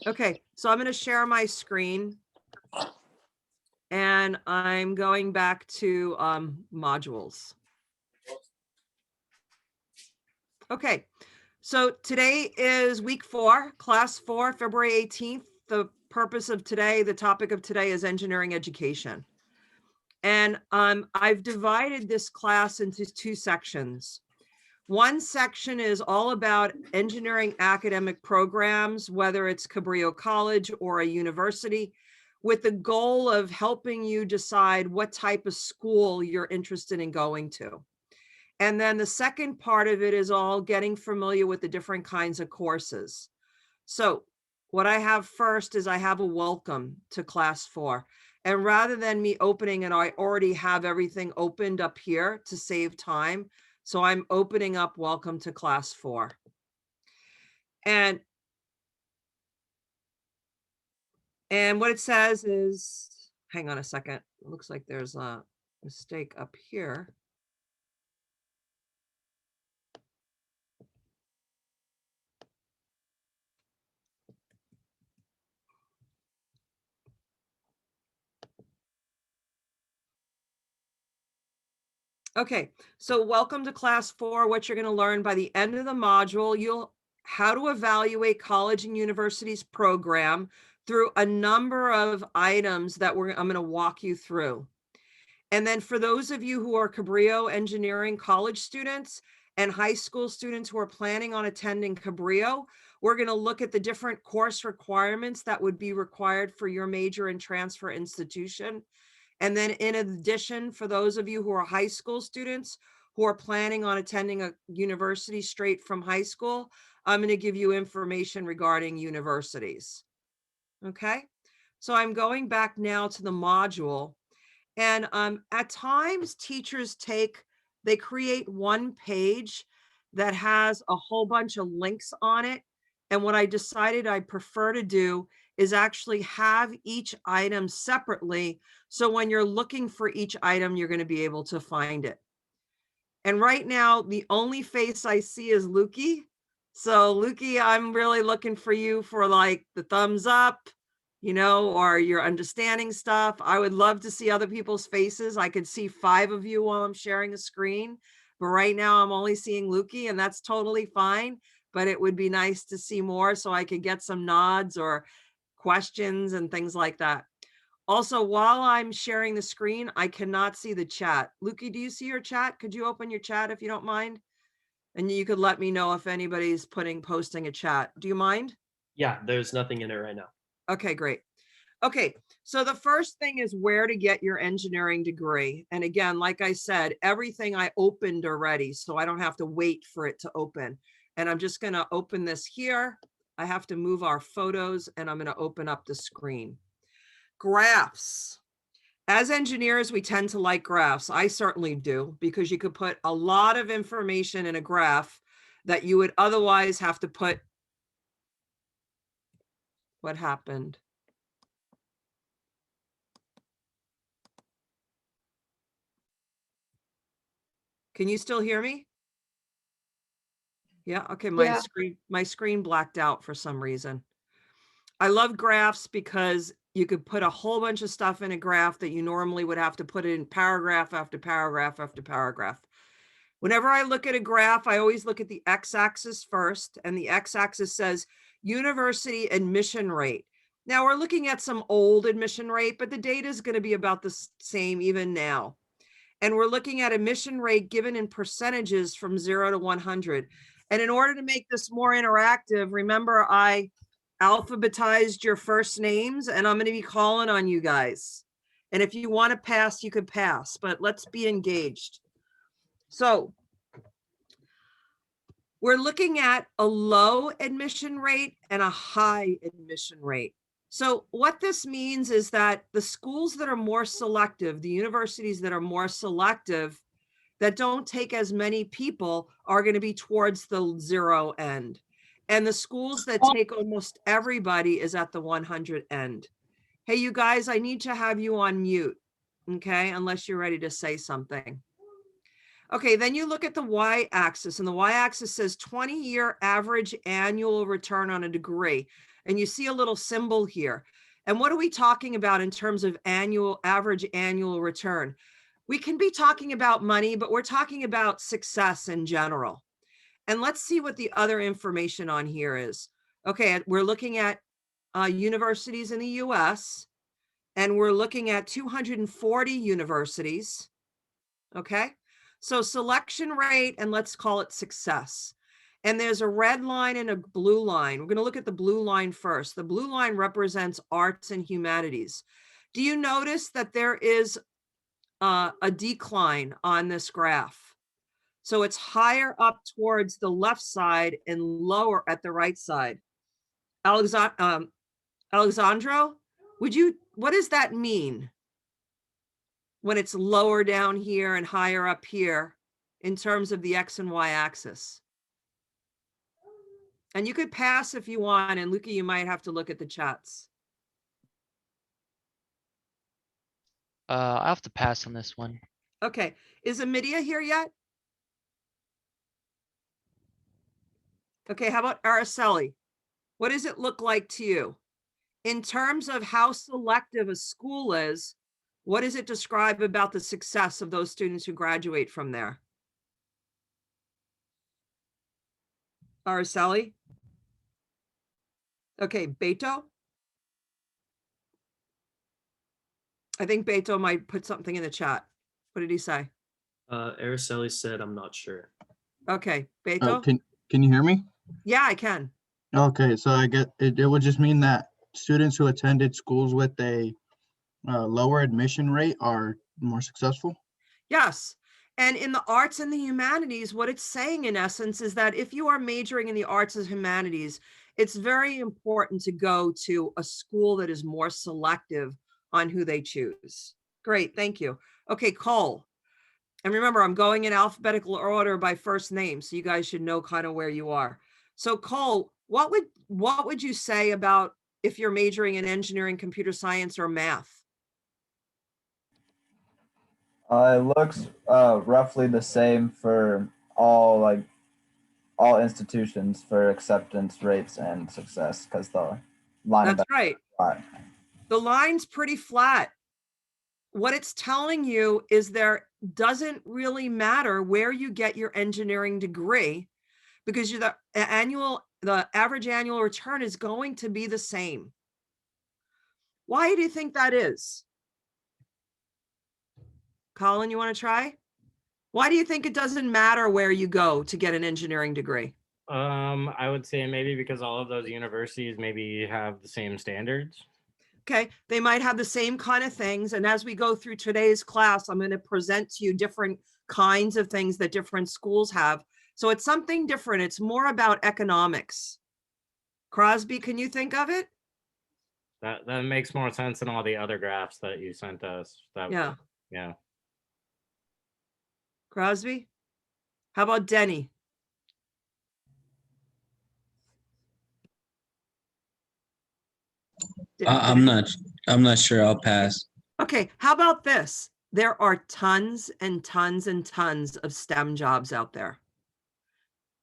Okay, so I'm going to share my screen and I'm going back to modules. Okay, so today is week 4, class 4, February 18th. The purpose of today, the topic of today is engineering education. And I've divided this class into 2 sections. One section is all about engineering academic programs, whether it's Cabrillo College or a university, with the goal of helping you decide what type of school you're interested in going to. And then the second part of it is all getting familiar with the different kinds of courses. So what I have first is I have a welcome to class 4. And rather than me opening and I already have everything opened up here to save time, so I'm opening up welcome to class 4. And what it says is, hang on a second. It looks like there's a mistake up here. Okay, so welcome to class 4. What you're going to learn by the end of the module, how to evaluate college and university's program through a number of items that I'm going to walk you through. And then for those of you who are Cabrillo Engineering College students and high school students who are planning on attending Cabrillo, we're going to look at the different course requirements that would be required for your major and transfer institution. And then in addition, for those of you who are high school students who are planning on attending a university straight from high school, I'm going to give you information regarding universities. Okay, so I'm going back now to the module. And at times teachers they create one page that has a whole bunch of links on it. And what I decided I prefer to do is actually have each item separately. So when you're looking for each item, you're going to be able to find it. And right now, the only face I see is Lukey. So Lukey, I'm really looking for you for like the thumbs up, or you're understanding stuff. I would love to see other people's faces. I could see 5 of you while I'm sharing a screen, but right now I'm only seeing Lukey, and that's totally fine. But it would be nice to see more so I could get some nods or questions and things like that. Also, while I'm sharing the screen, I cannot see the chat. Lukey, do you see your chat? Could you open your chat if you don't mind? And you could let me know if anybody's posting a chat. Do you mind? Yeah, there's nothing in it right now. Okay, great. Okay, so the first thing is where to get your engineering degree. And again, like I said, everything I opened already, so I don't have to wait for it to open. And I'm just going to open this here. I have to move our photos and I'm going to open up the screen. Graphs. As engineers, we tend to like graphs. I certainly do, because you could put a lot of information in a graph that you would otherwise have to put. What happened? Can you still hear me? Yeah, okay, my screen blacked out for some reason. I love graphs because you could put a whole bunch of stuff in a graph that you normally would have to put in paragraph after paragraph after paragraph. Whenever I look at a graph, I always look at the x-axis first, and the x-axis says university admission rate. Now we're looking at some old admission rate, but the data is going to be about the same even now. And we're looking at admission rate given in percentages from 0 to 100. And in order to make this more interactive, remember I alphabetized your first names, and I'm going to be calling on you guys. And if you want to pass, you could pass, but let's be engaged. So we're looking at a low admission rate and a high admission rate. So what this means is that the schools that are more selective, the universities that are more selective, that don't take as many people are going to be towards the 0 end. And the schools that take almost everybody is at the 100 end. Hey, you guys, I need to have you on mute, okay? Unless you're ready to say something. Okay, then you look at the y-axis, and the y-axis says 20-year average annual return on a degree. And you see a little symbol here. And what are we talking about in terms of average annual return? We can be talking about money, but we're talking about success in general. And let's see what the other information on here is. Okay, we're looking at universities in the US, and we're looking at 240 universities. Okay, so selection rate, and let's call it success. And there's a red line and a blue line. We're going to look at the blue line first. The blue line represents arts and humanities. Do you notice that there is a decline on this graph? So it's higher up towards the left side and lower at the right side. Alexandro, what does that mean when it's lower down here and higher up here in terms of the X and Y axis? And you could pass if you want, and Luca, you might have to look at the chats. I'll have to pass on this one. Okay, is Amidia here yet? Okay, how about Araceli? What does it look like to you? In terms of how selective a school is, what does it describe about the success of those students who graduate from there? Araceli? Okay, Beto? I think Beto might put something in the chat. What did he say? Araceli said, I'm not sure. Okay, Oh, Beto? can you hear me? Yeah, I can. Okay, so I get it would just mean that students who attended schools with a lower admission rate are more successful. Yes. And in the arts and the humanities, what it's saying in essence is that if you are majoring in the arts and humanities, it's very important to go to a school that is more selective on who they choose. Great, thank you. Okay, Cole. And remember, I'm going in alphabetical order by first name, so you guys should know kind of where you are. So Cole, what would you say about if you're majoring in engineering, computer science, or math? It looks roughly the same for all institutions for acceptance rates and success because the line That's right. flat. The line's pretty flat. What it's telling you is there doesn't really matter where you get your engineering degree because the average annual return is going to be the same. Why do you think that is? Colin, you want to try? Why do you think it doesn't matter where you go to get an engineering degree? I would say maybe because all of those universities maybe have the same standards. Okay, they might have the same kind of things. And as we go through today's class, I'm going to present to you different kinds of things that different schools have. So it's something different. It's more about economics. Crosby, can you think of it? That makes more sense than all the other graphs that you sent us. Yeah. Yeah. Crosby? How about Denny? I'm not sure. I'll pass. Okay, how about this? There are tons and tons and tons of STEM jobs out there.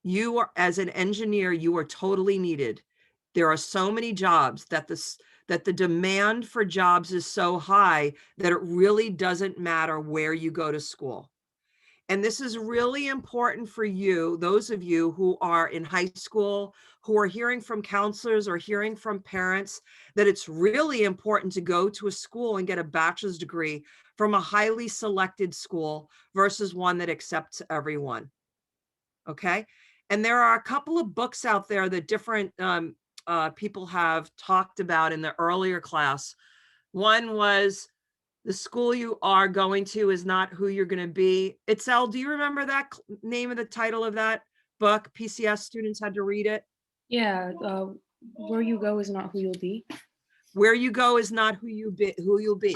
You are, as an engineer, you are totally needed. There are so many jobs that the demand for jobs is so high that it really doesn't matter where you go to school. And this is really important for you, those of you who are in high school, who are hearing from counselors or hearing from parents, that it's really important to go to a school and get a bachelor's degree from a highly selected school versus one that accepts everyone. Okay. And there are a couple of books out there that different people have talked about in the earlier class. One was The School You Are Going to Is Not Who You're Going to Be. Itzel, do you remember that name of the title of that book? PCS students had to read it. Yeah, where you go is not who you'll be. Where you go is not who you'll be.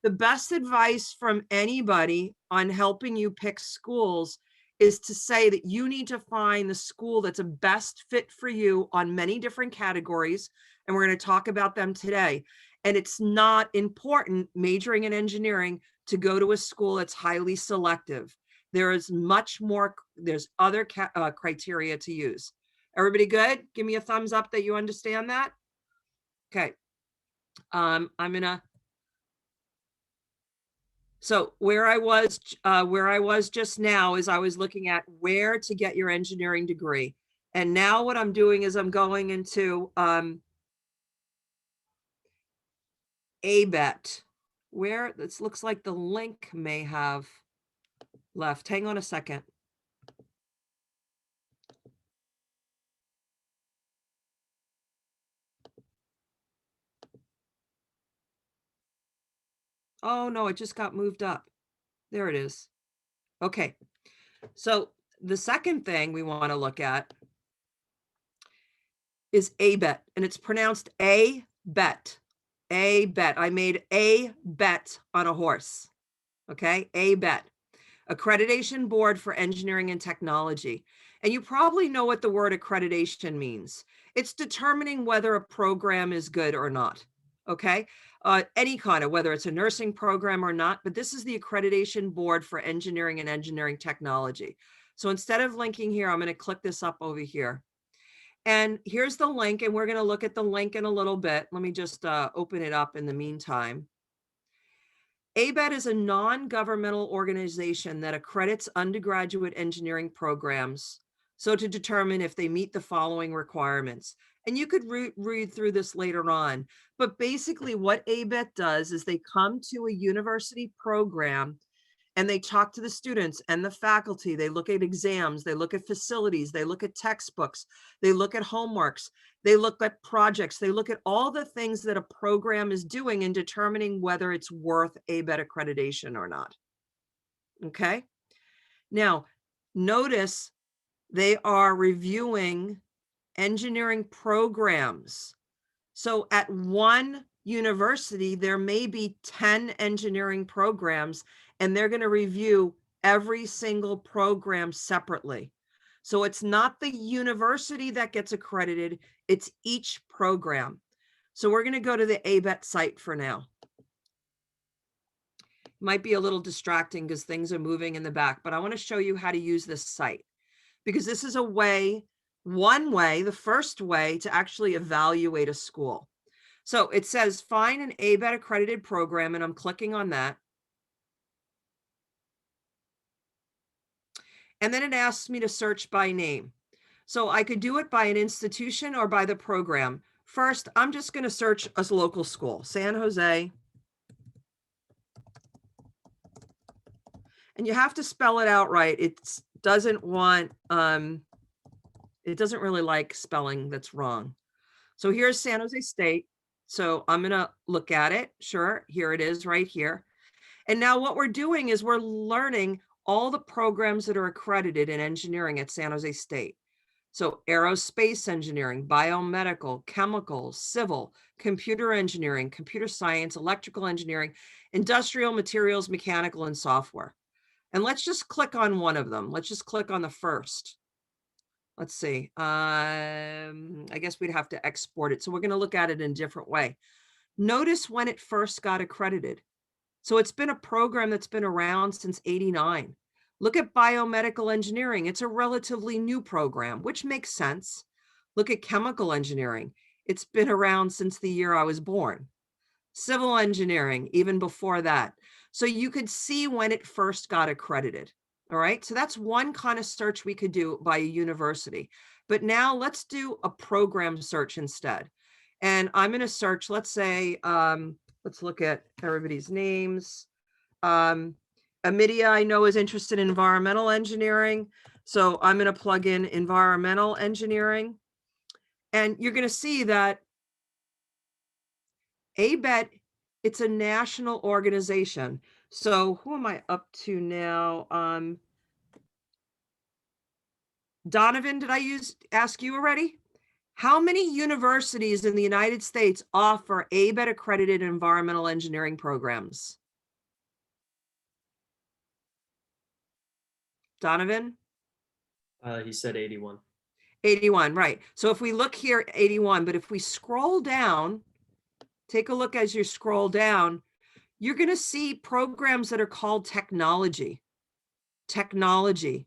The best advice from anybody on helping you pick schools is to say that you need to find the school that's a best fit for you on many different categories. And we're going to talk about them today. And it's not important majoring in engineering to go to a school that's highly selective. There is much more, there's other criteria to use. Everybody good? Give me a thumbs up that you understand that. Okay. I'm gonna, so where I was just now is I was looking at where to get your engineering degree. And now what I'm doing is I'm going into ABET, where this looks like the link may have left. Hang on a second. Oh no, it just got moved up. There it is. Okay. So the second thing we want to look at is ABET, and it's pronounced A-bet. A-bet. I made a bet on a horse. Okay, ABET, Accreditation Board for Engineering and Technology. And you probably know what the word accreditation means. It's determining whether a program is good or not. Okay, any kind of, whether it's a nursing program or not, but this is the Accreditation Board for Engineering and Engineering Technology. So instead of linking here, I'm going to click this up over here. And here's the link, and we're going to look at the link in a little bit. Let me just open it up in the meantime. ABET is a non-governmental organization that accredits undergraduate engineering programs, so to determine if they meet the following requirements. And you could read through this later on, but basically what ABET does is they come to a university program and they talk to the students and the faculty. They look at exams, they look at facilities, they look at textbooks, they look at homeworks, they look at projects, they look at all the things that a program is doing in determining whether it's worth ABET accreditation or not. Okay. Now, notice they are reviewing engineering programs. So at one university, there may be 10 engineering programs, and they're going to review every single program separately. So it's not the university that gets accredited, it's each program. So we're going to go to the ABET site for now. Might be a little distracting because things are moving in the back, but I want to show you how to use this site, because this is a way, one way, the first way to actually evaluate a school. So it says find an ABET accredited program, and I'm clicking on that. And then it asks me to search by name. So I could do it by an institution or by the program. First, I'm just going to search a local school, San Jose. And you have to spell it out right. It doesn't want, it doesn't really like spelling that's wrong. So here's San Jose State. So I'm going to look at it. Sure, here it is right here. And now what we're doing is we're learning all the programs that are accredited in engineering at San Jose State. So aerospace engineering, biomedical, chemical, civil, computer engineering, computer science, electrical engineering, industrial materials, mechanical, and software. And let's just click on one of them. Let's just click on the first. Let's see. I guess we'd have to export it. So we're going to look at it in a different way. Notice when it first got accredited. So it's been a program that's been around since '89. Look at biomedical engineering. It's a relatively new program, which makes sense. Look at chemical engineering. It's been around since the year I was born. Civil engineering, even before that. So you could see when it first got accredited. All right. So that's one kind of search we could do by a university. But now let's do a program search instead. And I'm going to search, let's say, let's look at everybody's names. Amidia, I know, is interested in environmental engineering. So I'm going to plug in environmental engineering. And you're going to see that ABET, it's a national organization. So who am I up to now? Donovan, did I ask you already? How many universities in the United States offer ABET accredited environmental engineering programs? Donovan? He said 81. 81, right. So if we look here, 81, but if we scroll down, take a look as you scroll down, you're going to see programs that are called technology. technology.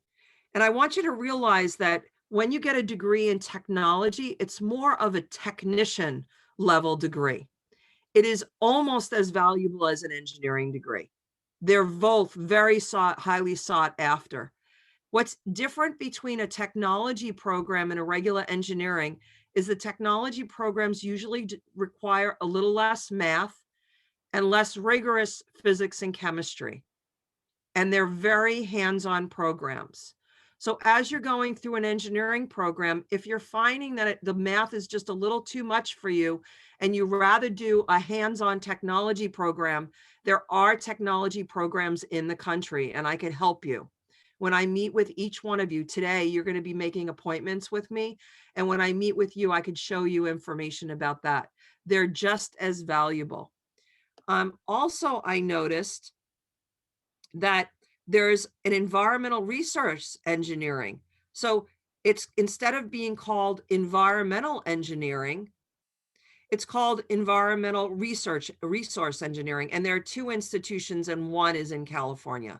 And I want you to realize that when you get a degree in technology, it's more of a technician level degree. It is almost as valuable as an engineering degree. They're both very highly sought after. What's different between a technology program and a regular engineering is the technology programs usually require a little less math and less rigorous physics and chemistry. And they're very hands-on programs. So as you're going through an engineering program, if you're finding that the math is just a little too much for you and you rather do a hands-on technology program, there are technology programs in the country and I can help you. When I meet with each one of you today, you're going to be making appointments with me. And when I meet with you, I could show you information about that. They're just as valuable. Also, I noticed that there's an environmental resource engineering. So it's, instead of being called environmental engineering, it's called environmental resource engineering. And there are 2 institutions and one is in California.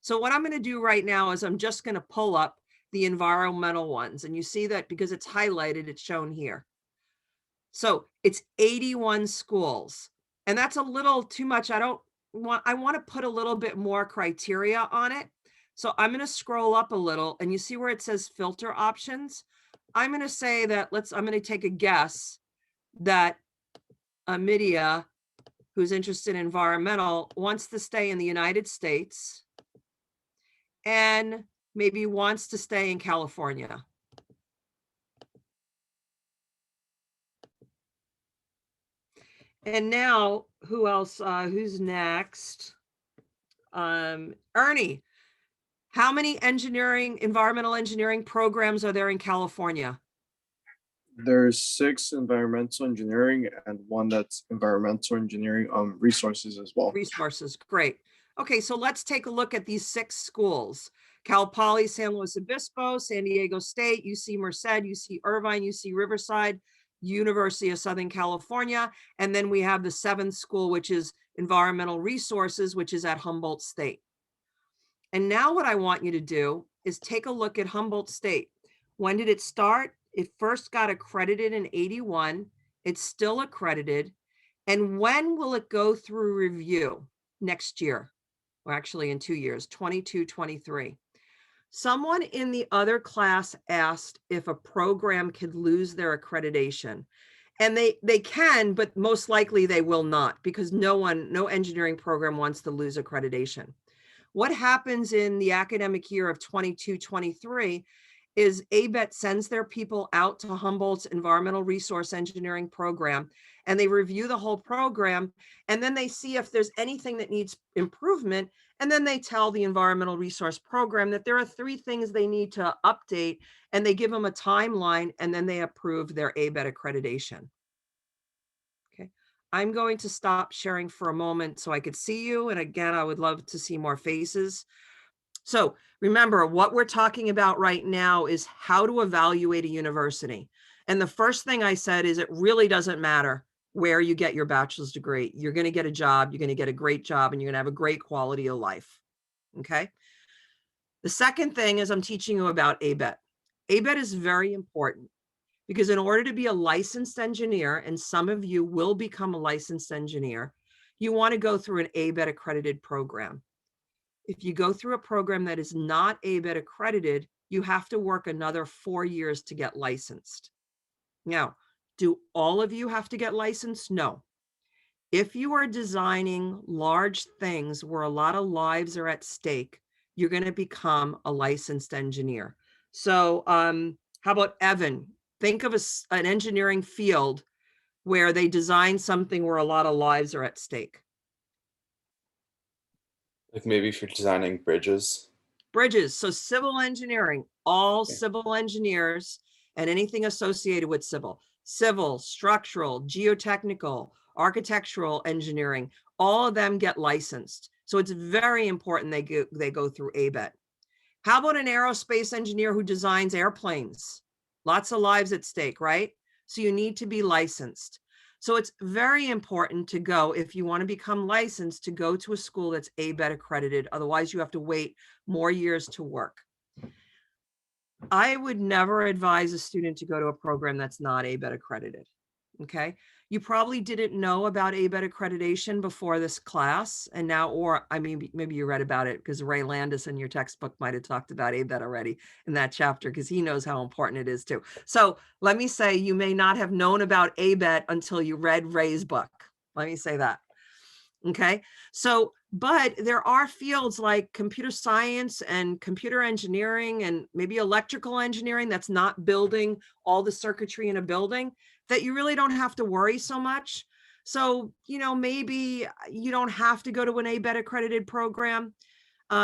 So what I'm going to do right now is I'm just going to pull up the environmental ones. And you see that because it's highlighted, it's shown here. So it's 81 schools. And that's a little too much. I want to put a little bit more criteria on it. So I'm going to scroll up a little and you see where it says filter options. I'm going to say that I'm going to take a guess that Amidia, who's interested in environmental, wants to stay in the United States and maybe wants to stay in California. And now, who else? Who's next? Ernie, how many environmental engineering programs are there in California? There's 6 environmental engineering and 1 that's environmental engineering resources as well. Resources, great. Okay, so let's take a look at these 6 schools. Cal Poly, San Luis Obispo, San Diego State, UC Merced, UC Irvine, UC Riverside, University of Southern California. And then we have the 7th school, which is Environmental Resources, which is at Humboldt State. And now what I want you to do is take a look at Humboldt State. When did it start? It first got accredited in 81. It's still accredited. And when will it go through review? Next year, or actually in 2 years, 22, 23. Someone in the other class asked if a program could lose their accreditation. And they can, but most likely they will not, because no engineering program wants to lose accreditation. What happens in the academic year of 22, 23 is ABET sends their people out to Humboldt's Environmental Resource Engineering program, and they review the whole program, and then they see if there's anything that needs improvement, and then they tell the Environmental Resource Program that there are 3 things they need to update, and they give them a timeline, and then they approve their ABET accreditation. Okay, I'm going to stop sharing for a moment so I could see you, and again, I would love to see more faces. So remember, what we're talking about right now is how to evaluate a university. And the first thing I said is it really doesn't matter where you get your bachelor's degree. You're going to get a job, you're going to get a great job, and you're going to have a great quality of life. Okay. The second thing is I'm teaching you about ABET. ABET is very important because in order to be a licensed engineer, and some of you will become a licensed engineer, you want to go through an ABET accredited program. If you go through a program that is not ABET accredited, you have to work another 4 years to get licensed. Now, do all of you have to get licensed? No. If you are designing large things where a lot of lives are at stake, you're going to become a licensed engineer. So how about Evan? Think of an engineering field where they design something where a lot of lives are at stake. Like maybe if you're designing bridges. Bridges, so civil engineering, all civil engineers and anything associated with civil, structural, geotechnical, architectural engineering, all of them get licensed. So it's very important they go through ABET. How about an aerospace engineer who designs airplanes? Lots of lives at stake, right? So you need to be licensed. So it's very important to go, if you want to become licensed, to go to a school that's ABET accredited. Otherwise, you have to wait more years to work. I would never advise a student to go to a program that's not ABET accredited. Okay. You probably didn't know about ABET accreditation before this class. And now, or I mean, maybe you read about it because Ray Landis in your textbook might have talked about ABET already in that chapter, because he knows how important it is too. So let me say, you may not have known about ABET until you read Ray's book. Let me say that. Okay. So, but there are fields like computer science and computer engineering and maybe electrical engineering that's not building all the circuitry in a building, that you really don't have to worry so much. So, you know, maybe you don't have to go to an ABET accredited program.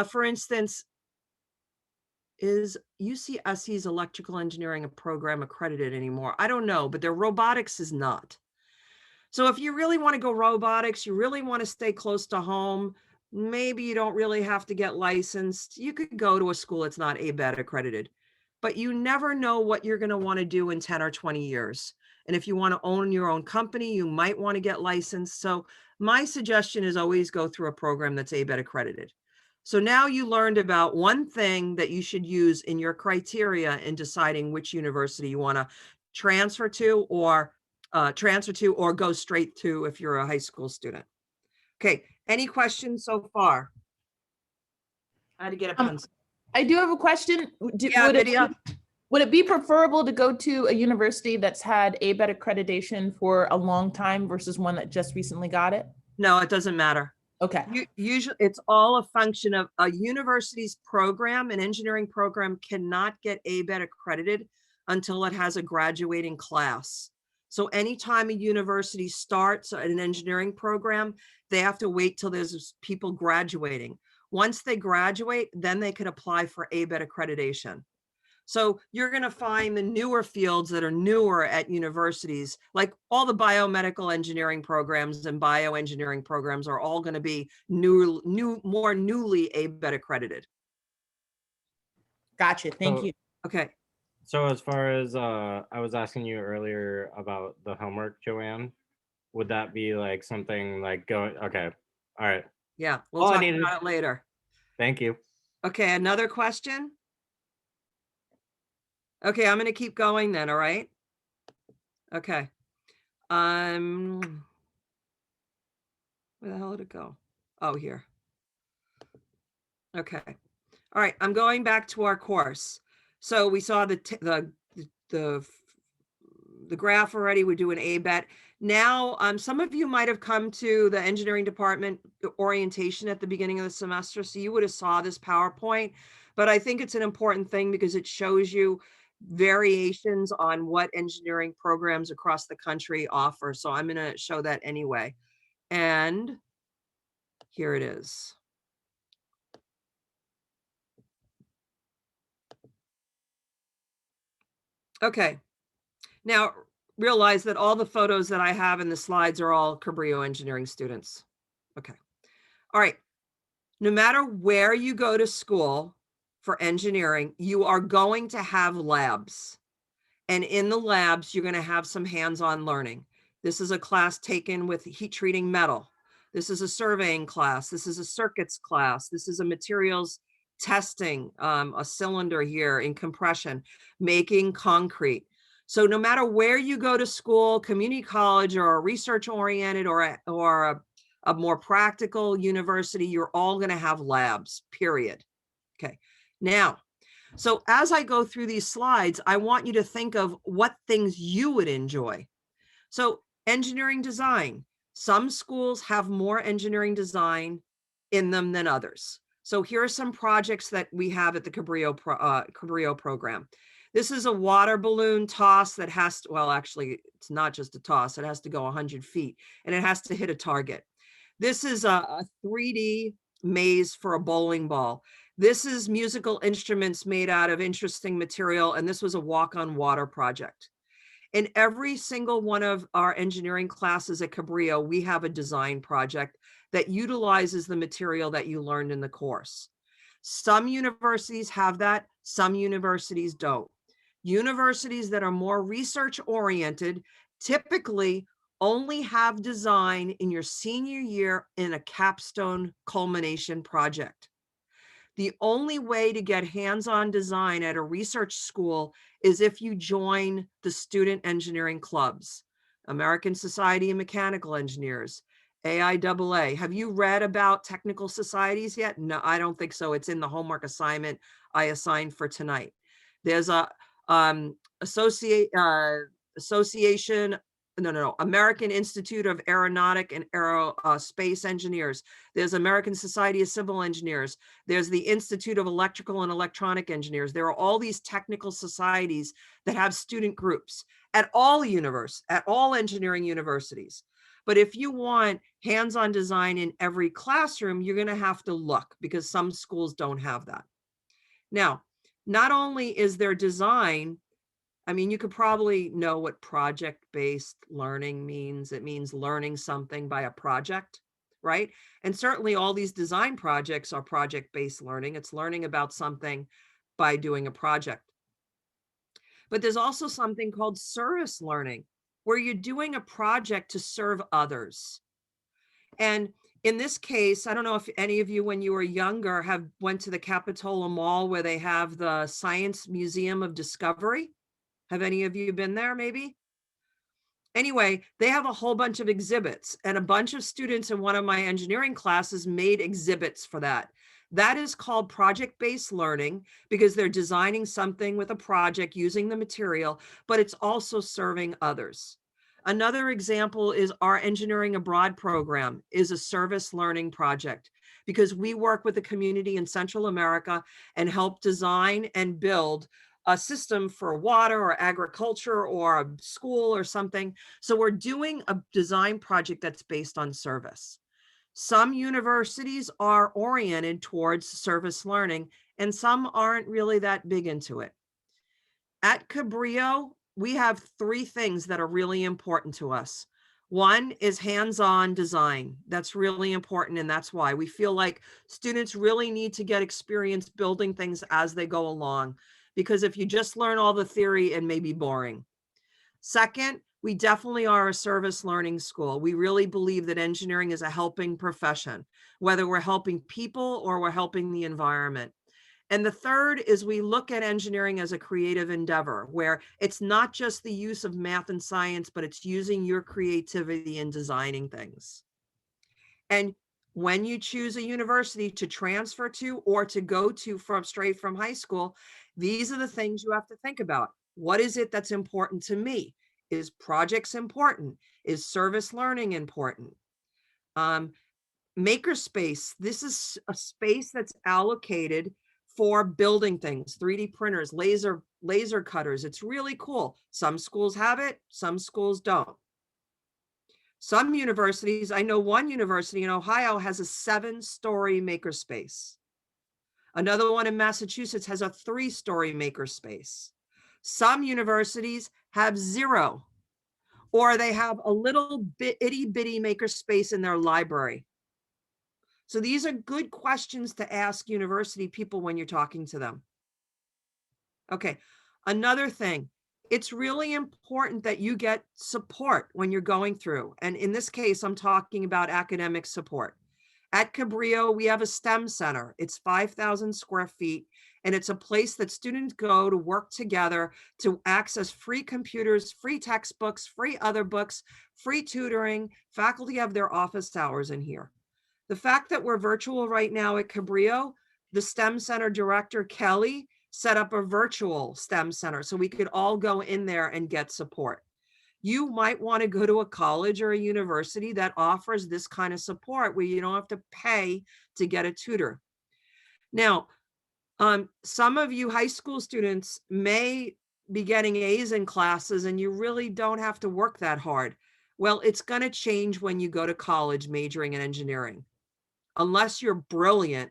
For instance, is UCSC's electrical engineering a program accredited anymore? I don't know, but their robotics is not. So if you really want to go robotics, you really want to stay close to home, maybe you don't really have to get licensed. You could go to a school that's not ABET accredited, but you never know what you're going to want to do in 10 or 20 years. And if you want to own your own company, you might want to get licensed. So my suggestion is always go through a program that's ABET accredited. So now you learned about one thing that you should use in your criteria in deciding which university you want to transfer to or go straight to if you're a high school student. Okay, any questions so far? I had to get a pencil. I do have a question. Yeah, Lydia. Would it be preferable to go to a university that's had ABET accreditation for a long time versus one that just recently got it? No, it doesn't matter. Okay. Usually it's all a function of a university's program. An engineering program cannot get ABET accredited until it has a graduating class. So anytime a university starts an engineering program, they have to wait till there's people graduating. Once they graduate, then they could apply for ABET accreditation. So you're going to find the newer fields that are newer at universities, like all the biomedical engineering programs and bioengineering programs are all going to be more newly ABET accredited. Gotcha. Thank you. Okay. So as far as I was asking you earlier about the homework, Joanne, would that be like something like going? Okay. All right. Yeah. We'll talk about it later. Thank you. Okay. Another question. Okay, I'm going to keep going then, all right? Okay. Where the hell did it go? Oh, here. Okay. All right, I'm going back to our course. So we saw the graph already. We're doing ABET. Now, some of you might have come to the engineering department orientation at the beginning of the semester, so you would have saw this PowerPoint, but I think it's an important thing because it shows you variations on what engineering programs across the country offer. So I'm going to show that anyway. And here it is. Okay. Now realize that all the photos that I have in the slides are all Cabrillo engineering students. Okay. All right. No matter where you go to school, for engineering, you are going to have labs. And in the labs, you're going to have some hands-on learning. This is a class taken with heat treating metal. This is a surveying class. This is a circuits class. This is a materials testing, a cylinder here in compression, making concrete. So no matter where you go to school, community college or a research oriented or a more practical university, you're all going to have labs, period. Okay. Now, so as I go through these slides, I want you to think of what things you would enjoy. So engineering design, some schools have more engineering design in them than others. So here are some projects that we have at the Cabrillo program. This is a water balloon toss that has to, well, actually, it's not just a toss. It has to go 100 feet and it has to hit a target. This is a 3D maze for a bowling ball. This is musical instruments made out of interesting material, and this was a walk on water project. In every single one of our engineering classes at Cabrillo, we have a design project that utilizes the material that you learned in the course. Some universities have that, some universities don't. Universities that are more research oriented typically only have design in your senior year in a capstone culmination project. The only way to get hands-on design at a research school is if you join the student engineering clubs, American Society of Mechanical Engineers, AIAA. Have you read about technical societies yet? No, I don't think so. It's in the homework assignment I assigned for tonight. There's a American Institute of Aeronautic and Aerospace Engineers. There's American Society of Civil Engineers. There's the Institute of Electrical and Electronic Engineers. There are all these technical societies that have student groups at all engineering universities. But if you want hands-on design in every classroom, you're going to have to look, because some schools don't have that. Now, not only is there design, I mean, you could probably know what project-based learning means. It means learning something by a project, right? And certainly all these design projects are project-based learning. It's learning about something by doing a project. But there's also something called service learning, where you're doing a project to serve others. And in this case, I don't know if any of you, when you were younger, went to the Capitola Mall where they have the Science Museum of Discovery. Have any of you been there maybe? Anyway, they have a whole bunch of exhibits, and a bunch of students in one of my engineering classes made exhibits for that. That is called project-based learning, because they're designing something with a project using the material, but it's also serving others. Another example is our Engineering Abroad program is a service learning project, because we work with the community in Central America and help design and build a system for water or agriculture or a school or something. So we're doing a design project that's based on service. Some universities are oriented towards service learning, and some aren't really that big into it. At Cabrillo, we have 3 things that are really important to us. One is hands-on design. That's really important, and that's why we feel like students really need to get experience building things as they go along, because if you just learn all the theory, it may be boring. Second, we definitely are a service learning school. We really believe that engineering is a helping profession, whether we're helping people or we're helping the environment. And the third is we look at engineering as a creative endeavor, where it's not just the use of math and science, but it's using your creativity in designing things. And when you choose a university to transfer to or to go to straight from high school, these are the things you have to think about. What is it that's important to me? Is projects important? Is service learning important? Makerspace, this is a space that's allocated for building things, 3D printers, laser cutters. It's really cool. Some schools have it, some schools don't. Some universities, I know one university in Ohio has a 7-story makerspace. Another one in Massachusetts has a 3-story makerspace. Some universities have 0, or they have a little itty bitty makerspace in their library. So these are good questions to ask university people when you're talking to them. Okay, another thing, it's really important that you get support when you're going through. And in this case, I'm talking about academic support. At Cabrillo, we have a STEM center. It's 5,000 square feet, and it's a place that students go to work together to access free computers, free textbooks, free other books, free tutoring. Faculty have their office hours in here. The fact that we're virtual right now at Cabrillo, the STEM Center director, Kelly, set up a virtual STEM center so we could all go in there and get support. You might want to go to a college or a university that offers this kind of support where you don't have to pay to get a tutor. Now, some of you high school students may be getting A's in classes and you really don't have to work that hard. Well, it's going to change when you go to college majoring in engineering. Unless you're brilliant,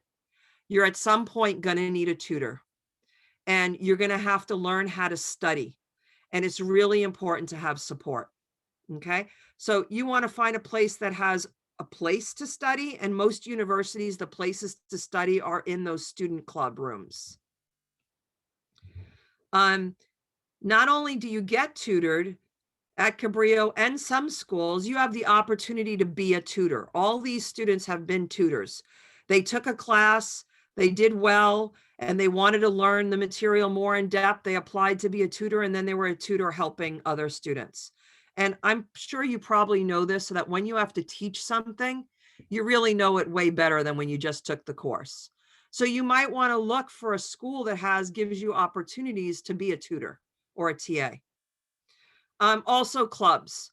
you're at some point going to need a tutor, and you're going to have to learn how to study. And it's really important to have support. Okay. So you want to find a place that has a place to study, and most universities, the places to study are in those student club rooms. Not only do you get tutored, at Cabrillo and some schools, you have the opportunity to be a tutor. All these students have been tutors. They took a class, they did well, and they wanted to learn the material more in depth. They applied to be a tutor, and then they were a tutor helping other students. And I'm sure you probably know this, so that when you have to teach something, you really know it way better than when you just took the course. So you might want to look for a school that gives you opportunities to be a tutor or a TA. Also clubs.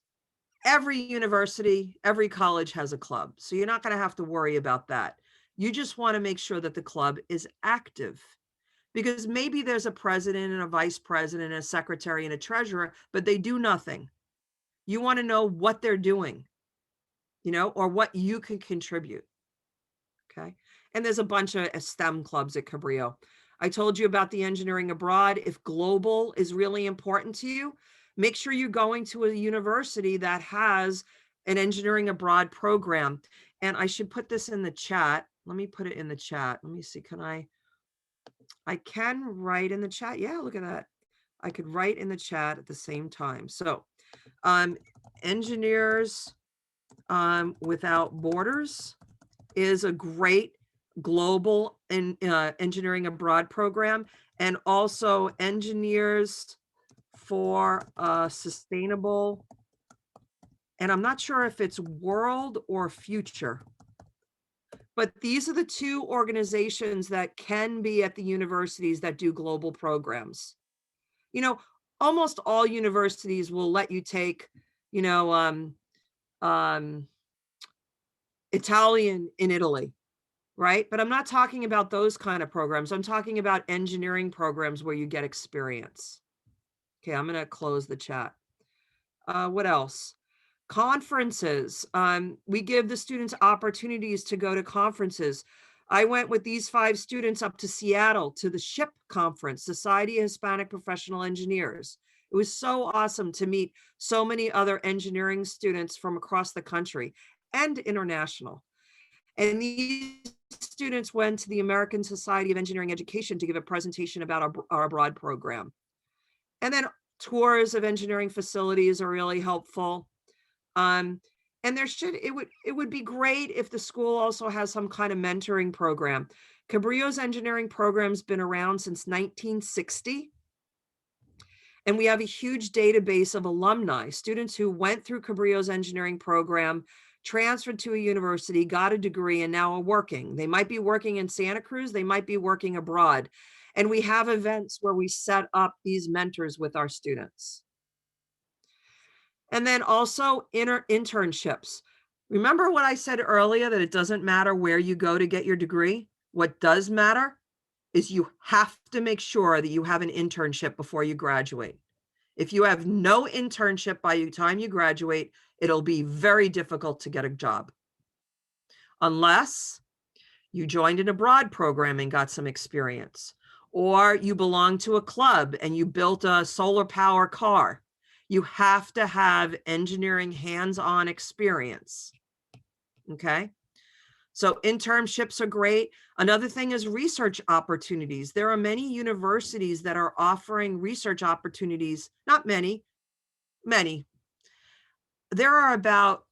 Every university, every college has a club. So you're not going to have to worry about that. You just want to make sure that the club is active, because maybe there's a president and a vice president and a secretary and a treasurer, but they do nothing. You want to know what they're doing, or what you can contribute. Okay. And there's a bunch of STEM clubs at Cabrillo. I told you about the engineering abroad. If global is really important to you, make sure you're going to a university that has an engineering abroad program. And I should put this in the chat. Let me put it in the chat. Let me see. I can write in the chat. Yeah, look at that. I could write in the chat at the same time. So Engineers Without Borders is a great global engineering abroad program, and also Engineers for Sustainable, and I'm not sure if it's World or Future, but these are the two organizations that can be at the universities that do global programs. Almost all universities will let you take, Italian in Italy, right? But I'm not talking about those kind of programs. I'm talking about engineering programs where you get experience. Okay, I'm going to close the chat. What else? Conferences. We give the students opportunities to go to conferences. I went with these 5 students up to Seattle to the SHIP conference, Society of Hispanic Professional Engineers. It was so awesome to meet so many other engineering students from across the country and international. And these students went to the American Society of Engineering Education to give a presentation about our abroad program. And then tours of engineering facilities are really helpful. And it would be great if the school also has some kind of mentoring program. Cabrillo's engineering program's been around since 1960. And we have a huge database of alumni, students who went through Cabrillo's engineering program, transferred to a university, got a degree, and now are working. They might be working in Santa Cruz, they might be working abroad. And we have events where we set up these mentors with our students. And then also internships. Remember what I said earlier, that it doesn't matter where you go to get your degree? What does matter is you have to make sure that you have an internship before you graduate. If you have no internship by the time you graduate, it'll be very difficult to get a job. Unless you joined an abroad program and got some experience, or you belong to a club and you built a solar power car. You have to have engineering hands-on experience. Okay. So internships are great. Another thing is research opportunities. There are many universities that are offering research opportunities. Not many. There are about,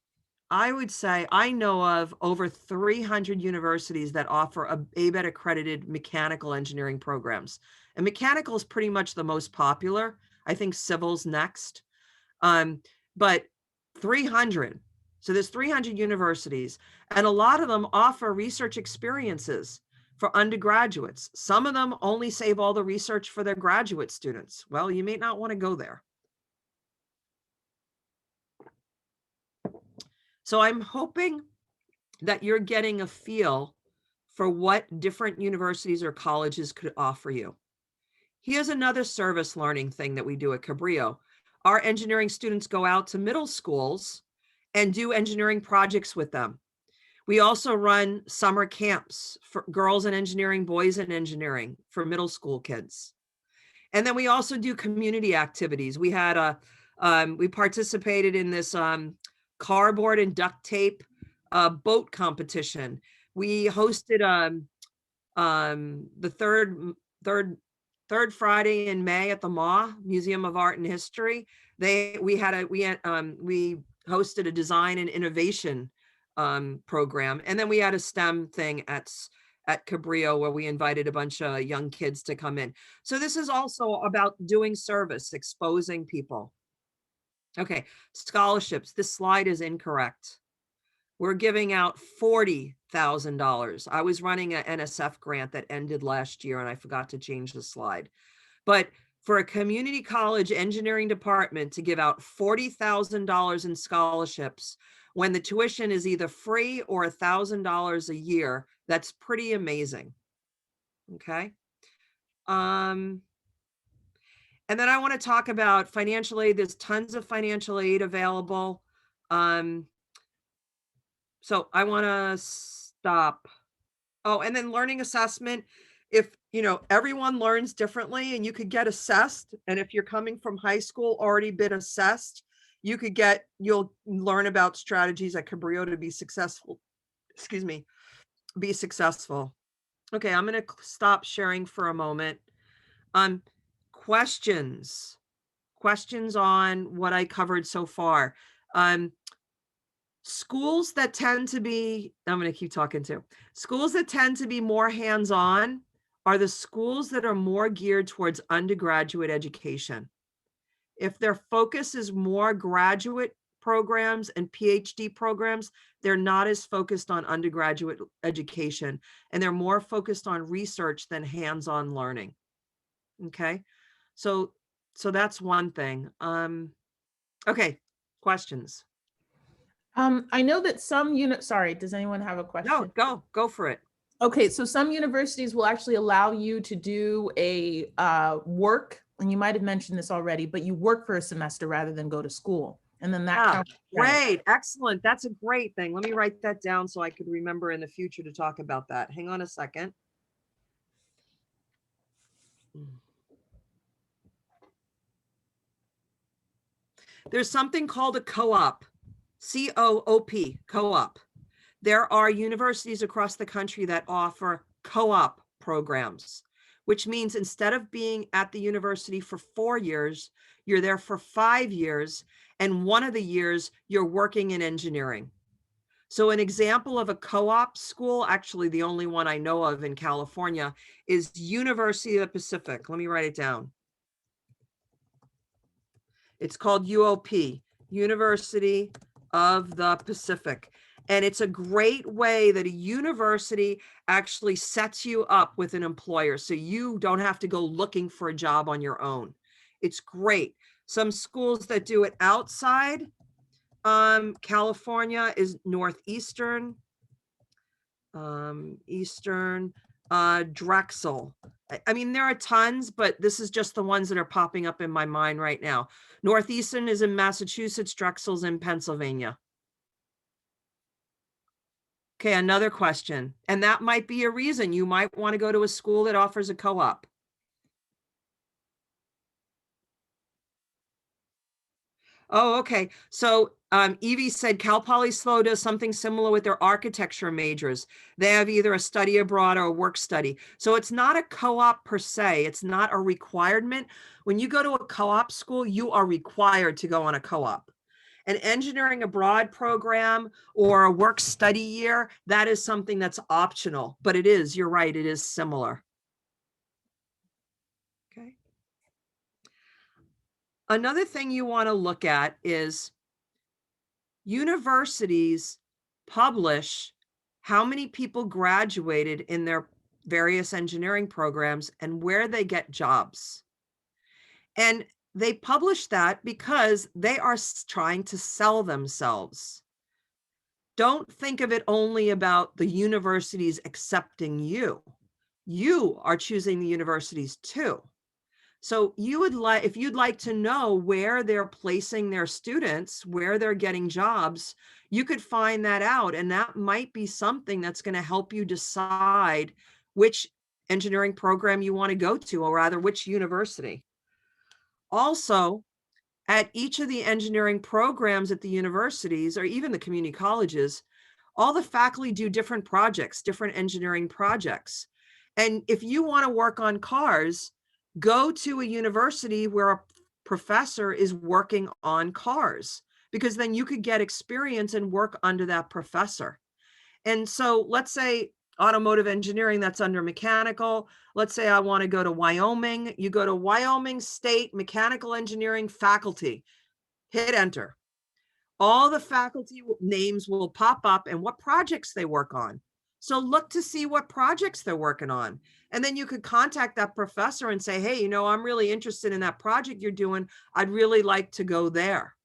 I would say, I know of over 300 universities that offer ABET accredited mechanical engineering programs. And mechanical is pretty much the most popular. I think civil's next. But 300. So there's 300 universities, and a lot of them offer research experiences for undergraduates. Some of them only save all the research for their graduate students. Well, you may not want to go there. So I'm hoping that you're getting a feel for what different universities or colleges could offer you. Here's another service learning thing that we do at Cabrillo. Our engineering students go out to middle schools and do engineering projects with them. We also run summer camps for girls in engineering, boys in engineering for middle school kids. And then we also do community activities. We had we participated in this cardboard and duct tape boat competition. We hosted the third Friday in May at the MAW, Museum of Art and History. we hosted a design and innovation program. And then we had a STEM thing at Cabrillo where we invited a bunch of young kids to come in. So this is also about doing service, exposing people. Okay, scholarships. This slide is incorrect. We're giving out $40,000. I was running an NSF grant that ended last year and I forgot to change the slide. But for a community college engineering department to give out $40,000 in scholarships when the tuition is either free or $1,000 a year, that's pretty amazing. Okay. And then I want to talk about financial aid. There's tons of financial aid available. So I want to stop. Oh, and then learning assessment. If, you know, everyone learns differently and you could get assessed. And if you're coming from high school, already been assessed, you'll learn about strategies at Cabrillo to be successful. Excuse me, be successful. Okay, I'm going to stop sharing for a moment. Questions on what I covered so far. Schools that tend to be, I'm going to keep talking too. Schools that tend to be more hands-on are the schools that are more geared towards undergraduate education. If their focus is more graduate programs and PhD programs, they're not as focused on undergraduate education, and they're more focused on research than hands-on learning. Okay, so that's one thing. Okay, questions? I know that some sorry, does anyone have a question? No, go for it. Okay, so some universities will actually allow you to do a work, and you might have mentioned this already, but you work for a semester rather than go to school. And then that counts. Great, excellent. That's a great thing. Let me write that down so I could remember in the future to talk about that. Hang on a second. There's something called a co-op, C-O-O-P, co-op. There are universities across the country that offer co-op programs, which means instead of being at the university for 4 years, you're there for 5 years, and one of the years you're working in engineering. So an example of a co-op school, actually the only one I know of in California, is University of the Pacific. Let me write it down. It's called UOP, University of the Pacific. And it's a great way that a university actually sets you up with an employer so you don't have to go looking for a job on your own. It's great. Some schools that do it outside California is Northeastern, Drexel. I mean, there are tons, but this is just the ones that are popping up in my mind right now. Northeastern is in Massachusetts, Drexel's in Pennsylvania. Okay, another question. And that might be a reason you might want to go to a school that offers a co-op. Oh, okay. So Evie said Cal Poly SLO does something similar with their architecture majors. They have either a study abroad or a work study. So it's not a co-op per se. It's not a requirement. When you go to a co-op school, you are required to go on a co-op. An engineering abroad program or a work study year, that is something that's optional, but it is, you're right, it is similar. Okay. Another thing you want to look at is universities publish how many people graduated in their various engineering programs and where they get jobs. And they publish that because they are trying to sell themselves. Don't think of it only about the universities accepting you. You are choosing the universities too. So if you'd like to know where they're placing their students, where they're getting jobs, you could find that out. And that might be something that's going to help you decide which engineering program you want to go to, or rather which university. Also, at each of the engineering programs at the universities, or even the community colleges, all the faculty do different projects, different engineering projects. And if you want to work on cars, go to a university where professor is working on cars, because then you could get experience and work under that professor. And so let's say automotive engineering, that's under mechanical. Let's say I want to go to Wyoming. You go to Wyoming State Mechanical Engineering faculty, hit enter. All the faculty names will pop up and what projects they work on. So look to see what projects they're working on. And then you could contact that professor and say, hey, I'm really interested in that project you're doing. I'd really like to go there.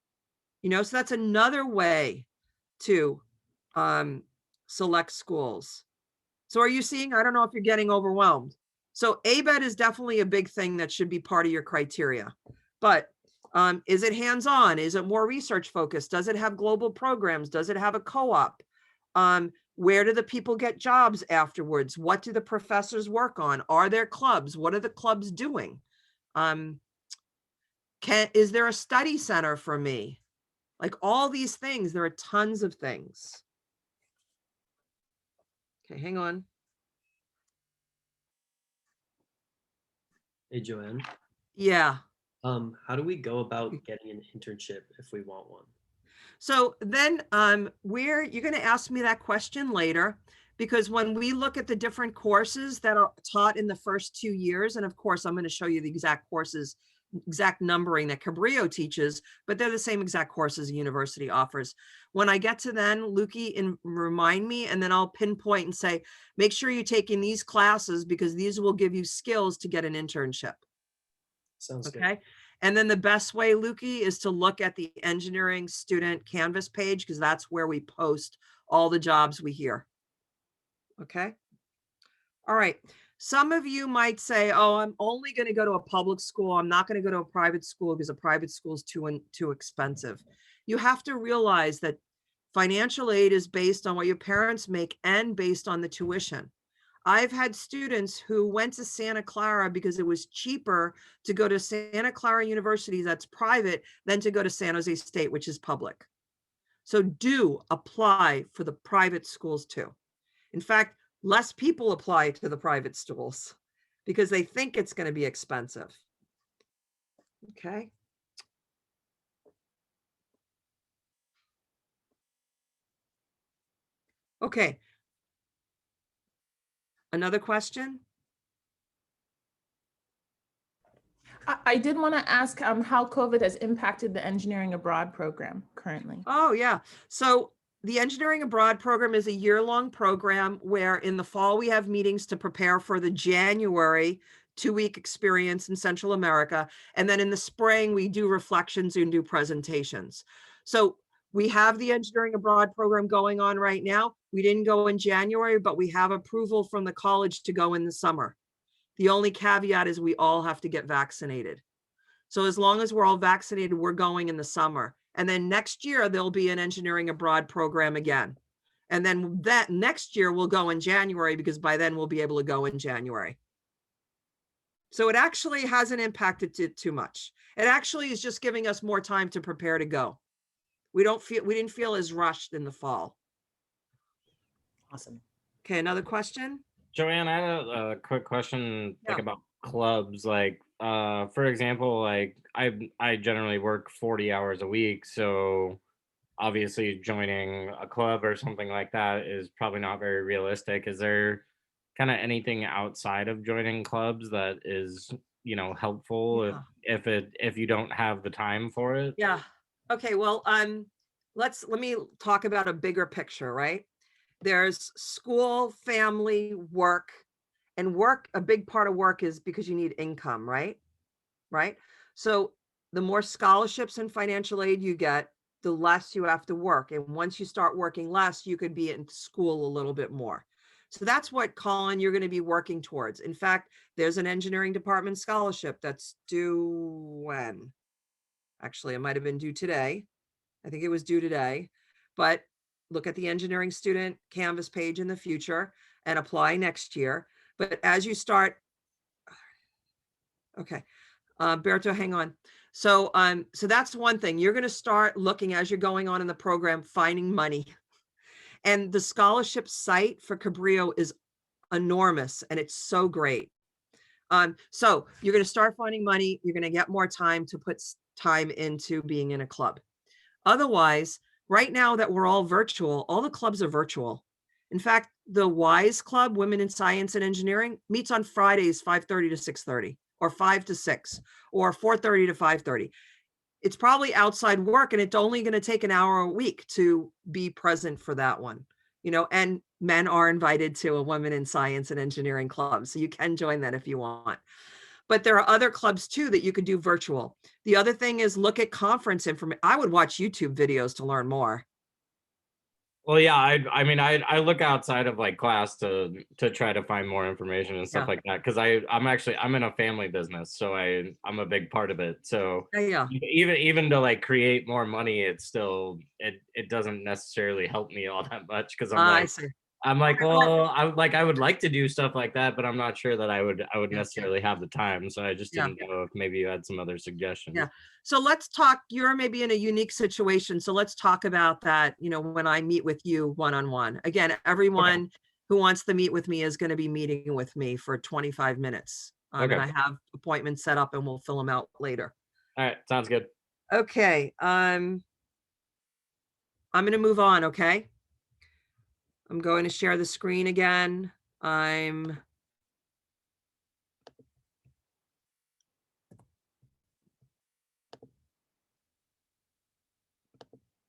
So that's another way to select schools. So are you seeing, I don't know if you're getting overwhelmed. So ABET is definitely a big thing that should be part of your criteria. But is it hands-on? Is it more research focused? Does it have global programs? Does it have a co-op? Where do the people get jobs afterwards? What do the professors work on? Are there clubs? What are the clubs doing? Is there a study center for me? Like all these things, there are tons of things. Okay, hang on. Hey, Joanne. Yeah. How do we go about getting an internship if we want one? So then you're going to ask me that question later, because when we look at the different courses that are taught in the first 2 years, and of course, I'm going to show you the exact courses, exact numbering that Cabrillo teaches, but they're the same exact courses the university offers. When I get to then, Lukey, remind me, and then I'll pinpoint and say, make sure you're taking these classes because these will give you skills to get an internship. Sounds good. Okay. And then the best way, Lukey, is to look at the engineering student Canvas page, because that's where we post all the jobs we hear. Okay. All right. Some of you might say, oh, I'm only going to go to a public school. I'm not going to go to a private school because a private school is too expensive. You have to realize that financial aid is based on what your parents make and based on the tuition. I've had students who went to Santa Clara because it was cheaper to go to Santa Clara University, that's private, than to go to San Jose State, which is public. So do apply for the private schools too. In fact, less people apply to the private schools because they think it's going to be expensive. Okay. Okay. Another question? I did want to ask how COVID has impacted the engineering abroad program currently. Oh, yeah. So the Engineering Abroad program is a year-long program where in the fall we have meetings to prepare for the January 2-week experience in Central America. And then in the spring, we do reflections and do presentations. So we have the Engineering Abroad program going on right now. We didn't go in January, but we have approval from the college to go in the summer. The only caveat is we all have to get vaccinated. So as long as we're all vaccinated, we're going in the summer. And then next year, there'll be an Engineering Abroad program again. And then that next year we'll go in January because by then we'll be able to go in January. So it actually hasn't impacted it too much. It actually is just giving us more time to prepare to go. We didn't feel as rushed in the fall. Awesome. Okay, another question? Joanne, I had a quick question Yeah. about clubs. Like, for example, like I generally work 40 hours a week, so obviously joining a club or something like that is probably not very realistic. Is there kind of anything outside of joining clubs that is, helpful if you don't have the time for it? Yeah. Okay, well, let me talk about a bigger picture, right? There's school, family, work, and work. A big part of work is because you need income, right? Right. So the more scholarships and financial aid you get, the less you have to work. And once you start working less, you could be in school a little bit more. So that's what, Colin, you're going to be working towards. In fact, there's an engineering department scholarship that's due when? Actually, it might have been due today. I think it was due today, but look at the engineering student Canvas page in the future and apply next year. But as you start, okay, Berto, hang on. So that's one thing. You're going to start looking as you're going on in the program, finding money. And the scholarship site for Cabrillo is enormous and it's so great. So you're going to start finding money. You're going to get more time to put time into being in a club. Otherwise, right now that we're all virtual, all the clubs are virtual. In fact, the WISE Club, Women in Science and Engineering, meets on Fridays, 5:30 to 6:30, or 5 to 6, or 4:30 to 5:30. It's probably outside work, and it's only going to take an hour a week to be present for that one. And men are invited to a Women in Science and Engineering club, so you can join that if you want. But there are other clubs too that you could do virtual. The other thing is look at conference information. I would watch YouTube videos to learn more. Well, yeah, I mean, I look outside of like class to try to find more information and stuff Yeah. like that, because I'm in a family business, so I'm a big part of it. So Yeah. even to like create more money, it's still it doesn't necessarily help me all that much, because I see. I'm like, Okay, well- well, I would like to do stuff like that, but I'm not sure that I would Yeah. necessarily have the time. So I just Yeah. didn't know if maybe you had some other suggestions. Yeah. So let's talk, you're maybe in a unique situation. So let's talk about that, when I meet with you one-on-one. Again, everyone who wants to meet with me is going to be meeting with me for 25 minutes. And Okay. I have appointments set up and we'll fill them out later. All right, sounds good. Okay. I'm going to move on. Okay. I'm going to share the screen again. I'm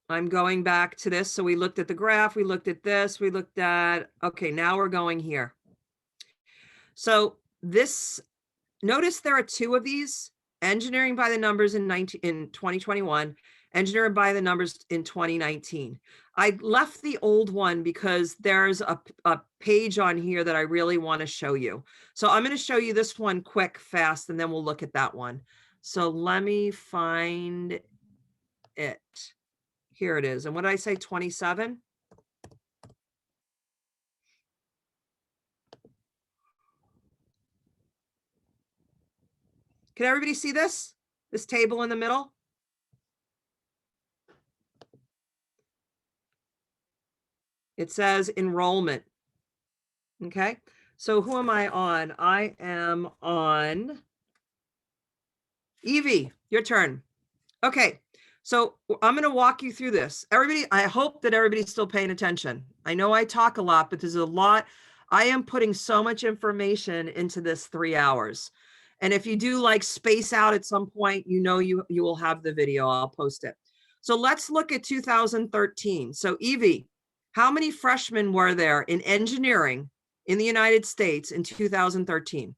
going back to this. So we looked at the graph, we looked at this, we looked at, okay, now we're going here. So notice there are two of these: engineering by the numbers in 2021, engineering by the numbers in 2019. I left the old one because there's a page on here that I really want to show you. So I'm going to show you this one quick, fast, and then we'll look at that one. So let me find it. Here it is. And what did I say, 27? Can everybody see this? This table in the middle? It says enrollment. Okay. So who am I on? I am on Evie, your turn. Okay. So I'm going to walk you through this. Everybody, I hope that everybody's still paying attention. I know I talk a lot, but there's a lot. I am putting so much information into this 3 hours. And if you do like space out at some point, you will have the video. I'll post it. So let's look at 2013. So Evie, how many freshmen were there in engineering in the United States in 2013?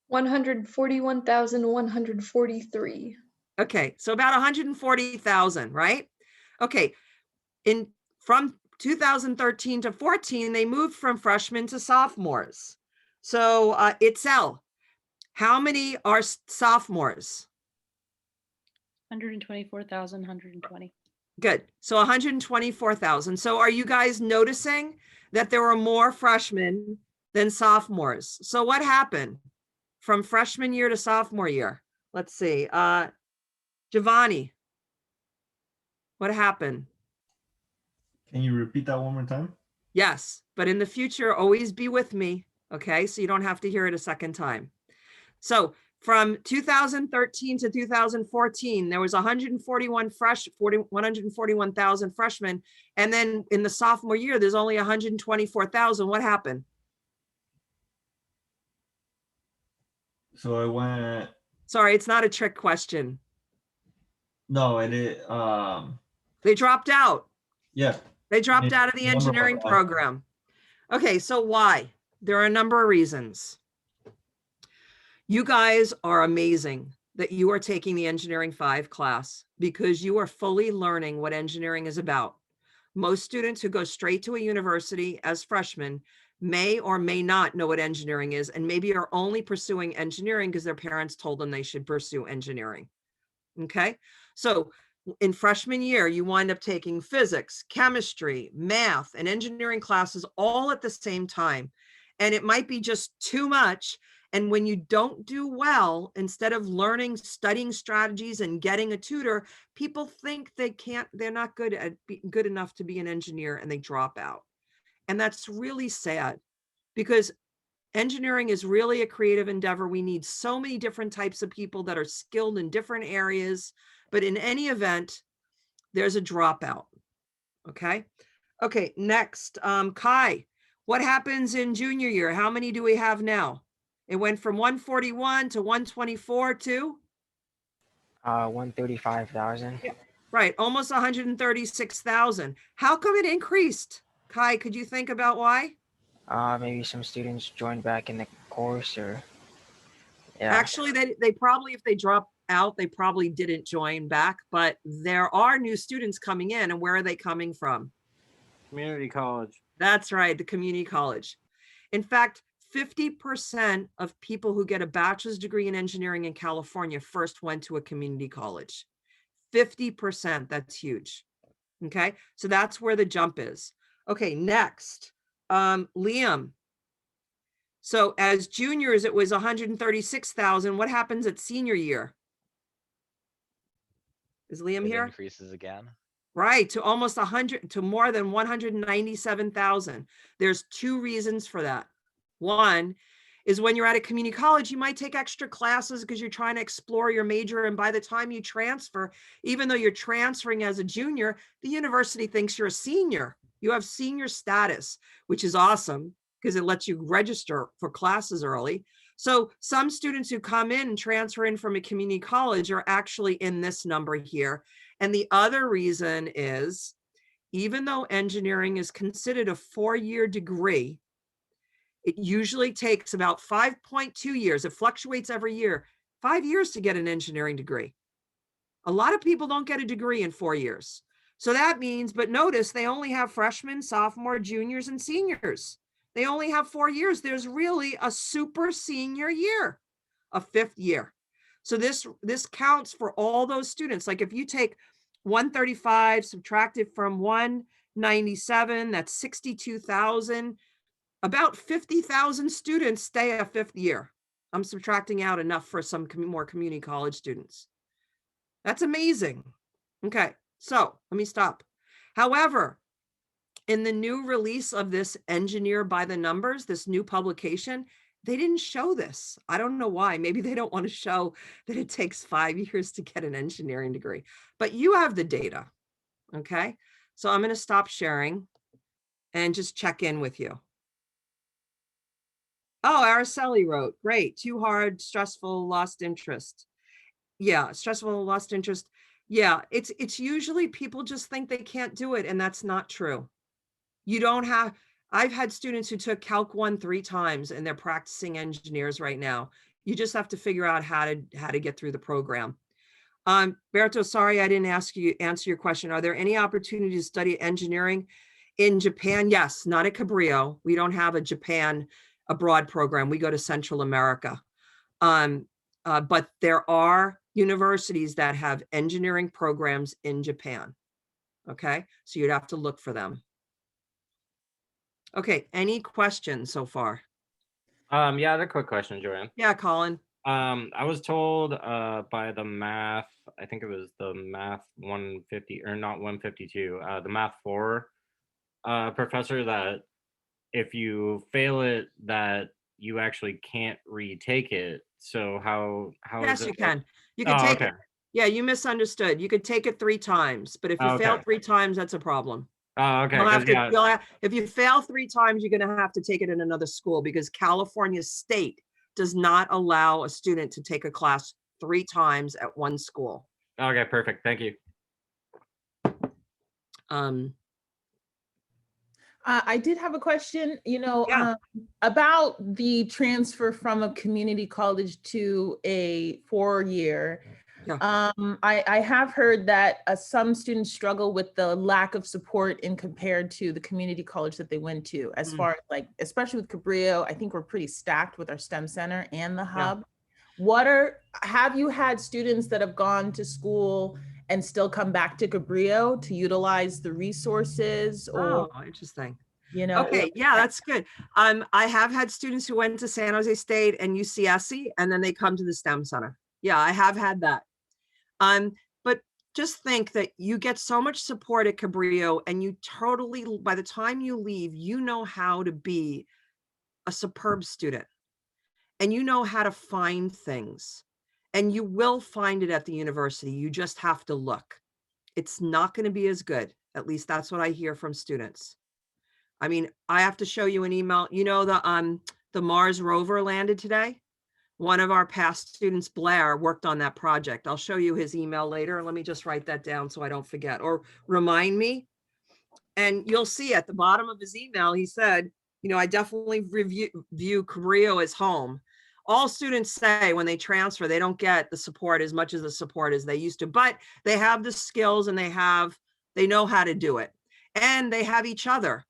141,143. Okay, so about 140,000, right? Okay, from 2013 to 14, they moved from freshmen to sophomores. So Itzel, how many are sophomores? 124,120. Good. So 124,000. So are you guys noticing that there were more freshmen than sophomores? So what happened from freshman year to sophomore year? Let's see. Giovanni, what happened? Can you repeat that one more time? Yes, but in the future, always be with me. Okay, so you don't have to hear it a second time. So from 2013 to 2014, there was 141,000 freshmen. And then in the sophomore year, there's only 124,000. What happened? So I went. Sorry, it's not a trick question. No, it is. They dropped out. Yeah. They dropped out of the engineering program. Okay, so why? There are a number of reasons. You guys are amazing that you are taking the Engineering 5 class because you are fully learning what engineering is about. Most students who go straight to a university as freshmen may or may not know what engineering is, and maybe are only pursuing engineering because their parents told them they should pursue engineering. Okay, so in freshman year, you wind up taking physics, chemistry, math, and engineering classes all at the same time. And it might be just too much. And when you don't do well, instead of learning, studying strategies and getting a tutor, people think they're not good enough to be an engineer, and they drop out. And that's really sad, because Engineering is really a creative endeavor. We need so many different types of people that are skilled in different areas, but in any event, there's a dropout. Okay. Okay, next, Kai, what happens in junior year? How many do we have now? It went from 141 to 124 to? 135,000. Right, almost 136,000. How come it increased? Kai, could you think about why? Maybe some students joined back in the course, or yeah. Actually, they probably, if they dropped out, they probably didn't join back, but there are new students coming in, and where are they coming from? Community college. That's right, the community college. In fact, 50% of people who get a bachelor's degree in engineering in California first went to a community college. 50%, that's huge. Okay, so that's where the jump is. Okay, next, Liam. So as juniors, it was 136,000. What happens at senior year? Is Liam It here? increases again. Right, to almost 100, to more than 197,000. There's two reasons for that. One is when you're at a community college, you might take extra classes because you're trying to explore your major. And by the time you transfer, even though you're transferring as a junior, the university thinks you're a senior. You have senior status, which is awesome because it lets you register for classes early. So some students who come in and transfer in from a community college are actually in this number here. And the other reason is, even though engineering is considered a 4-year degree, it usually takes about 5.2 years. It fluctuates every year, 5 years to get an engineering degree. A lot of people don't get a degree in 4 years. So that means, but notice they only have freshmen, sophomore, juniors, and seniors. They only have 4 years. There's really a super senior year, a 5th year. So this counts for all those students. Like if you take 135, subtract it from 197, that's 62,000. About 50,000 students stay a 5th year. I'm subtracting out enough for some more community college students. That's amazing. Okay, so let me stop. However, in the new release of this Engineer by the Numbers, this new publication, they didn't show this. I don't know why. Maybe they don't want to show that it takes 5 years to get an engineering degree, but you have the data. Okay, so I'm going to stop sharing and just check in with you. Oh, Araceli wrote, great, too hard, stressful, lost interest. Yeah, stressful, lost interest. Yeah, it's usually people just think they can't do it, and that's not true. You don't have, I've had students who took Calc 1 3 times and they're practicing engineers right now. You just have to figure out how to get through the program. Berto, sorry, I didn't answer your question. Are there any opportunities to study engineering in Japan? Yes, not at Cabrillo. We don't have a Japan abroad program. We go to Central America. But there are universities that have engineering programs in Japan. Okay, so you'd have to look for them. Okay, any questions so far? Yeah, I had a quick question, Joanne. Yeah, Colin. I was told by the math, I think it was the math 150 or not 152, the math 4 professor, that if you fail it, that you actually can't retake it. So how Yes, is it? you can. You can take it. Yeah, you misunderstood. You could take it 3 times, but if you fail 3 times, that's a problem. Oh, okay. If you fail 3 times, you're going to have to take it in another school because California State does not allow a student to take a class 3 times at one school. Okay, perfect. Thank you. I did have a question, about the transfer from a community college to a 4-year. Yeah. I have heard that some students struggle with the lack of support in compared to the community college that they went to, as far as like, especially with Cabrillo, I think we're pretty stacked with our STEM center and the hub. Have you had students that have gone to school and still come back to Cabrillo to utilize the resources? Or, oh, interesting. Okay, yeah, that's good. I have had students who went to San Jose State and UCSC, and then they come to the STEM Center. Yeah, I have had that. But just think that you get so much support at Cabrillo, and you totally, by the time you leave, you know how to be a superb student and you know how to find things, and you will find it at the university. You just have to look. It's not going to be as good. At least that's what I hear from students. I mean, I have to show you an email. You know, the Mars rover landed today. One of our past students, Blair, worked on that project. I'll show you his email later. Let me just write that down so I don't forget, or remind me. And you'll see at the bottom of his email, he said, you know, I definitely view Cabrillo as home. All students say when they transfer, they don't get the support as much as the support as they used to, but they have the skills and they know how to do it. And they have each other.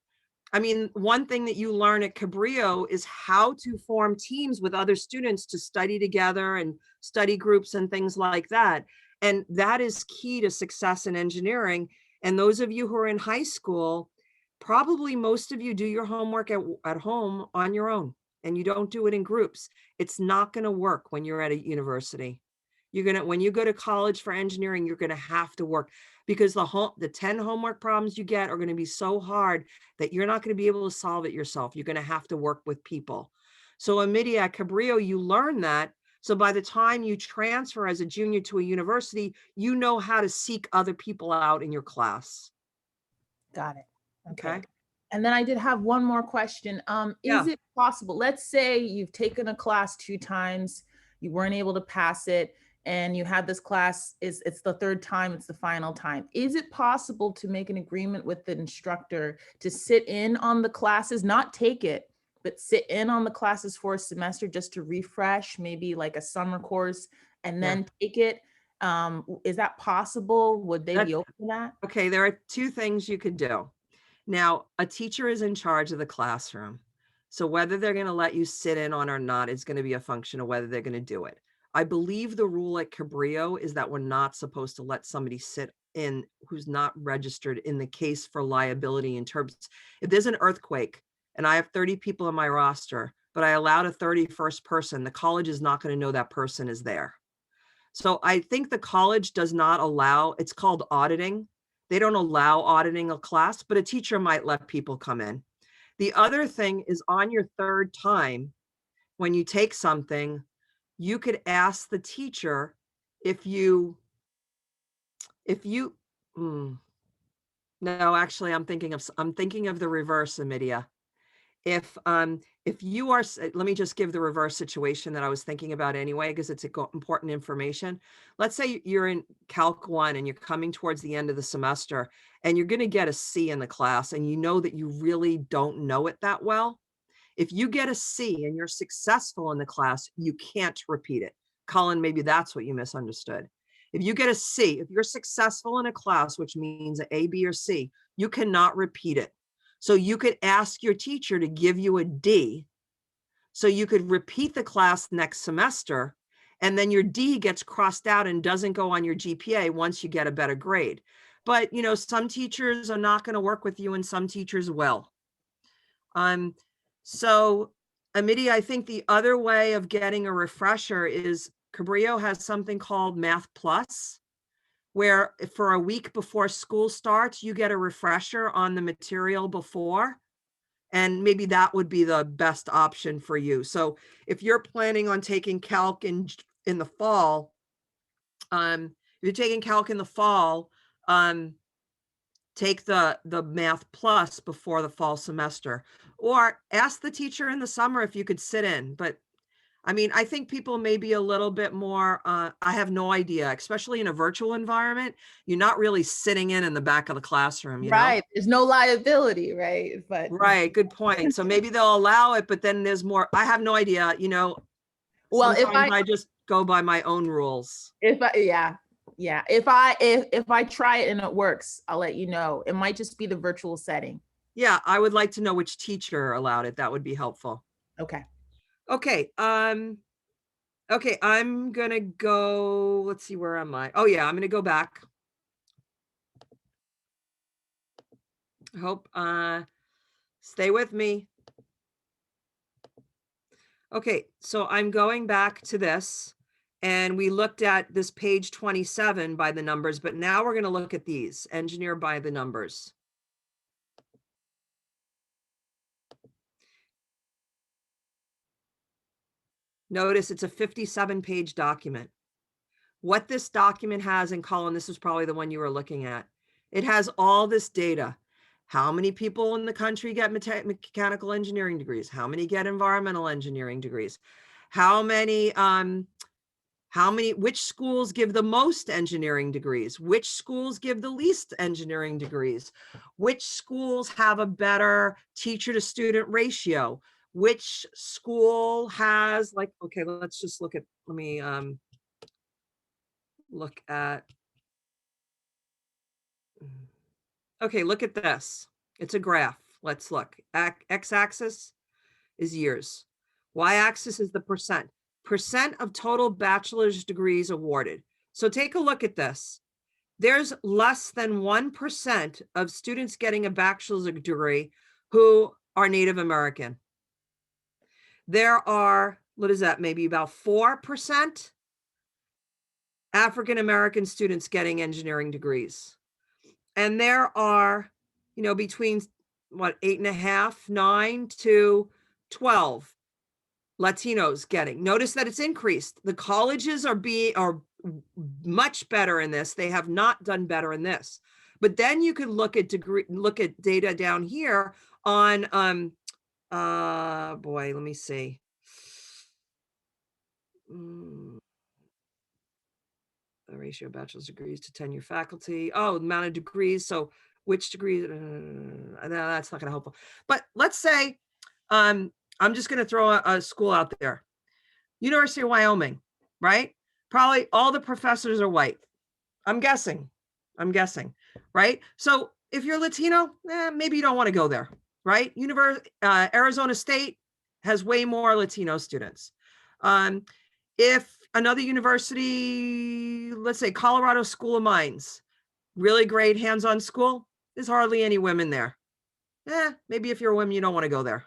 I mean, one thing that you learn at Cabrillo is how to form teams with other students to study together and study groups and things like that. And that is key to success in engineering. And those of you who are in high school, probably most of you do your homework at home on your own, and you don't do it in groups. It's not going to work when you're at a university. When you go to college for engineering, you're going to have to work, because the 10 homework problems you get are going to be so hard that you're not going to be able to solve it yourself. You're going to have to work with people. So Amidia, at Cabrillo, you learn that. So by the time you transfer as a junior to a university, you know how to seek other people out in your class. Got it. Okay. And then I did have one more question. Yeah. Is it possible, let's say you've taken a class 2 times, you weren't able to pass it, and you had this class, it's the 3rd time, it's the final time. Is it possible to make an agreement with the instructor to sit in on the classes, not take it, but sit in on the classes for a semester just to refresh, maybe like a summer course, and then take it? Is that possible? Would they be open to that? Okay, there are 2 things you could do. Now, a teacher is in charge of the classroom. So whether they're going to let you sit in on or not is going to be a function of whether they're going to do it. I believe the rule at Cabrillo is that we're not supposed to let somebody sit in who's not registered in the case for liability in terms, if there's an earthquake and I have 30 people on my roster, but I allowed a 31st person, the college is not going to know that person is there. So I think the college does not allow, it's called auditing. They don't allow auditing a class, but a teacher might let people come in. The other thing is, on your 3rd time, when you take something, you could ask the teacher no, actually, I'm thinking of the reverse, Amidia. If you are, let me just give the reverse situation that I was thinking about anyway, because it's important information. Let's say you're in Calc 1 and you're coming towards the end of the semester and you're going to get a C in the class, and you know that you really don't know it that well. If you get a C and you're successful in the class, you can't repeat it. Colin, maybe that's what you misunderstood. If you get a C, if you're successful in a class, which means A, B, or C, you cannot repeat it. So you could ask your teacher to give you a D, so you could repeat the class next semester, and then your D gets crossed out and doesn't go on your GPA once you get a better grade. But, you know, some teachers are not going to work with you and some teachers will. So Amidia, I think the other way of getting a refresher is Cabrillo has something called Math Plus, where for a week before school starts, you get a refresher on the material before. And maybe that would be the best option for you. So if you're planning on taking calc in the fall, if you're taking calc in the fall, take the Math Plus before the fall semester, or ask the teacher in the summer if you could sit in. But I mean, I think people may be a little bit more, I have no idea, especially in a virtual environment, you're not really sitting in the back of the classroom, you know? There's no liability, right? But right, good point. So maybe they'll allow it, but then there's more, I have no idea, you know? Well, sometimes I just go by my own rules. If I try it and it works, I'll let you know. It might just be the virtual setting. Yeah, I would like to know which teacher allowed it. That would be helpful. Okay. Okay. Okay, I'm gonna go, let's see, where am I? Oh yeah, I'm gonna go back. I hope, stay with me. Okay, so I'm going back to this, and we looked at this page 27 by the numbers, but now we're gonna look at these, engineer by the numbers. Notice it's a 57-page document. What this document has, and Colin, this is probably the one you were looking at. It has all this data. How many people in the country get mechanical engineering degrees? How many get environmental engineering degrees? Which schools give the most engineering degrees? Which schools give the least engineering degrees? Which schools have a better teacher to student ratio? Which school has okay, let's just look at, let me look at, okay, look at this. It's a graph. Let's look. X-axis is years. Y-axis is the percent of total bachelor's degrees awarded. So take a look at this. There's less than 1% of students getting a bachelor's degree who are Native American. There are, what is that, maybe about 4% African American students getting engineering degrees. And there are, between 8.5, 9 to 12 Latinos getting. Notice that it's increased. The colleges are much better in this. They have not done better in this. But then you could look at data down here on let me see. The ratio of bachelor's degrees to tenure faculty. Oh, the amount of degrees. So which degrees? No, that's not going to help. But let's say, I'm just going to throw a school out there. University of Wyoming, right? Probably all the professors are white. I'm guessing, right? So if you're Latino, maybe you don't want to go there, right? Arizona State has way more Latino students. If another university, let's say Colorado School of Mines, really great hands-on school, there's hardly any women there. Maybe if you're a woman, you don't want to go there,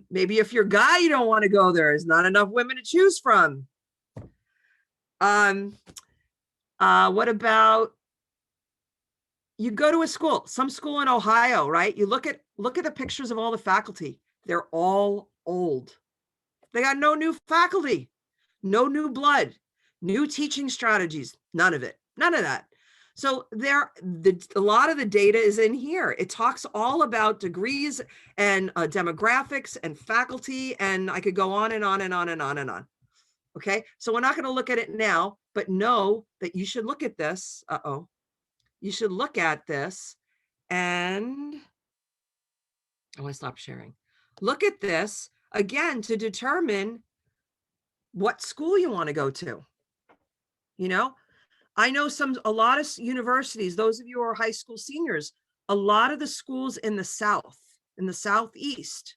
maybe if you're a guy, you don't want to go there. There's not enough women to choose from. What about, you go to a school, some school in Ohio, right? You look at the pictures of all the faculty. They're all old. They got no new faculty, no new blood, new teaching strategies, none of it, none of that. So a lot of the data is in here. It talks all about degrees and demographics and faculty, and I could go on and on and on and on and on. Okay, so we're not going to look at it now, but know that you should look at this. You should look at this and, I stopped sharing. Look at this again to determine what school you want to go to. I know a lot of universities, those of you who are high school seniors, a lot of the schools in the South, in the Southeast,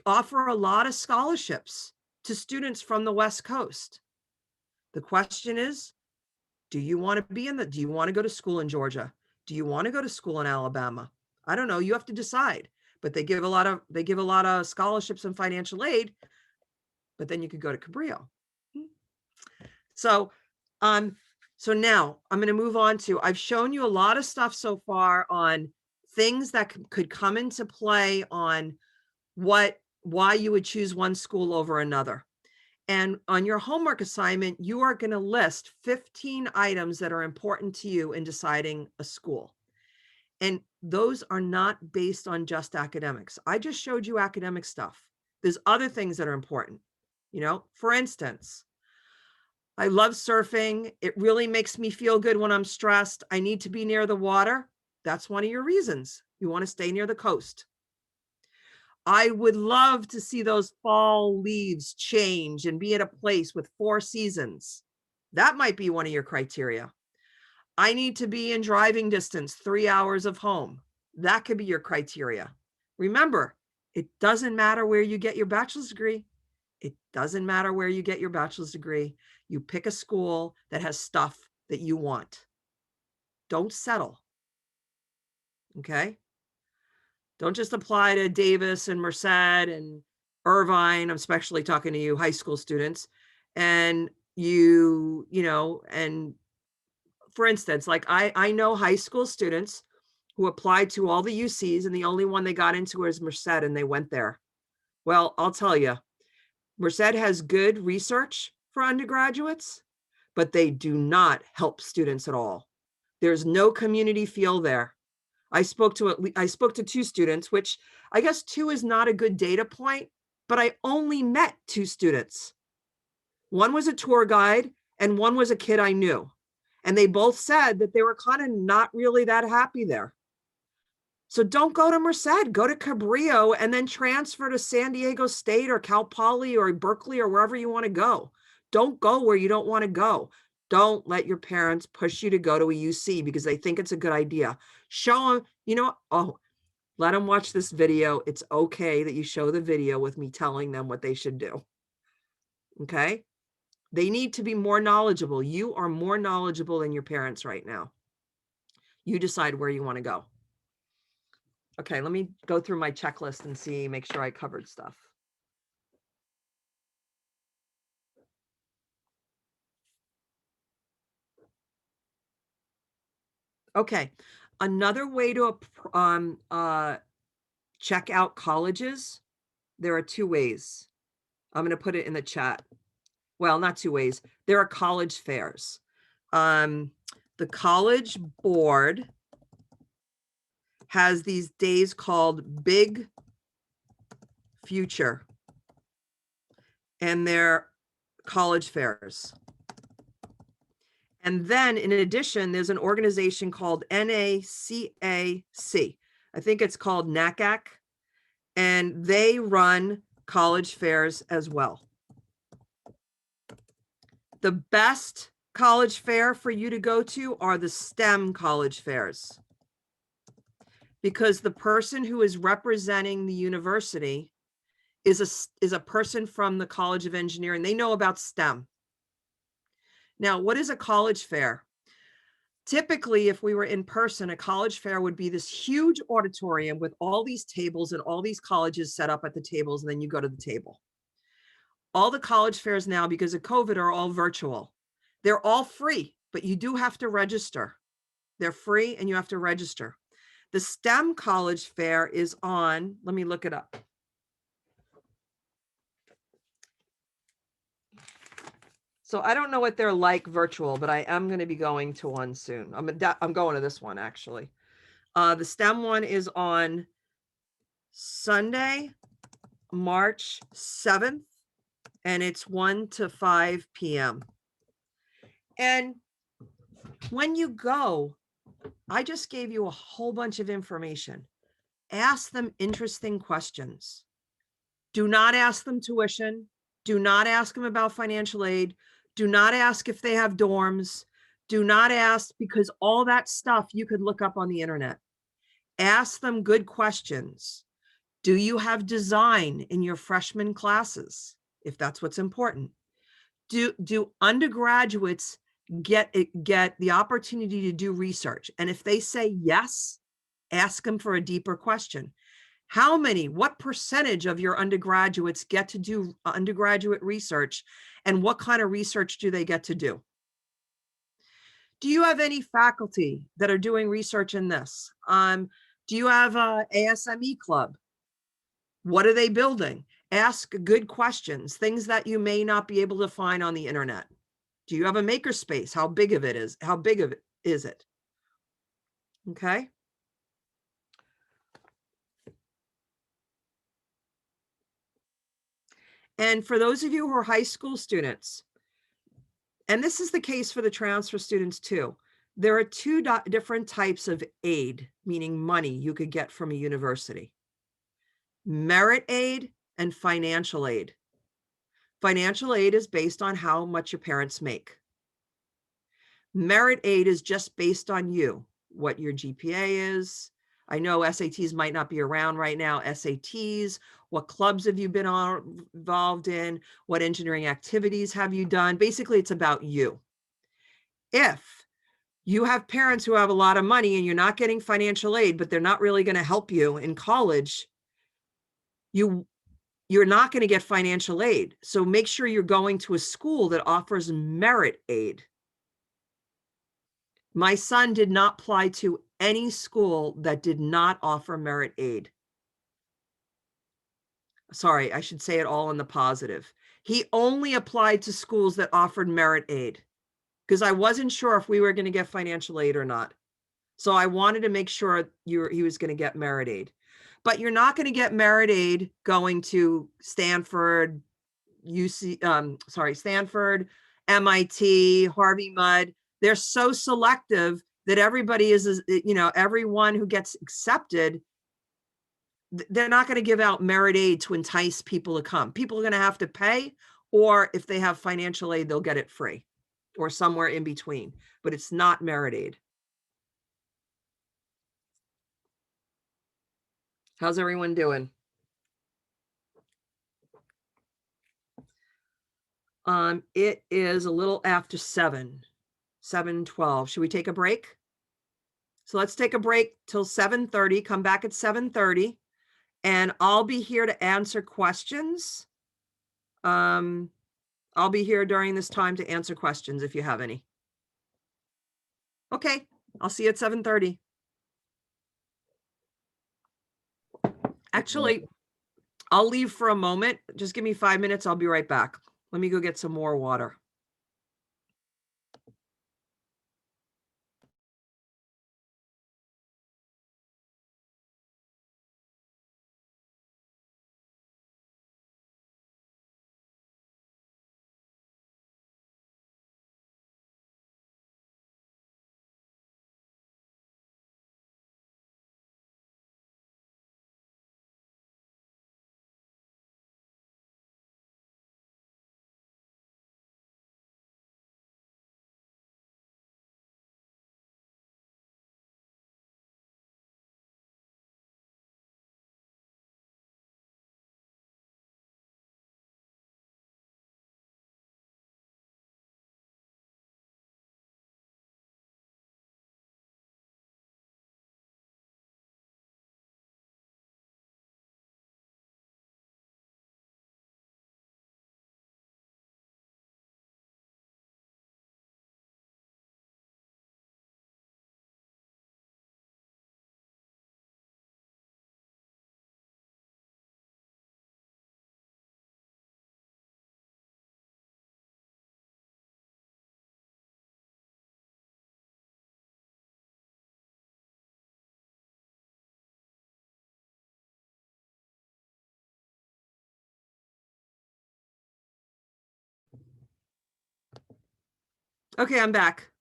offer a lot of scholarships to students from the West Coast. The question is, do you want to go to school in Georgia? Do you want to go to school in Alabama? I don't know, you have to decide, but they give a lot of scholarships and financial aid, but then you could go to Cabrillo. So now I'm going to move on to, I've shown you a lot of stuff so far on things that could come into play on why you would choose one school over another. And on your homework assignment, you are going to list 15 items that are important to you in deciding a school. And those are not based on just academics. I just showed you academic stuff. There's other things that are important. For instance, I love surfing. It really makes me feel good when I'm stressed. I need to be near the water. That's one of your reasons. You want to stay near the coast. I would love to see those fall leaves change and be at a place with 4 seasons. That might be one of your criteria. I need to be in driving distance, 3 hours of home. That could be your criteria. Remember, it doesn't matter where you get your bachelor's degree. It doesn't matter where you get your bachelor's degree. You pick a school that has stuff that you want. Don't settle. Okay? Don't just apply to Davis and Merced and Irvine. I'm especially talking to you high school students. And and for instance, like I know high school students who applied to all the UCs and the only one they got into was Merced and they went there. Well, I'll tell you, Merced has good research for undergraduates, but they do not help students at all. There's no community feel there. I spoke to 2 students, which I guess 2 is not a good data point, but I only met 2 students. One was a tour guide and one was a kid I knew. And they both said that they were kind of not really that happy there. So don't go to Merced, go to Cabrillo and then transfer to San Diego State or Cal Poly or Berkeley or wherever you want to go. Don't go where you don't want to go. Don't let your parents push you to go to a UC because they think it's a good idea. Show them, you know, oh, let them watch this video. It's okay that you show the video with me telling them what they should do. Okay? They need to be more knowledgeable. You are more knowledgeable than your parents right now. You decide where you want to go. Okay, let me go through my checklist and see, make sure I covered stuff. Okay, another way to check out colleges, there are 2 ways. I'm going to put it in the chat. Well, not 2 ways. There are college fairs. The College Board has these days called Big Future, and they're college fairs. And then in addition, there's an organization called NACAC. I think it's called NACAC, and they run college fairs as well. The best college fair for you to go to are the STEM college fairs, because the person who is representing the university is a person from the College of Engineering. They know about STEM. Now, what is a college fair? Typically, if we were in person, a college fair would be this huge auditorium with all these tables and all these colleges set up at the tables, and then you go to the table. All the college fairs now, because of COVID, are all virtual. They're all free, but you do have to register. They're free and you have to register. The STEM college fair is on, let me look it up. So I don't know what they're like virtual, but I am going to be going to one soon. I'm going to this one actually. The STEM one is on Sunday, March 7th, and it's 1 to 5 p.m. And when you go, I just gave you a whole bunch of information. Ask them interesting questions. Do not ask them tuition. Do not ask them about financial aid. Do not ask if they have dorms. Do not ask, because all that stuff you could look up on the internet. Ask them good questions. Do you have design in your freshman classes, if that's what's important? Do undergraduates get the opportunity to do research? And if they say yes, ask them for a deeper question. What percentage of your undergraduates get to do undergraduate research, and what kind of research do they get to do? Do you have any faculty that are doing research in this? Do you have a ASME club? What are they building? Ask good questions, things that you may not be able to find on the internet. Do you have a makerspace? How big of it is? How big of it is it? Okay. And for those of you who are high school students, and this is the case for the transfer students too, there are 2 different types of aid, meaning money you could get from a university: merit aid and financial aid. Financial aid is based on how much your parents make. Merit aid is just based on you, what your GPA is. I know SATs might not be around right now. SATs, what clubs have you been involved in? What engineering activities have you done? Basically, it's about you. If you have parents who have a lot of money and you're not getting financial aid, but they're not really going to help you in college, you're not going to get financial aid. So make sure you're going to a school that offers merit aid. My son did not apply to any school that did not offer merit aid. Sorry, I should say it all in the positive. He only applied to schools that offered merit aid because I wasn't sure if we were going to get financial aid or not. So I wanted to make sure he was going to get merit aid. But you're not going to get merit aid going to Stanford, Stanford, MIT, Harvey Mudd. They're so selective that everybody is, everyone who gets accepted, they're not going to give out merit aid to entice people to come. People are going to have to pay, or if they have financial aid, they'll get it free or somewhere in between, but it's not merit aid. How's everyone doing? It is a little after 7:12. Should we take a break? So let's take a break till 7:30, come back at 7:30, and I'll be here to answer questions. I'll be here during this time to answer questions if you have any. Okay, I'll see you at 7:30. Actually, I'll leave for a moment. Just give me 5 minutes. I'll be right back. Let me go get some more water. Okay, I'm back.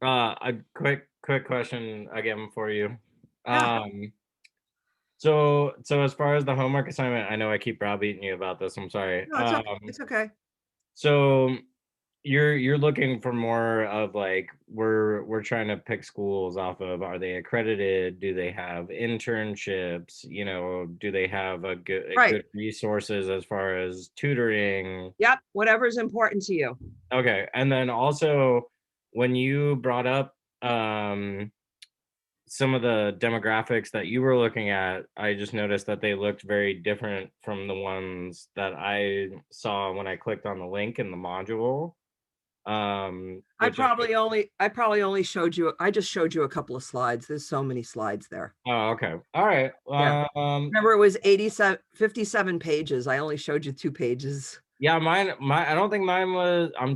A quick question again for you. Yeah. So as far as the homework assignment, I know I keep browbeating you about this. I'm sorry. No, it's okay. It's okay. So you're looking for more of like we're trying to pick schools off of, are they accredited? Do they have internships? Do they have a good resources as far as tutoring? Yep, whatever's important to you. Okay, and then also when you brought up some of the demographics that you were looking at, I just noticed that they looked very different from the ones that I saw when I clicked on the link in the module. I probably only showed you, I just showed you a couple of slides. There's so many slides there. Oh, okay. All right. Yeah. Remember, it was 57 pages. I only showed you 2 pages. Yeah, I don't think mine was, I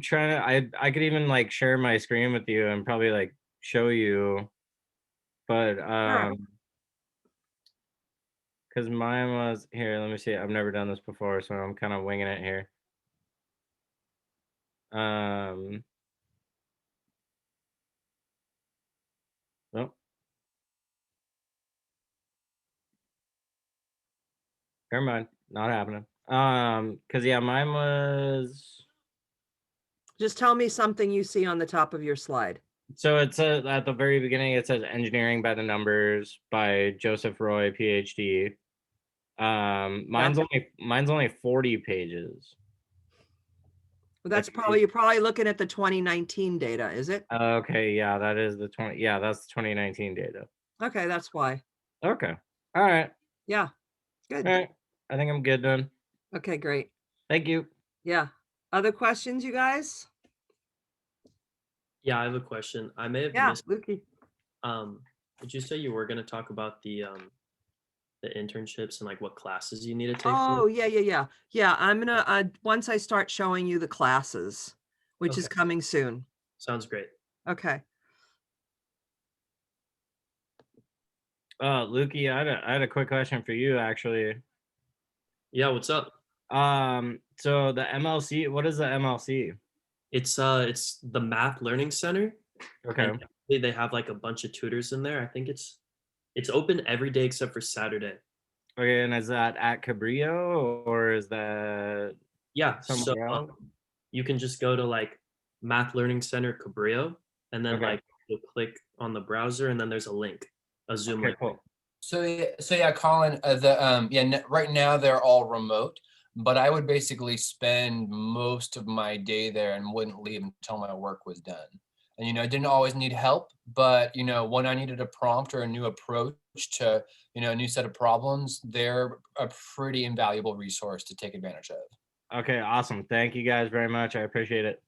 could even like share my screen with you and probably like show you, but because mine was here, let me see. I've never done this before, so I'm kind of winging it here. Nope. Never mind, not happening. Because yeah, mine was. Just tell me something you see on the top of your slide. So it says at the very beginning, it says Engineering by the Numbers by Joseph Roy, PhD. Mine's only 40 pages. Well, that's you're probably looking at the 2019 data, is it? Okay, yeah, that is the 20. Yeah, that's the 2019 data. Okay, that's why. Okay. All right. Yeah. Good. All right. I think I'm good then. Okay, great. Thank you. Yeah. Other questions, you guys? Yeah, I have a question. I may have Yeah, missed. Lukey. Did you say you were going to talk about the internships and like what classes you need to take? Oh, yeah. Yeah, I'm gonna, once I start showing you the classes, which is Okay. coming soon. Sounds great. Okay. Lukey, I had a quick question for you actually. Yeah, what's up? So the MLC, what is the MLC? It's the Math Learning Center. Okay. And they have like a bunch of tutors in there. I think it's open every day except for Saturday. Okay, and is that at Cabrillo or is that Yeah, so somewhere else? you can just go to like Math Learning Center Cabrillo, and then Okay. like you'll click on the browser, and then there's a link, a Zoom Okay, link. cool. So yeah, Colin, right now they're all remote, but I would basically spend most of my day there and wouldn't leave until my work was done. And I didn't always need help, but when I needed a prompt or a new approach to a new set of problems, they're a pretty invaluable resource to take advantage of. Okay, awesome. Thank you guys very much. I appreciate it.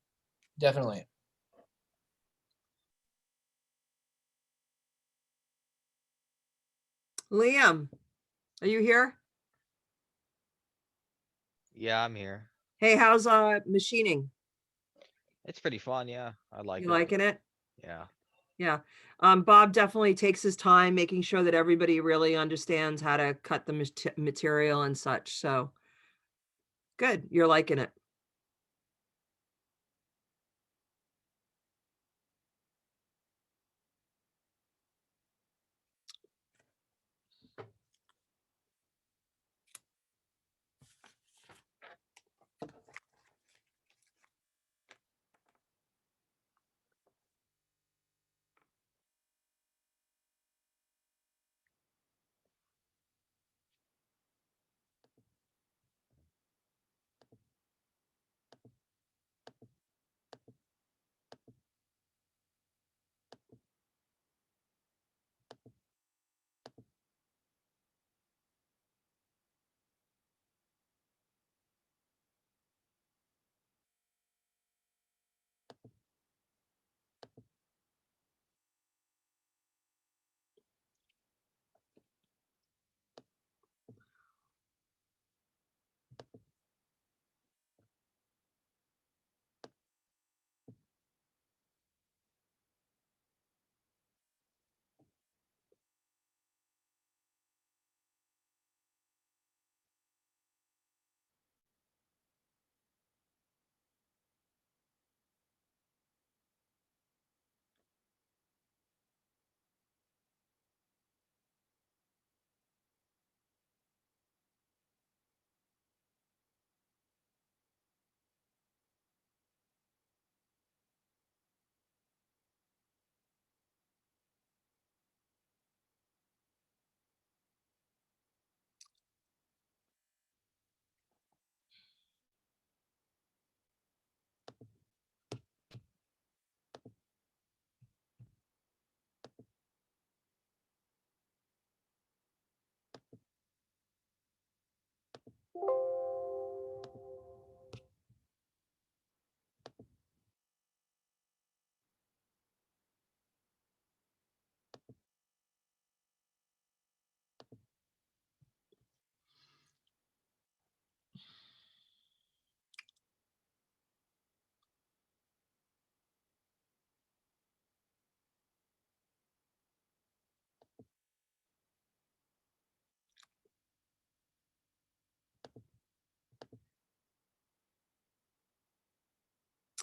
Definitely. Liam, are you here? Yeah, I'm here. Hey, how's machining? It's pretty fun, yeah. I like You it. liking it? Yeah. Yeah. Bob definitely takes his time making sure that everybody really understands how to cut the material and such. So good. You're liking it.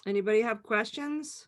Anybody have questions?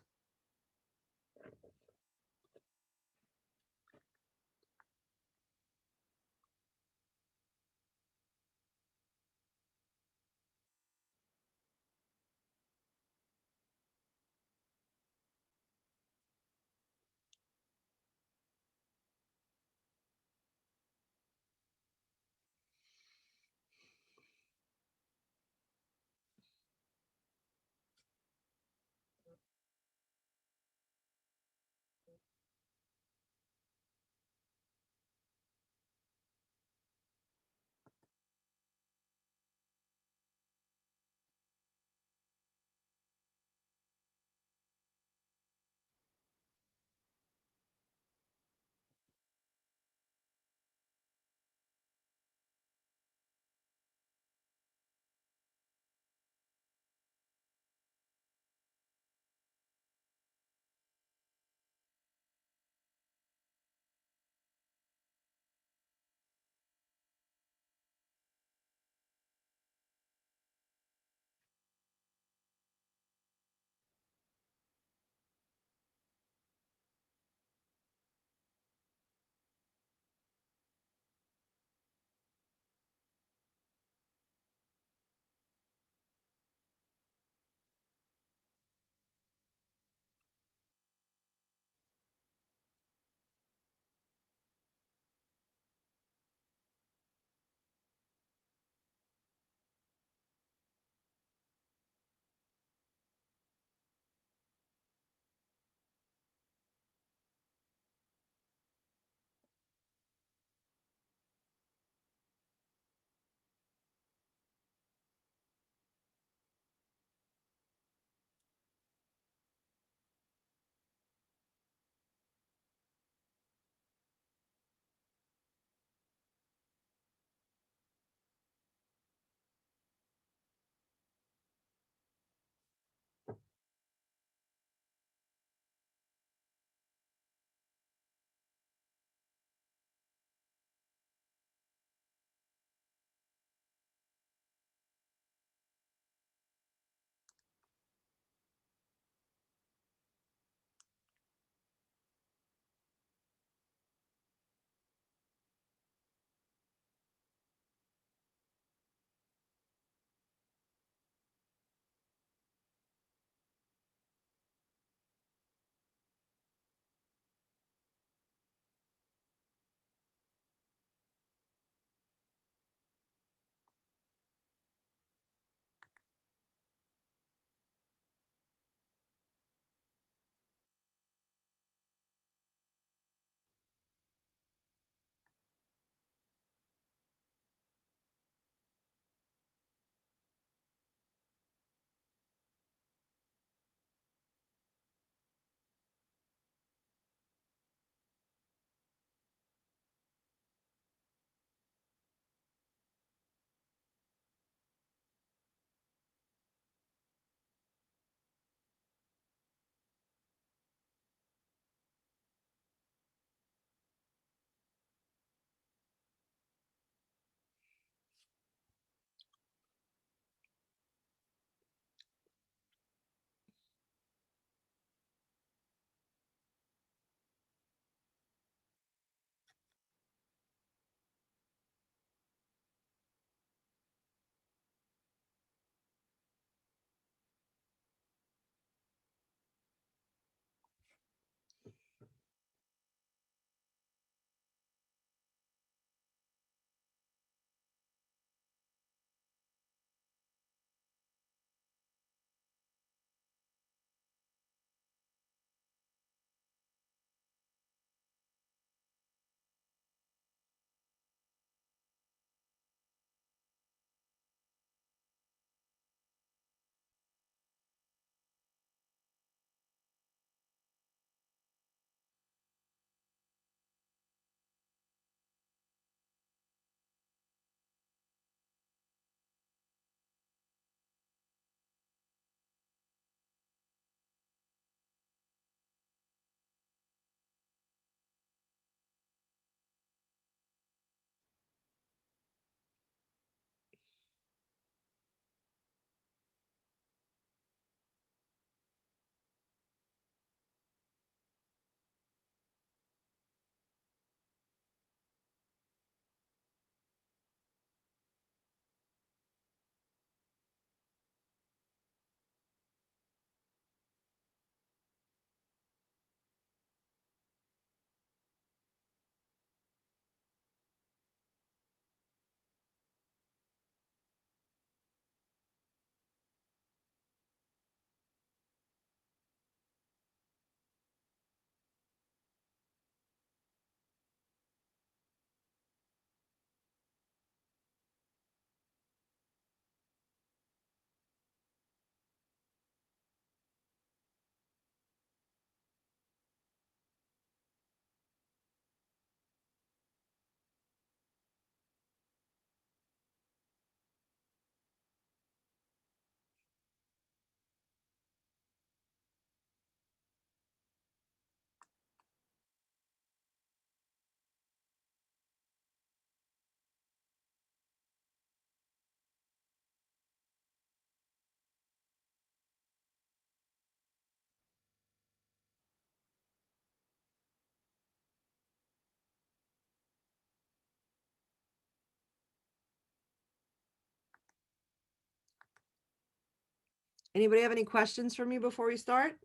Anybody have any questions for me before we start?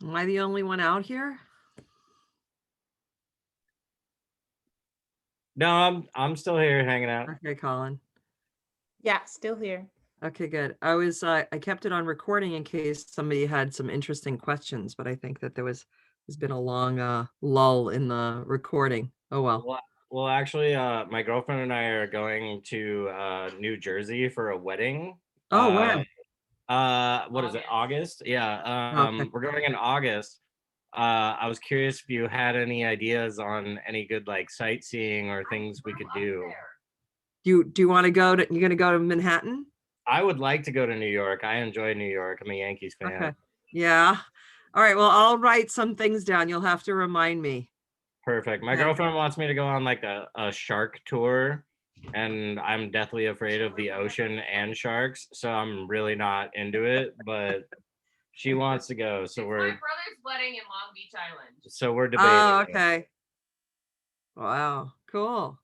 Am I the only one out here? No, I'm still here hanging out. Okay, Colin. Yeah, still here. Okay, good. I kept it on recording in case somebody had some interesting questions, but I think that there's been a long lull in the recording. Oh well. Well, actually, my girlfriend and I are going to New Jersey for a wedding. Oh, when? What is it? August? Yeah. Okay. We're going in August. I was curious if you had any ideas on any good like sightseeing or things we could do. Do you want to go to, you're gonna go to Manhattan? I would like to go to New York. I enjoy New York. I'm a Yankees fan. Okay. Yeah. All right. Well, I'll write some things down. You'll have to remind me. Perfect. My Okay. girlfriend wants me to go on like a shark tour, and I'm deathly afraid of the ocean and sharks, so I'm really not into it, but she wants to go, so we're brother's wedding in Long Beach Island. so we're debating. Oh, okay. Wow. Cool.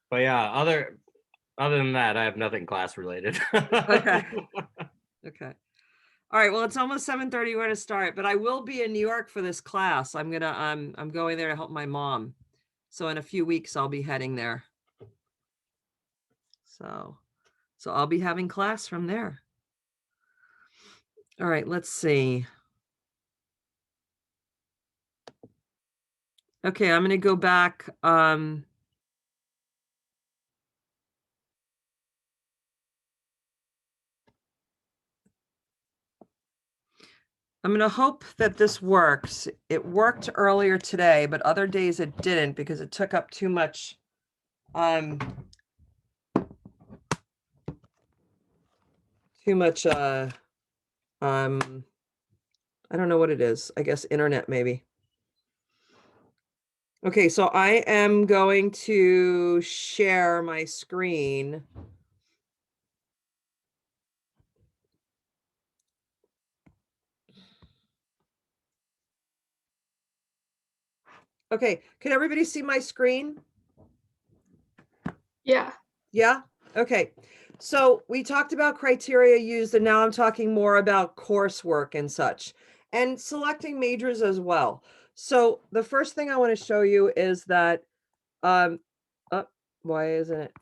But yeah, other than that, I have nothing class related. Okay. Okay. All right. Well, it's almost 7:30. We're gonna start, but I will be in New York for this class. I'm going there to help my mom. So in a few weeks, I'll be heading there. So I'll be having class from there. All right. Let's see. Okay, I'm gonna go back. I'm going to hope that this works. It worked earlier today, but other days it didn't because it took up too much. I don't know what it is. I guess internet maybe. Okay, so I am going to share my screen. Okay, can everybody see my screen? Yeah. Yeah? Okay. So we talked about criteria used, and now I'm talking more about coursework and such, and selecting majors as well. So the first thing I want to show you is that, why isn't it?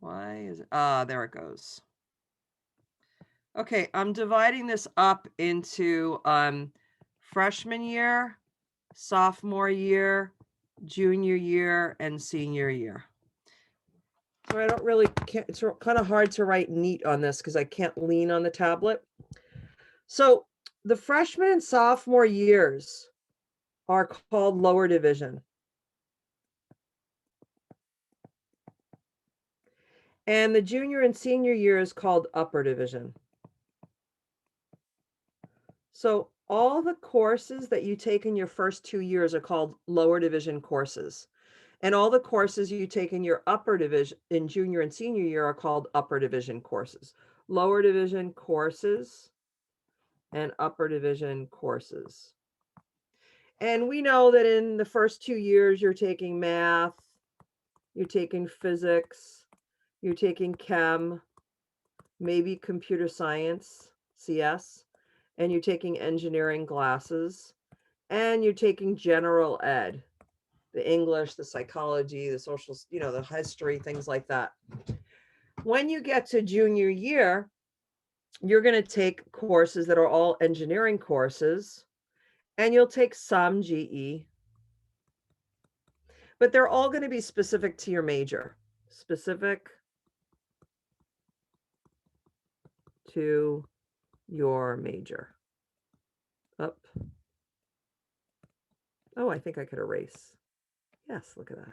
Why is it? There it goes. Okay, I'm dividing this up into freshman year, sophomore year, junior year, and senior year. So I don't really, it's kind of hard to write neat on this because I can't lean on the tablet. So the freshman and sophomore years are called lower division. And the junior and senior year is called upper division. So all the courses that you take in your first 2 years are called lower division courses. And all the courses you take in your upper division in junior and senior year are called upper division courses. Lower division courses and upper division courses. And we know that in the first 2 years, you're taking math, you're taking physics, you're taking chem, maybe computer science, CS, and you're taking engineering classes, and you're taking general ed, the English, the psychology, the social, the history, things like that. When you get to junior year, you're going to take courses that are all engineering courses, and you'll take some GE, but they're all going to be specific to your major, specific to your major. Up. Oh, I think I could erase. Yes, look at that.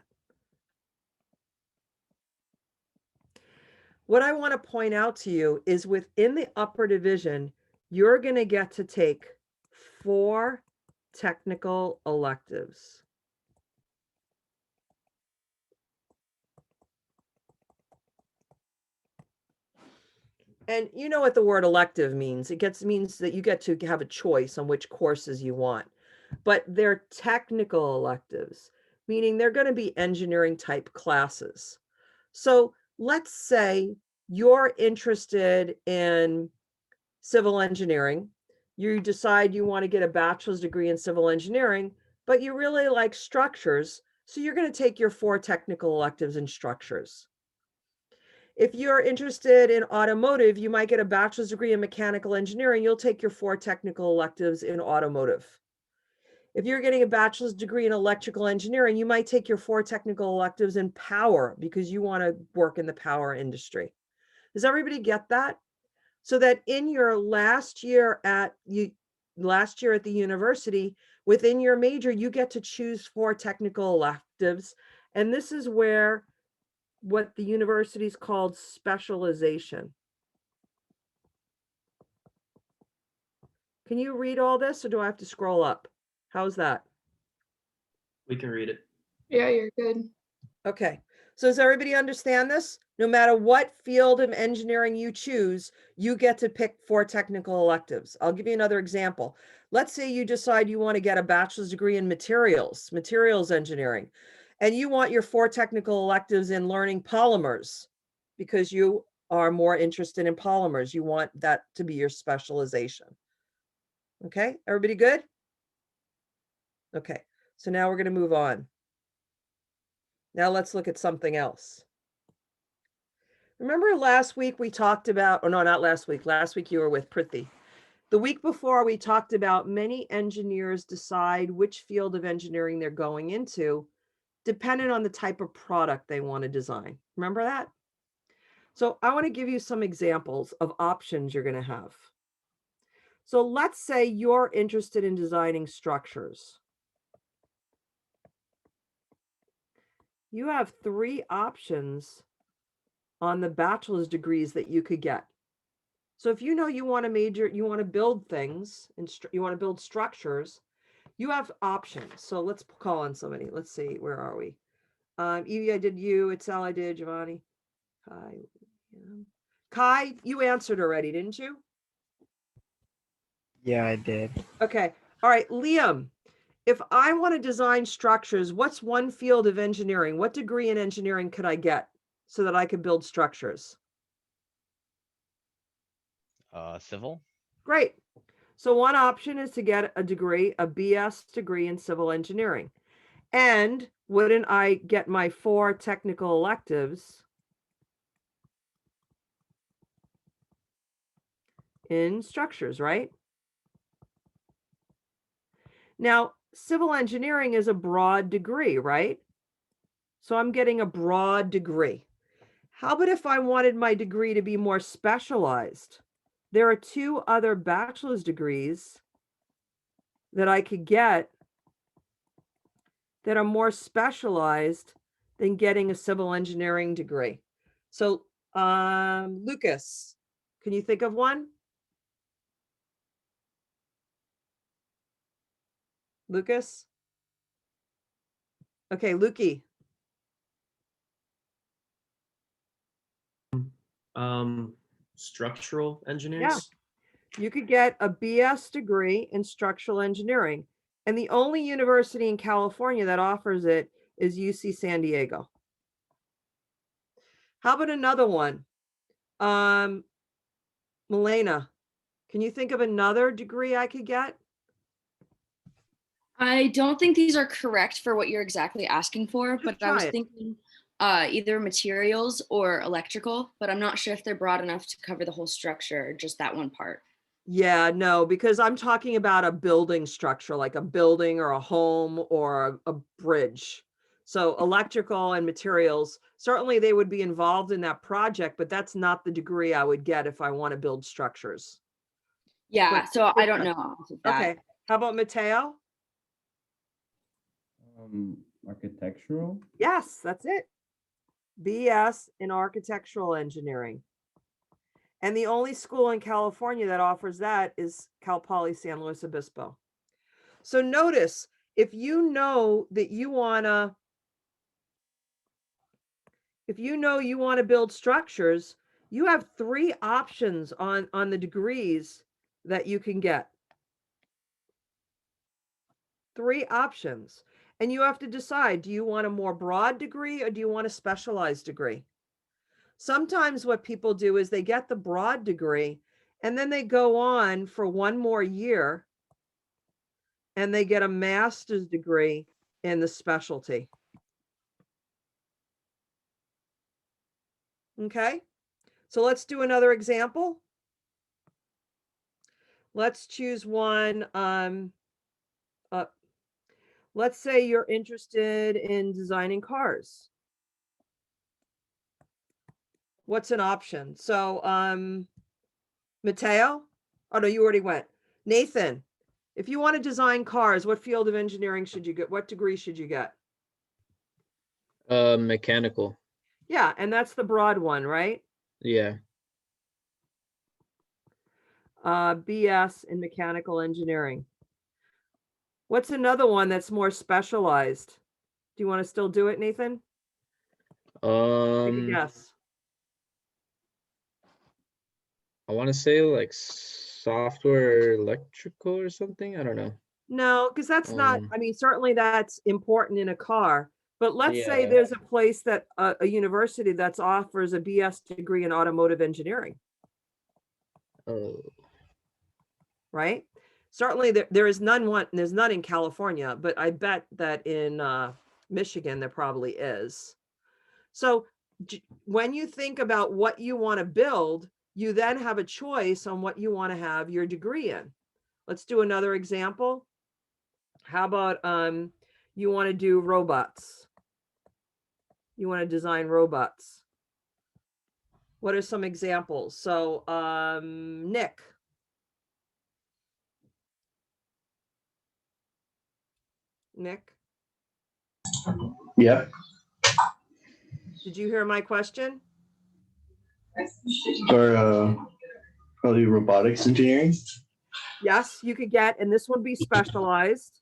What I want to point out to you is within the upper division, you're going to get to take 4 technical electives. And you know what the word elective means. Means that you get to have a choice on which courses you want. But they're technical electives, meaning they're going to be engineering type classes. So let's say you're interested in civil engineering. You decide you want to get a bachelor's degree in civil engineering, but you really like structures. So you're going to take your 4 technical electives in structures. If you're interested in automotive, you might get a bachelor's degree in mechanical engineering. You'll take your 4 technical electives in automotive. If you're getting a bachelor's degree in electrical engineering, you might take your 4 technical electives in power because you want to work in the power industry. Does everybody get that? So that in your last year at the university, within your major, you get to choose 4 technical electives. And this is where what the university is called specialization. Can you read all this or do I have to scroll up? How's that? We can read it. Yeah, you're good. Okay. So does everybody understand this? No matter what field of engineering you choose, you get to pick 4 technical electives. I'll give you another example. Let's say you decide you want to get a bachelor's degree in materials engineering, and you want your 4 technical electives in learning polymers because you are more interested in polymers. You want that to be your specialization. Okay, everybody good? Okay, so now we're going to move on. Now let's look at something else. Remember last week we talked about, oh no, not last week. Last week you were with Prithvi. The week before we talked about many engineers decide which field of engineering they're going into, dependent on the type of product they want to design. Remember that? So I want to give you some examples of options you're going to have. So let's say you're interested in designing structures. You have 3 options on the bachelor's degrees that you could get. So if you know you want to major, you want to build things, and you want to build structures, you have options. So let's call on somebody. Let's see, where are we? Evie, I did you. Itzel, I did. Giovanni. Kai. Yeah. Kai, you answered already, didn't you? Yeah, I did. Okay. All right, Liam. If I want to design structures, what's one field of engineering? What degree in engineering could I get so that I could build structures? Civil. Great. So one option is to get a degree, a BS degree in civil engineering. And wouldn't I get my 4 technical electives in structures, right? Now, civil engineering is a broad degree, right? So I'm getting a broad degree. How about if I wanted my degree to be more specialized? There are 2 other bachelor's degrees that I could get that are more specialized than getting a civil engineering degree. So, Lucas, can you think of one? Lucas? Okay, Lukey. Structural engineers. Yeah. You could get a BS degree in structural engineering. And the only university in California that offers it is UC San Diego. How about another one? Milena, can you think of another degree I could get? I don't think these are correct for what you're exactly asking for, but I was try it. thinking either materials or electrical, but I'm not sure if they're broad enough to cover the whole structure or just that one part. Yeah, no, because I'm talking about a building structure, like a building or a home or a bridge. So electrical and materials, certainly they would be involved in that project, but that's not the degree I would get if I want to build structures. Yeah, But- so I don't know off of that. Okay, how about Mateo? Architectural. Yes, that's it. BS in architectural engineering. And the only school in California that offers that is Cal Poly San Luis Obispo. So notice, if you know that you wanna, build structures, you have 3 options on the degrees that you can get. 3 options. And you have to decide, do you want a more broad degree or do you want a specialized degree? Sometimes what people do is they get the broad degree and then they go on for 1 more year and they get a master's degree in the specialty. Okay, so let's do another example. Let's choose one. Let's say you're interested in designing cars. What's an option? So, Mateo? Oh, no, you already went. Nathan, if you want to design cars, what field of engineering should you get? What degree should you get? Mechanical. Yeah, and that's the broad one, right? Yeah. BS in mechanical engineering. What's another one that's more specialized? Do you want to still do it, Nathan? Take a guess. I want to say like software electrical or something. I don't know. No, because that's not, I mean, certainly that's important in a car. But let's say Yeah. there's a place that a university that's offers a BS degree in automotive engineering, Oh. right? Certainly there's none in California, but I bet that in Michigan there probably is. So when you think about what you want to build, you then have a choice on what you want to have your degree in. Let's do another example. How about you want to do robots? You want to design robots. What are some examples? So Nick. Nick, Yep. did you hear my question? For probably robotics engineering. Yes, you could get, and this would be specialized.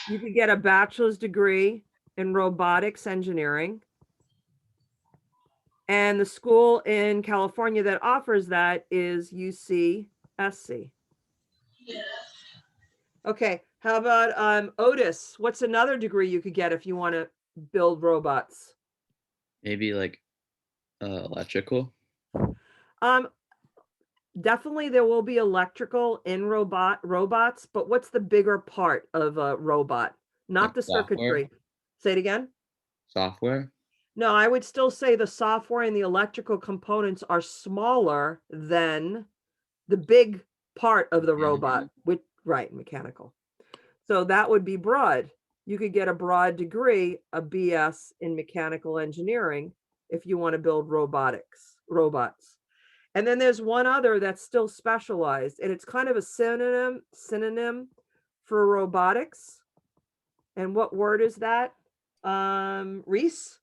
You could get a bachelor's degree in robotics engineering. And the school in California that offers that is UCSC. Okay, how about Otis? What's another degree you could get if you want to build robots? Maybe like electrical. Definitely there will be electrical in robots, but what's the bigger part of a robot? Not Like the circuitry. software? Say it again. Software. No, I would still say the software and the electrical components are smaller than the big part of the robot, which, right, mechanical. So that would be broad. You could get a broad degree, a BS in mechanical engineering, if you want to build robots. And then there's one other that's still specialized, and it's kind of a synonym for robotics. And what word is that? Reese?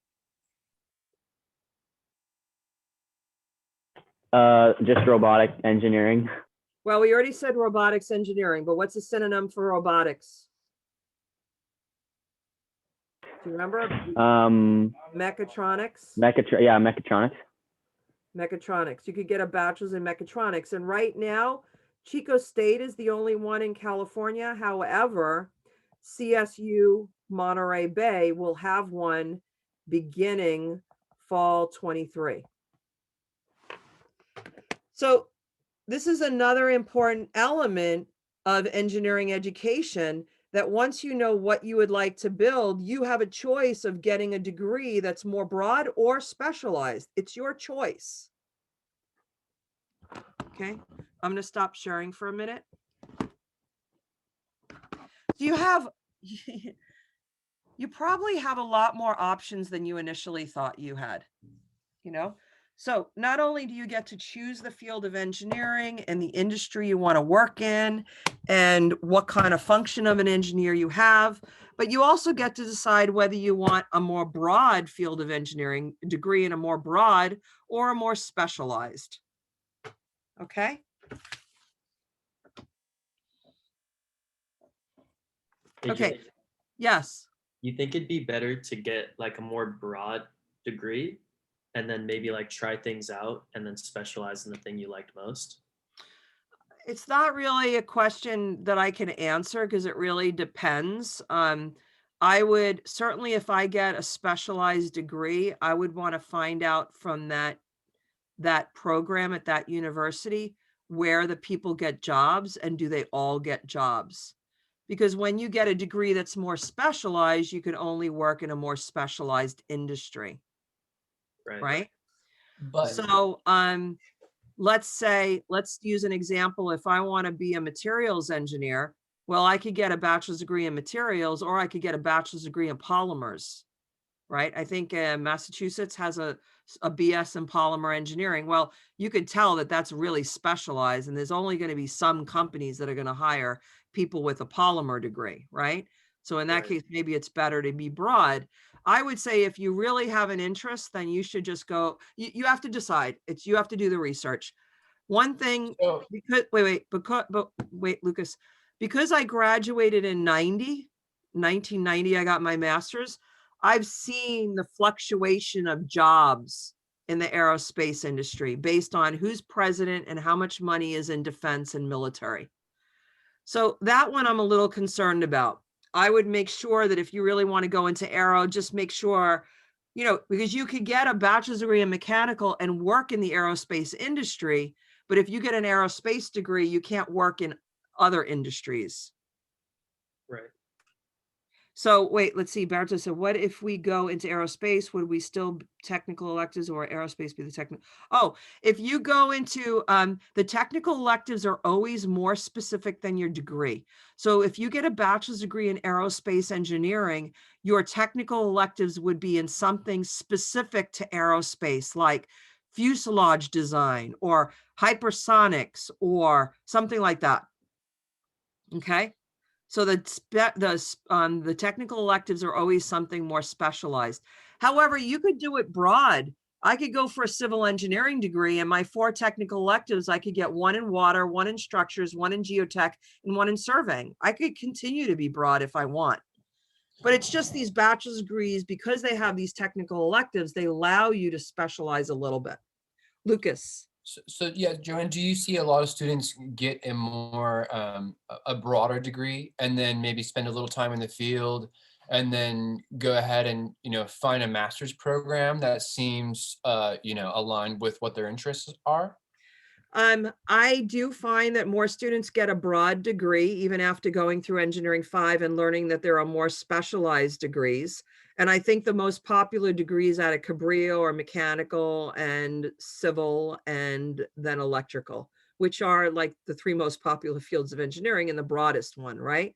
Just robotic engineering. Well, we already said robotics engineering, but what's a synonym for robotics? Do you remember? Mechatronics. Mechatronics. Mechatronics. You could get a bachelor's in mechatronics. And right now, Chico State is the only one in California. However, CSU Monterey Bay will have one beginning fall 23. So this is another important element of engineering education, that once you know what you would like to build, you have a choice of getting a degree that's more broad or specialized. It's your choice. Okay, I'm going to stop sharing for a minute. You probably have a lot more options than you initially thought you had. You know, So not only do you get to choose the field of engineering and the industry you want to work in and what kind of function of an engineer you have, but you also get to decide whether you want a more broad field of engineering degree in a more broad or a more specialized. Okay? Hey, Okay. Jay, Yes. you think it'd be better to get like a more broad degree and then maybe like try things out and then specialize in the thing you liked most? It's not really a question that I can answer because it really depends. I would certainly, if I get a specialized degree, I would want to find out from that program at that university where the people get jobs and do they all get jobs? Because when you get a degree that's more specialized, you can only work in a more specialized industry, right? But So, let's use an example. If I want to be a materials engineer, well, I could get a bachelor's degree in materials, or I could get a bachelor's degree in polymers, right? I think Massachusetts has a BS in polymer engineering. Well, you could tell that that's really specialized, and there's only going to be some companies that are going to hire people with a polymer degree, right? So in that case, maybe it's better to be broad. I would say if you really have an interest, then you should just go, you have to decide. You have to do the research. One thing, because, wait, Lucas, because I graduated in 1990, I got my master's. I've seen the fluctuation of jobs in the aerospace industry based on who's president and how much money is in defense and military. So that one I'm a little concerned about. I would make sure that if you really want to go into aero, just make sure, because you could get a bachelor's degree in mechanical and work in the aerospace industry, but if you get an aerospace degree, you can't work in other industries. Right. So wait, let's see. Barto said, what if we go into aerospace? Would we still technical electives or aerospace be the technical? Oh, if you go into the technical electives are always more specific than your degree. So if you get a bachelor's degree in aerospace engineering, your technical electives would be in something specific to aerospace, like fuselage design or hypersonics or something like that. Okay. So the technical electives are always something more specialized. However, you could do it broad. I could go for a civil engineering degree, and my 4 technical electives, I could get 1 in water, 1 in structures, 1 in geotech, and 1 in surveying. I could continue to be broad if I want. But it's just these bachelor's degrees, because they have these technical electives, they allow you to specialize a little bit. Lucas. So yeah, Joanne, do you see a lot of students get a more a broader degree and then maybe spend a little time in the field and then go ahead and find a master's program that seems aligned with what their interests are? I do find that more students get a broad degree even after going through Engineering 5 and learning that there are more specialized degrees. And I think the most popular degrees out of Cabrillo are mechanical and civil and then electrical, which are like the 3 most popular fields of engineering and the broadest one, right?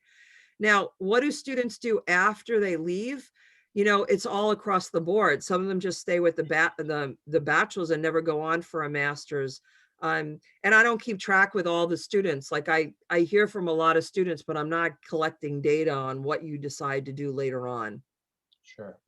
Now, what do students do after they leave? It's all across the board. Some of them just stay with the bachelor's and never go on for a master's. And I don't keep track with all the students. Like I hear from a lot of students, but I'm not collecting data on what you decide to do later on. Sure.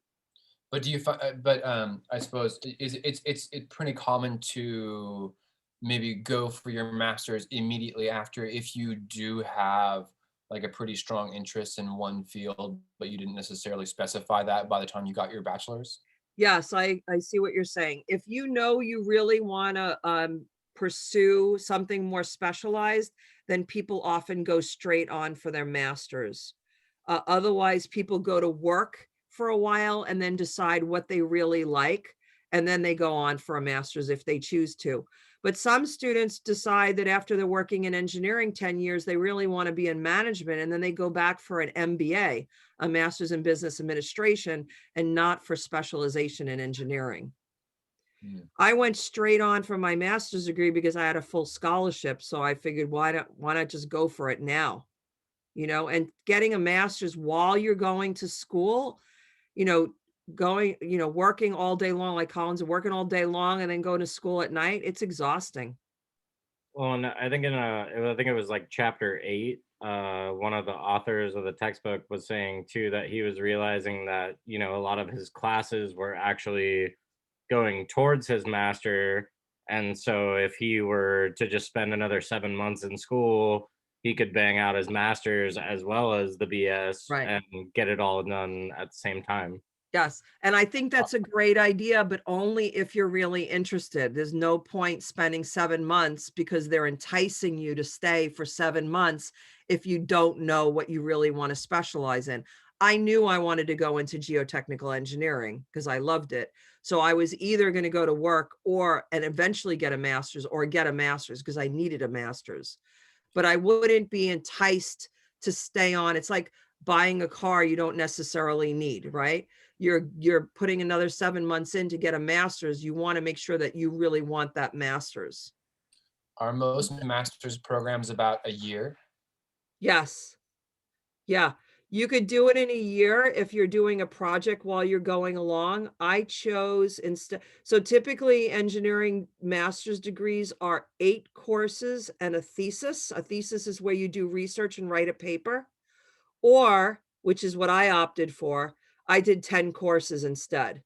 But do you find, I suppose it's pretty common to maybe go for your master's immediately after if you do have like a pretty strong interest in one field, but you didn't necessarily specify that by the time you got your bachelor's? Yes, I see what you're saying. If you really want to pursue something more specialized, then people often go straight on for their master's. Otherwise, people go to work for a while and then decide what they really like, and then they go on for a master's if they choose to. But some students decide that after they're working in engineering 10 years, they really want to be in management, and then they go back for an MBA, a master's in business administration, and not for specialization in engineering. I went straight on for my master's degree because I had a full scholarship. So I figured, why not just go for it now? And getting a master's while you're going to school, going, working all day long, like Colin's working all day long and then going to school at night, it's exhausting. Well, and I think I think it was like chapter 8. One of the authors of the textbook was saying too that he was realizing that a lot of his classes were actually going towards his master, and so if he were to just spend another 7 months in school, he could bang out his master's as well as the BS Right. and get it all done at the same time. Yes, and I think that's a great idea, but only if you're really interested. There's no point spending 7 months because they're enticing you to stay for 7 months if you don't know what you really want to specialize in. I knew I wanted to go into geotechnical engineering because I loved it. So I was either going to go to work and eventually get a master's or get a master's because I needed a master's. But I wouldn't be enticed to stay on. It's like buying a car you don't necessarily need, right? You're putting another 7 months in to get a master's. You want to make sure that you really want that master's. Are most master's programs about a year? Yes. Yeah. You could do it in a year if you're doing a project while you're going along. I chose instead. So typically engineering master's degrees are 8 courses and a thesis. A thesis is where you do research and write a paper, or, which is what I opted for, I did 10 courses instead.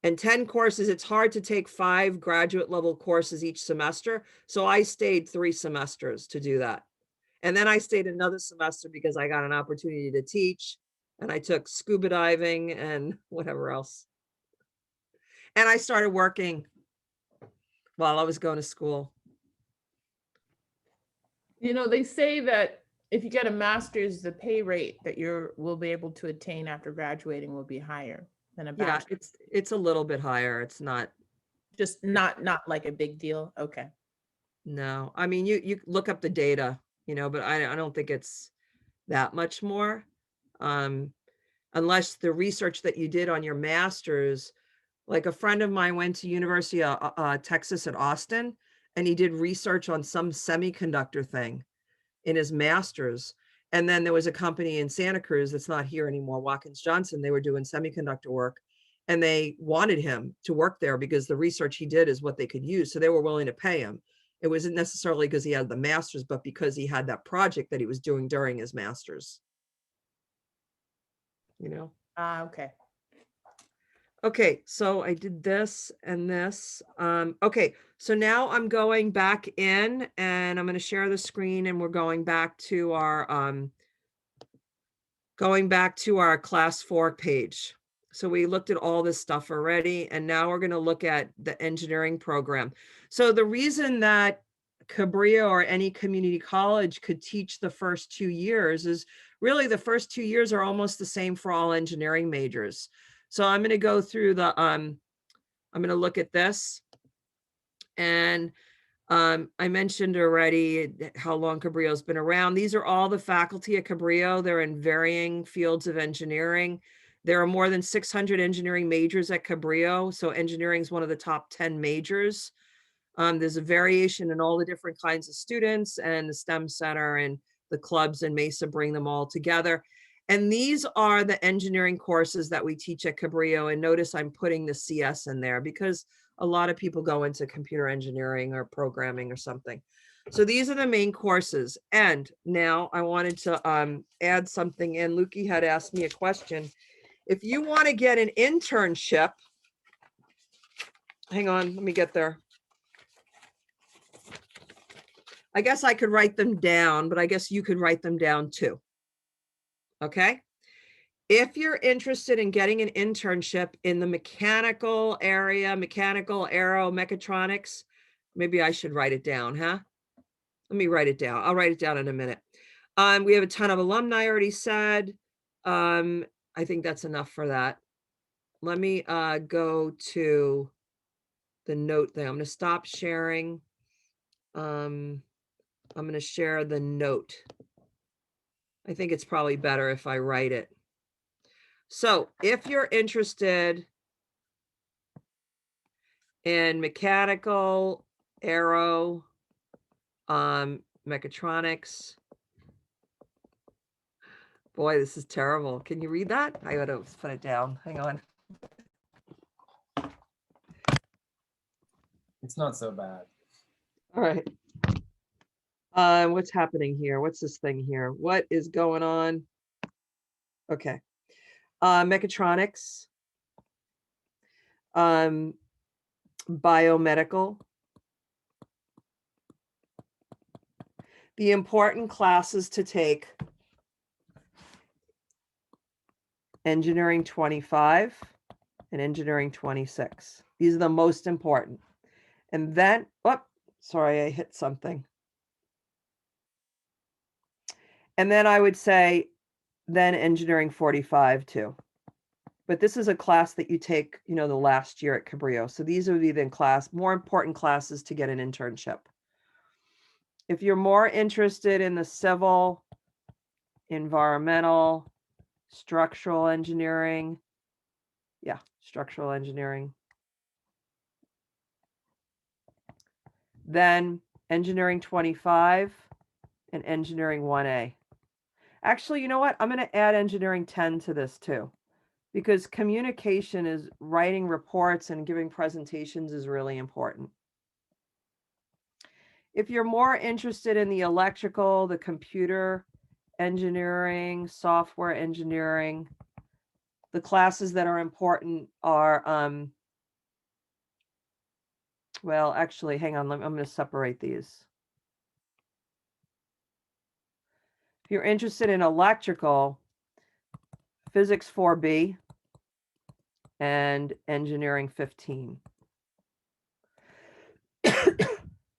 And 10 courses, it's hard to take 5 graduate level courses each semester. So I stayed 3 semesters to do that. And then I stayed another semester because I got an opportunity to teach, and I took scuba diving and whatever else. And I started working while I was going to school. They say that if you get a master's, the pay rate that will be able to attain after graduating will be higher than a bachelor's. Yeah, it's a little bit higher. It's not just not like a big deal. Okay. No, I mean, you look up the data, but I don't think it's that much more. Unless the research that you did on your master's, like a friend of mine went to University of Texas at Austin, and he did research on some semiconductor thing in his master's. And then there was a company in Santa Cruz that's not here anymore, Watkins Johnson. They were doing semiconductor work, and they wanted him to work there because the research he did is what they could use. So they were willing to pay him. It wasn't necessarily because he had the master's, but because he had that project that he was doing during his master's. Okay. Okay, so I did this and this. Okay, so now I'm going back in and I'm going to share the screen, and we're going back to our class 4 page. So we looked at all this stuff already, and now we're going to look at the engineering program. So the reason that Cabrillo or any community college could teach the first 2 years is really the first 2 years are almost the same for all engineering majors. So I'm going to go through I'm going to look at this. And I mentioned already how long Cabrillo's been around. These are all the faculty at Cabrillo. They're in varying fields of engineering. There are more than 600 engineering majors at Cabrillo. So engineering is one of the top 10 majors. There's a variation in all the different kinds of students, and the STEM Center and the clubs in Mesa bring them all together. And these are the engineering courses that we teach at Cabrillo. And notice I'm putting the CS in there because a lot of people go into computer engineering or programming or something. So these are the main courses. And now I wanted to add something in. Lukey had asked me a question. If you want to get an internship, hang on, let me get there. I guess I could write them down, but I guess you could write them down too. Okay. If you're interested in getting an internship in the mechanical area, mechanical, aero, mechatronics, maybe I should write it down, huh? Let me write it down. I'll write it down in a minute. We have a ton of alumni, I already said. I think that's enough for that. Let me go to the note thing. I'm going to stop sharing. I'm going to share the note. I think it's probably better if I write it. So if you're interested in mechanical, aero, mechatronics, Boy, this is terrible. Can you read that? I gotta put it down. Hang on. It's not so bad. All right. What's happening here? What's this thing here? What is going on? Okay. Mechatronics. Biomedical. The important classes to take. Engineering 25 and engineering 26. These are the most important. And then, oh, sorry, I hit something. And then I would say, then engineering 45 too. But this is a class that you take, you know, the last year at Cabrillo. So these would be the more important classes to get an internship. If you're more interested in the civil, environmental, structural engineering, yeah, structural engineering. Then engineering 25 and engineering 1A. Actually, you know what? I'm going to add engineering 10 to this too, because communication is writing reports and giving presentations is really important. If you're more interested in the electrical, the computer engineering, software engineering, the classes that are important are, well, actually, hang on, I'm going to separate these. If you're interested in electrical, physics 4B and engineering 15.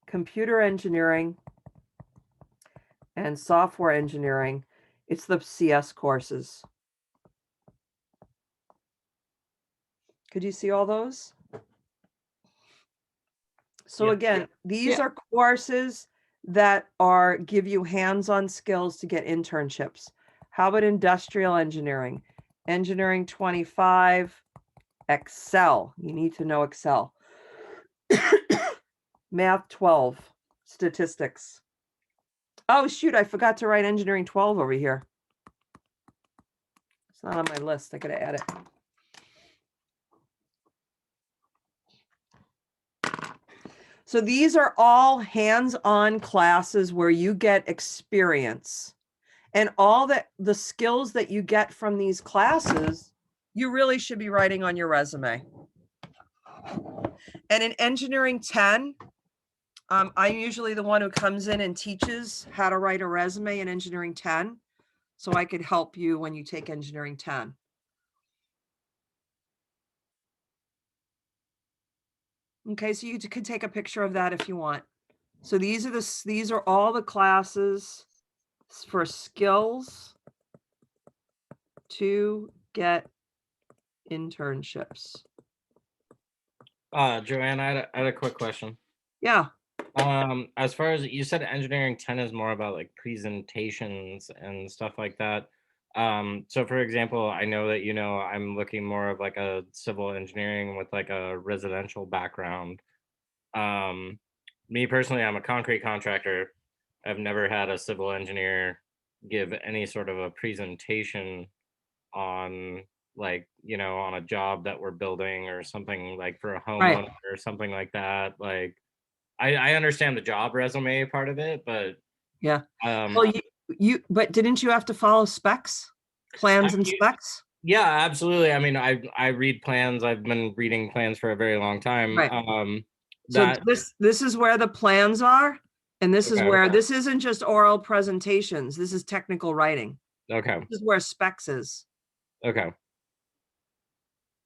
Computer engineering and software engineering, it's the CS courses. Could you see all those? So Yeah. again, these Yeah. are courses that give you hands-on skills to get internships. How about industrial engineering? Engineering 25, Excel. You need to know Excel. Math 12, statistics. Oh, shoot, I forgot to write engineering 12 over here. It's not on my list. I gotta add it. So these are all hands-on classes where you get experience. And all the skills that you get from these classes, you really should be writing on your resume. And in engineering 10, I'm usually the one who comes in and teaches how to write a resume in engineering 10. So I could help you when you take engineering 10. Okay, so you can take a picture of that if you want. So these are all the classes for skills to get internships. Joanne, I had a quick question. Yeah. As far as you said, engineering 10 is more about like presentations and stuff like that. So for example, I know that, you know, I'm looking more of like a civil engineering with like a residential background. Me personally, I'm a concrete contractor. I've never had a civil engineer give any sort of a presentation on like, you know, on a job that we're building or something like for a homeowner or something like that. Like, I understand the job resume part of it, but yeah. Well, but didn't you have to follow specs, plans and specs? Yeah, absolutely. I mean, I read plans. I've been reading plans for a very long time. Right. So this is where the plans are, and this is where this isn't just oral presentations. This is technical writing. Okay. This is where specs is. Okay.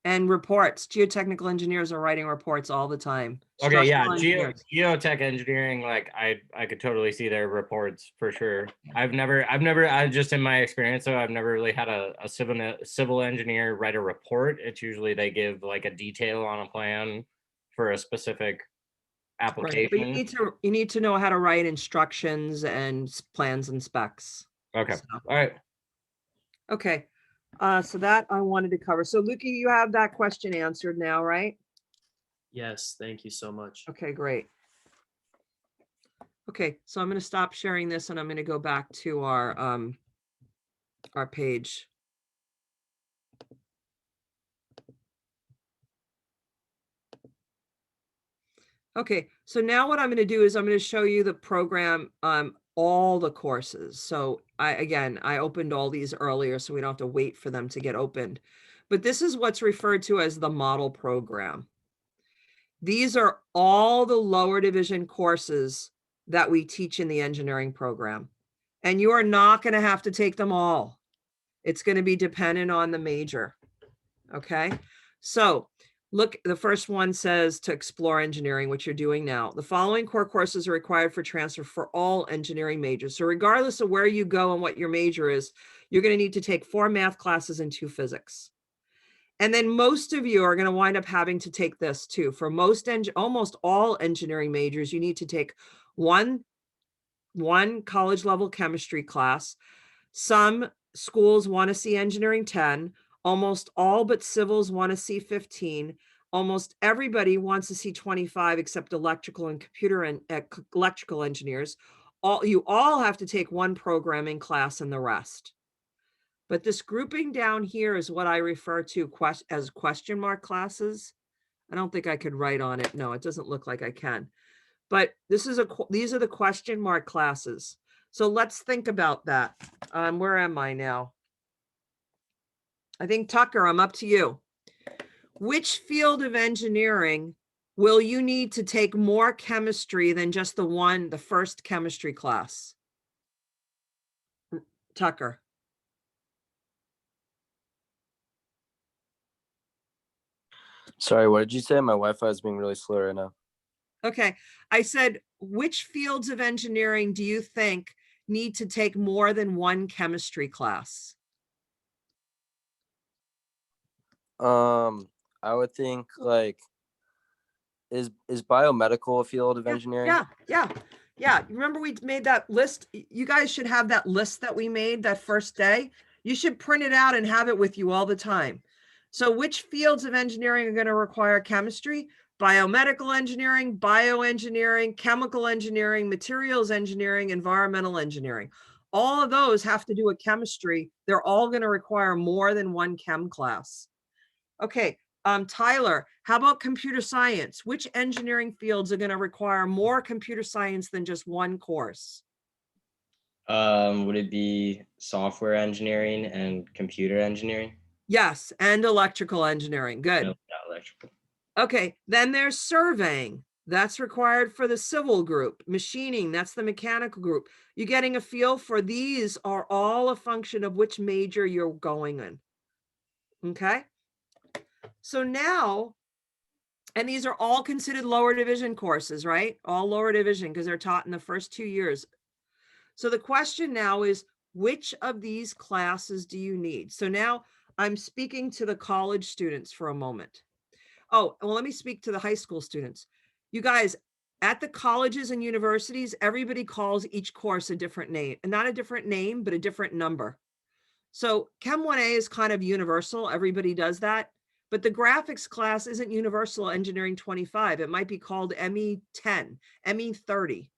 And reports. Geotechnical engineers are writing reports all the time. Okay, yeah, Structural engineers. geotech engineering, like I could totally see their reports for sure. I just in my experience though, I've never really had a civil engineer write a report. It's usually they give like a detail on a plan for a specific application. Right. But you need to know how to write instructions and plans and specs. Okay. All right. Okay. So that I wanted to cover. So Luki, you have that question answered now, right? Yes, thank you so much. Okay, great. Okay, so I'm going to stop sharing this and I'm going to go back to our our page. Okay, so now what I'm going to do is I'm going to show you the program, all the courses. So I opened all these earlier, so we don't have to wait for them to get opened. But this is what's referred to as the model program. These are all the lower division courses that we teach in the engineering program. And you are not going to have to take them all. It's going to be dependent on the major. Okay, so look, the first one says to explore engineering, which you're doing now. The following core courses are required for transfer for all engineering majors. So regardless of where you go and what your major is, you're going to need to take 4 math classes and 2 physics. And then most of you are going to wind up having to take this too. For almost all engineering majors, you need to take one college level chemistry class. Some schools want to see engineering 10. Almost all but civils want to see 15. Almost everybody wants to see 25 except electrical and computer and electrical engineers. You all have to take one programming class and the rest. But this grouping down here is what I refer to as question mark classes. I don't think I could write on it. No, it doesn't look like I can. But these are the question mark classes. So let's think about that. Where am I now? I think Tucker, I'm up to you. Which field of engineering will you need to take more chemistry than just the first chemistry class? Tucker. Sorry, what did you say? My Wi-Fi is being really slow right now. Okay, I said, which fields of engineering do you think need to take more than one chemistry class? I would think like, is biomedical a field of engineering? Yeah. Remember we made that list? You guys should have that list that we made that first day. You should print it out and have it with you all the time. So which fields of engineering are going to require chemistry? Biomedical engineering, bioengineering, chemical engineering, materials engineering, environmental engineering. All of those have to do with chemistry. They're all going to require more than one chem class. Okay, Tyler, how about computer science? Which engineering fields are going to require more computer science than just one course? Would it be software engineering and computer engineering? Yes, and electrical engineering. Good. No, not electrical. Okay, then there's surveying. That's required for the civil group. Machining, that's the mechanical group. You're getting a feel for these are all a function of which major you're going in. Okay? So now, and these are all considered lower division courses, right? All lower division because they're taught in the first 2 years. So the question now is, which of these classes do you need? So now I'm speaking to the college students for a moment. Oh, well, let me speak to the high school students. You guys, at the colleges and universities, everybody calls each course a different name, and not a different name, but a different number. So Chem 1A is kind of universal. Everybody does that. But the graphics class isn't Universal Engineering 25. It might be called ME 10, ME 30.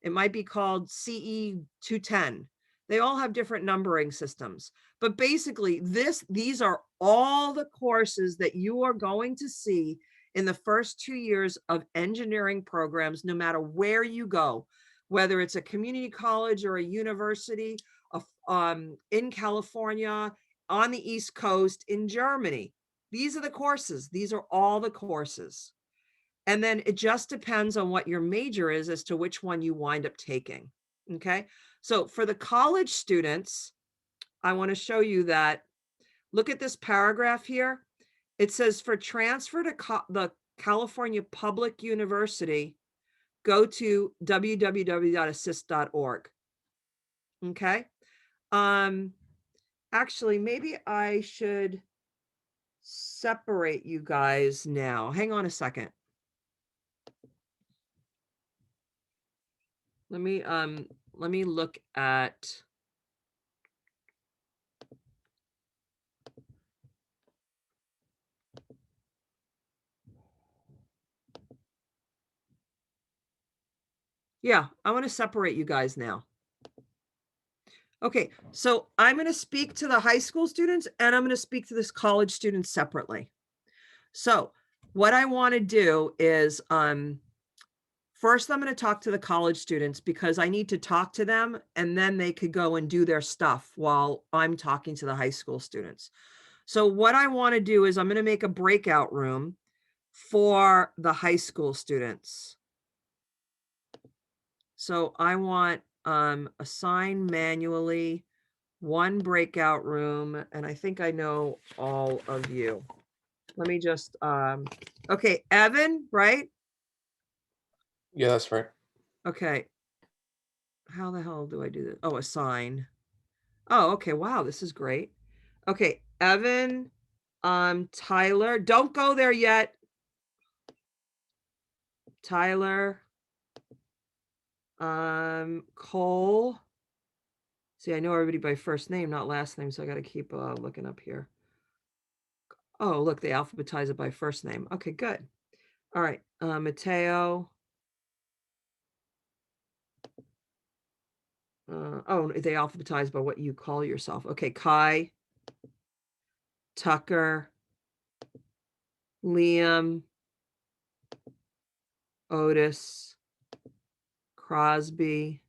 It might be called CE 210. They all have different numbering systems. But basically, these are all the courses that you are going to see in the first 2 years of engineering programs, no matter where you go, whether it's a community college or a university in California, on the East Coast, in Germany. These are the courses. These are all the courses. And then it just depends on what your major is as to which one you wind up taking. Okay. So for the college students, I want to show you that. Look at this paragraph here. It says for transfer to the California Public University, go to www.assist.org. Okay. Actually, maybe I should separate you guys now. Hang on a second. Let me look at. Yeah, I want to separate you guys now. Okay, so I'm going to speak to the high school students and I'm going to speak to this college students separately. So what I want to do is, first I'm going to talk to the college students because I need to talk to them and then they could go and do their stuff while I'm talking to the high school students. So what I want to do is I'm going to make a breakout room for the high school students. So I want assign manually one breakout room, and I think I know all of you. Let me just okay, Evan, right? Yeah, that's right. Okay. How the hell do I do this? Oh, assign. Oh, okay. Wow, this is great. Okay, Evan, Tyler, don't go there yet. Tyler, Cole. See, I know everybody by first name, not last name, so I got to keep looking up here. Oh, look, they alphabetize it by first name. Okay, good. All right, Mateo. Oh, they alphabetize by what you call yourself. Okay, Kai, Tucker, Liam, Otis, Crosby,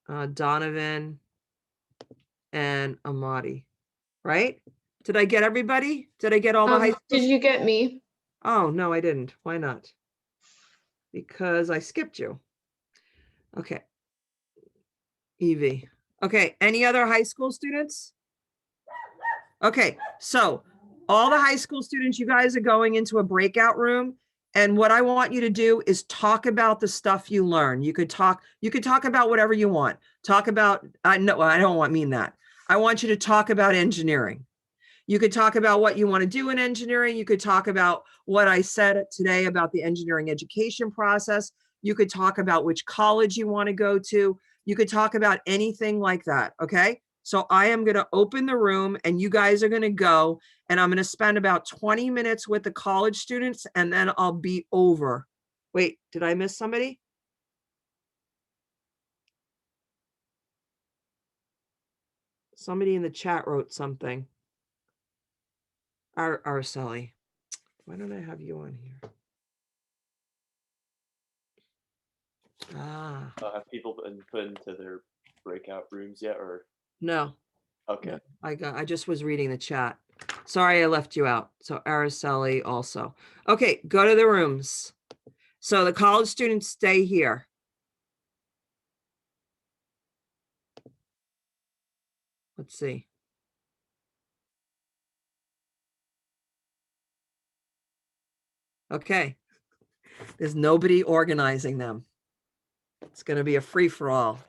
Donovan, and Amadi, right? Did I get everybody? Did I get all the high school? Did you get me? Oh, no, I didn't. Why not? Because I skipped you. Okay. Evie. Okay, any other high school students? Okay, so all the high school students, you guys are going into a breakout room. And what I want you to do is talk about the stuff you learn. You could talk about whatever you want. Talk about, no, I don't mean that. I want you to talk about engineering. You could talk about what you want to do in engineering. You could talk about what I said today about the engineering education process. You could talk about which college you want to go to. You could talk about anything like that, okay? So I am going to open the room and you guys are going to go and I'm going to spend about 20 minutes with the college students and then I'll be over. Wait, did I miss somebody? Somebody in the chat wrote something. Araceli. Why don't I have you on here? Ah. Have people been put into their breakout rooms yet, or? No. Okay. I just was reading the chat. Sorry, I left you out. So Araceli also. Okay, go to the rooms. So the college students stay here. Let's see. Okay. There's nobody organizing them. It's going to be a free-for-all.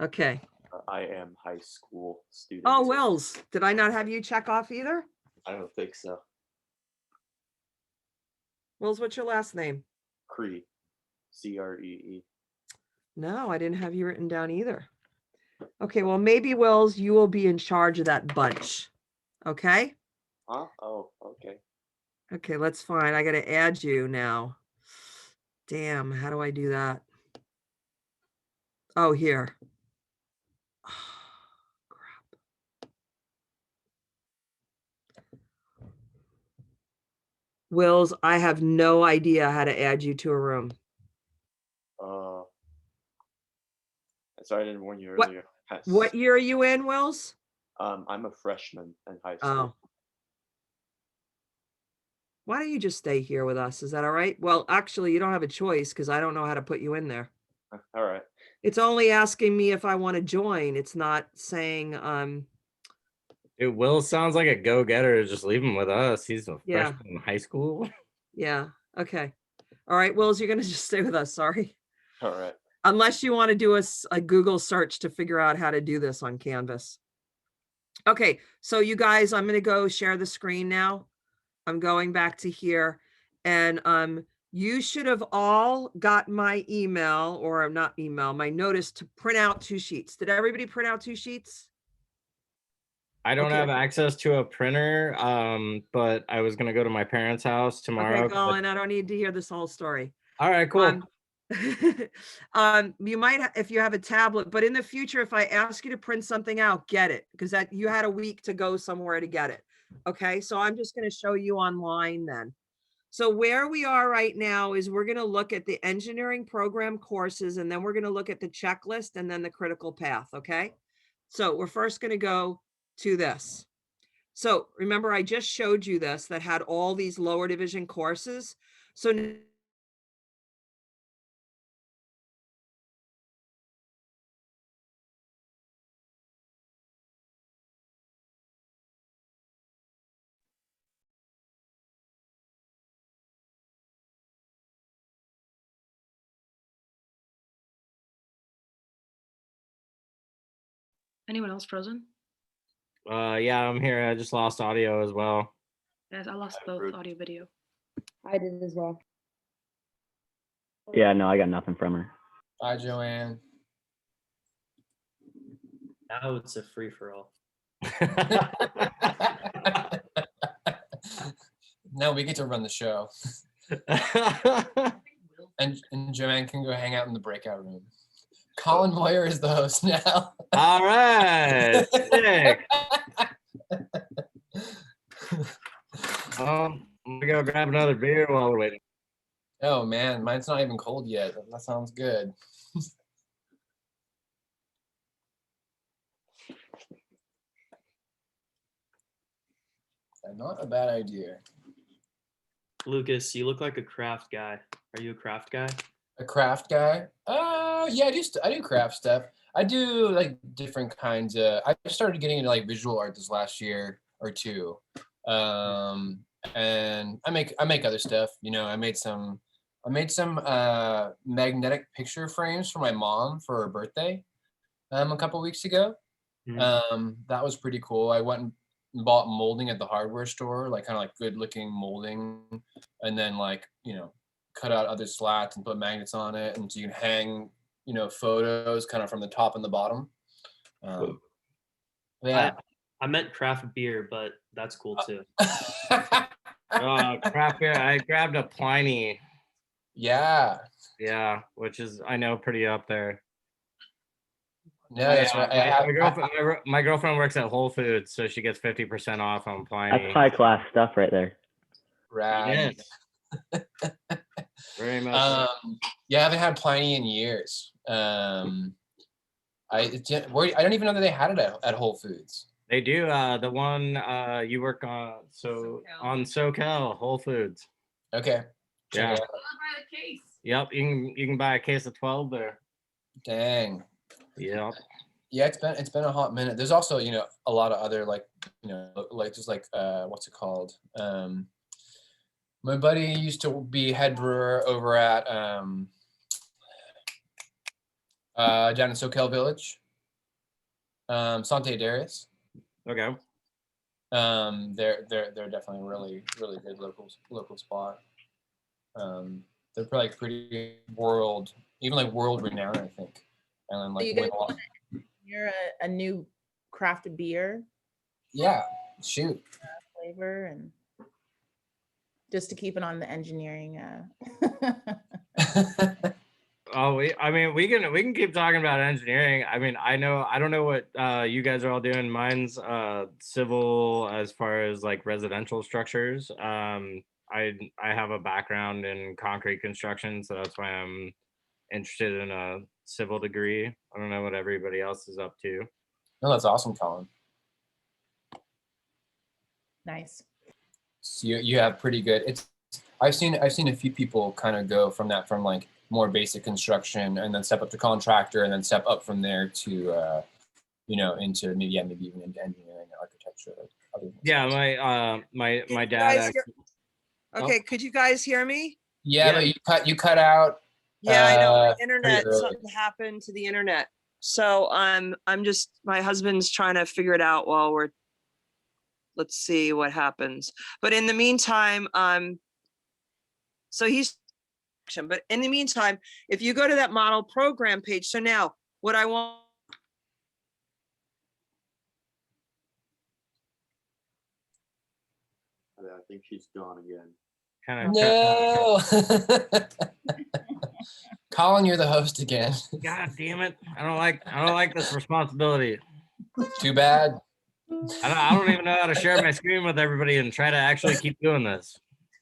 Okay. I am high school student. Oh, Wills, did I not have you check off either? I don't think so. Wills, what's your last name? Cree. C-R-E-E. No, I didn't have you written down either. Okay, well, maybe Wills, you will be in charge of that bunch. Okay? Huh? Oh, okay. Okay, let's find. I got to add you now. Damn, how do I do that? Oh, here. Wills, I have no idea how to add you to a room. Sorry, I didn't warn you What- earlier. What year are you in, Wills? I'm a freshman in high school. Oh. Why don't you just stay here with us? Is that all right? Well, actually, you don't have a choice because I don't know how to put you in there. All right. It's only asking me if I want to join. It's not saying, Dude, Will sounds like a go-getter. Just leave him with us. He's a Yeah. freshman in high school. yeah, okay. All right, Wills, you're going to just stay with us. Sorry. All right. Unless you want to do a Google search to figure out how to do this on Canvas. Okay, so you guys, I'm going to go share the screen now. I'm going back to here and you should have all got my email or not email, my notice to print out 2 sheets. Did everybody print out 2 sheets? I don't Okay. have access to a printer, but I was gonna go to my parents' house tomorrow. Okay, Colin, I don't need to hear this whole story. All right, cool. You might, if you have a tablet, but in the future, if I ask you to print something out, get it, because that you had a week to go somewhere to get it. Okay, so I'm just going to show you online then. So where we are right now is we're going to look at the engineering program courses, and then we're going to look at the checklist and then the critical path. Okay, so we're first going to go to this. So remember, I just showed you this that had all these lower division courses. So Anyone else frozen? Yeah, I'm here. I just lost audio as well. Guys, I lost both audio video. I did as well. Yeah, no, I got nothing from her. Bye, Joanne. Now it's a free for all. Now we get to run the show. and Joanne can go hang out in the breakout room. Colin Moyer is the host now. All right. Sick. I'm gonna go grab another beer while we're waiting. Oh man, mine's not even cold yet. That sounds good. Not a bad idea. Lucas, you look like a craft guy. Are you a craft guy? A craft guy? Yeah, I do craft stuff. I do like different kinds of. I started getting into like visual art this last year or two, and I make other stuff. You know, I made some magnetic picture frames for my mom for her birthday, a couple weeks ago. That was pretty cool. I went and bought molding at the hardware store, like kind of like good looking molding, and then like, you know, cut out other slats and put magnets on it, and so you can hang, you know, photos kind of from the top and the bottom. Yeah. I meant craft beer, but that's cool too. Craft beer. I grabbed a Pliny. Yeah. Yeah, which is, I know, pretty up there. Yeah, that's right. My girlfriend works at Whole Foods, so she gets 50% off on Pliny. That's high class stuff right there. Right. Yes. Very much. So. Yeah, I haven't had Pliny in years. I don't even know that they had it at Whole Foods. They do. The one you work on, on SoCal, Whole Foods. Okay. Yeah. Buy the case. Yep, you can buy a case of 12 there. Dang. Yep. Yeah, it's been a hot minute. There's also, you know, a lot of other like, you know, like just like what's it called? My buddy used to be head brewer over at down in SoCal Village. Sante Darius. Okay. They're definitely a really good local spot. They're probably pretty world renowned, I think. And then like So you guys want to engineer a new craft beer? Yeah, shoot. Flavor and just to keep it on the engineering. Oh, we can keep talking about engineering. I mean, I don't know what you guys are all doing. Mine's civil as far as like residential structures. I have a background in concrete construction, so that's why I'm interested in a civil degree. I don't know what everybody else is up to. No, that's awesome, Colin. Nice. So you have pretty good. I've seen a few people kind of go from like more basic construction and then step up to contractor and then step up from there to you know, into maybe even into engineering and architecture. Yeah, my dad. Okay, could you guys hear me? Yeah, but you cut out. Yeah, I know. My internet, something happened to the internet. So I'm just, my husband's trying to figure it out while let's see what happens. But in the meantime, so but in the meantime, if you go to that model program page, so now what I want I think she's gone again. Kind of. No. Colin, you're the host again. God damn it! I don't like this responsibility. Too bad. I don't even know how to share my screen with everybody and try to actually keep doing this.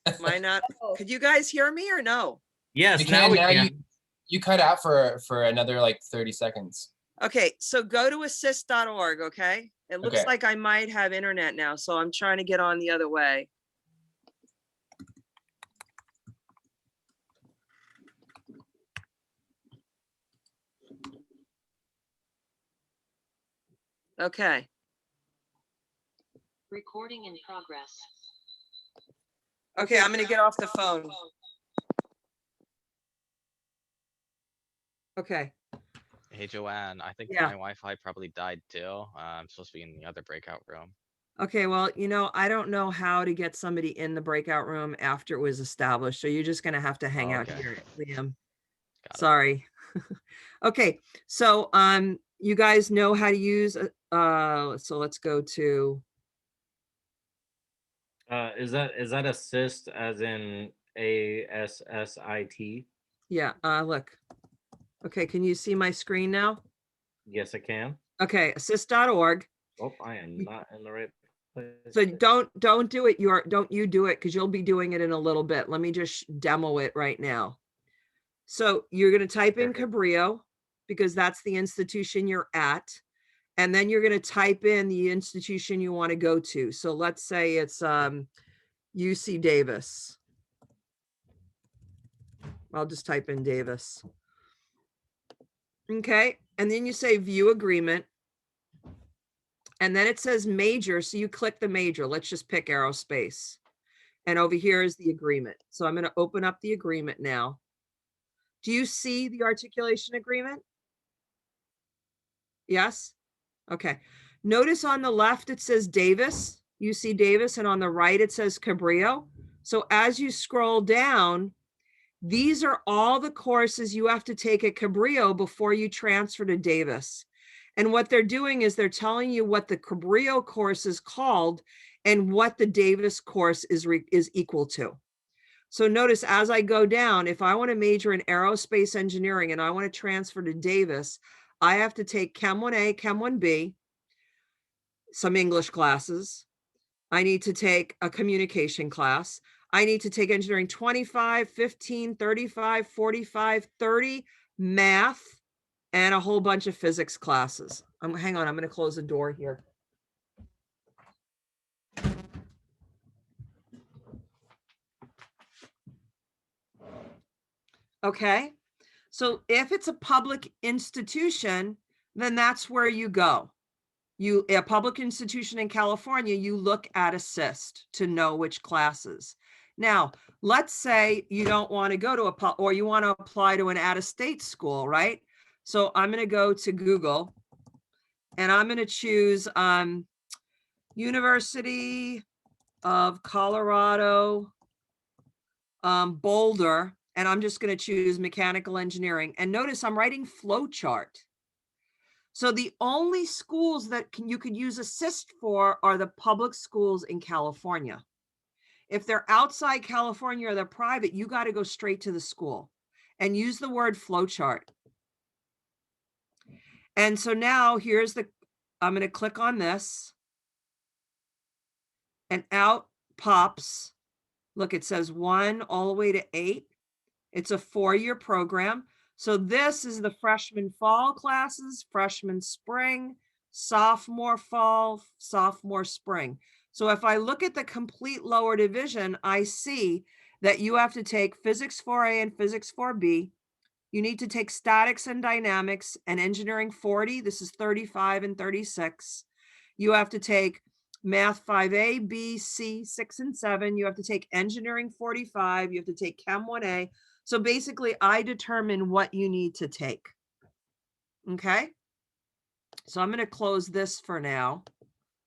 Am I not? Could you guys hear me or no? Yes, You now can we now. can. You cut out for another like 30 seconds. Okay, so go to assist.org, okay? It looks Okay. like I might have internet now, so I'm trying to get on the other way. Okay. Recording in progress. Okay, I'm gonna get off the phone. Okay. Hey, Joanne, I think Yeah. my Wi-Fi probably died too. I'm supposed to be in the other breakout room. Okay, well, I don't know how to get somebody in the breakout room after it was established, so you're just gonna have to hang out Okay. here, Liam. Got it. Sorry. Okay, so you guys know how to use so let's go to Is that assist as in ASSIT? yeah, look. Okay, can you see my screen now? Yes, I can. Okay, assist.org. Oh, I am not in the right place. So don't do it. Don't you do it because you'll be doing it in a little bit. Let me just demo it right now. So you're going to type in Cabrillo because that's the institution you're at. And then you're going to type in the institution you want to go to. So let's say it's UC Davis. I'll just type in Davis. Okay. And then you say view agreement. And then it says major. So you click the major. Let's just pick aerospace. And over here is the agreement. So I'm going to open up the agreement now. Do you see the articulation agreement? Yes? Okay. Notice on the left, it says Davis, UC Davis, and on the right, it says Cabrillo. So as you scroll down, these are all the courses you have to take at Cabrillo before you transfer to Davis. And what they're doing is they're telling you what the Cabrillo course is called and what the Davis course is equal to. So notice as I go down, if I want to major in aerospace engineering and I want to transfer to Davis, I have to take Chem 1A, Chem 1B, some English classes. I need to take a communication class. I need to take engineering 25, 15, 35, 45, 30, math, and a whole bunch of physics classes. Hang on, I'm going to close the door here. Okay, so if it's a public institution, then that's where you go. A public institution in California, you look at assist to know which classes. Now, let's say you don't want to go to or you want to apply to an out-of-state school, right? So I'm going to go to Google and I'm going to choose University of Colorado, Boulder, and I'm just going to choose mechanical engineering. And notice I'm writing flow chart. So the only schools that you could use assist for are the public schools in California. If they're outside California or they're private, you got to go straight to the school and use the word flow chart. And so now I'm going to click on this and out pops. Look, it says 1 all the way to 8. It's a 4-year program. So this is the freshman fall classes, freshman spring, sophomore fall, sophomore spring. So if I look at the complete lower division, I see that you have to take physics 4A and physics 4B. You need to take statics and dynamics and engineering 40. This is 35 and 36. You have to take math 5A, B, C, 6 and 7. You have to take engineering 45. You have to take Chem 1A. So basically, I determine what you need to take. Okay. So I'm going to close this for now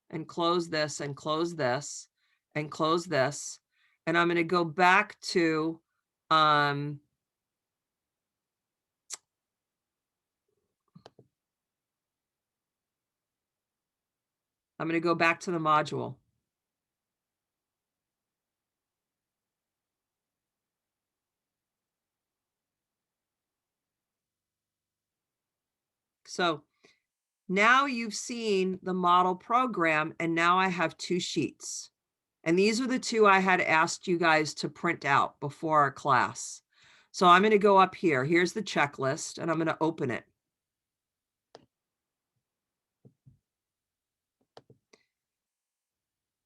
and close this and close this and close this. And I'm going to go back to I'm going to go back to the module. So now you've seen the model program, and now I have 2 sheets. And these are the 2 I had asked you guys to print out before our class. So I'm going to go up here. Here's the checklist, and I'm going to open it.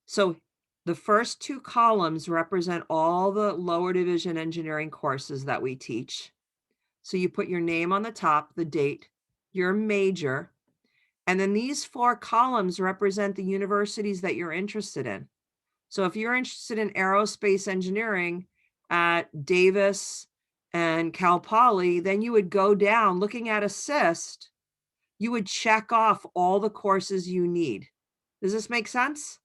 So the first 2 columns represent all the lower division engineering courses that we teach. So you put your name on the top, the date, your major, and then these 4 columns represent the universities that you're interested in. So if you're interested in aerospace engineering at Davis and Cal Poly, then you would go down looking at assist, you would check off all the courses you need. Does this make sense?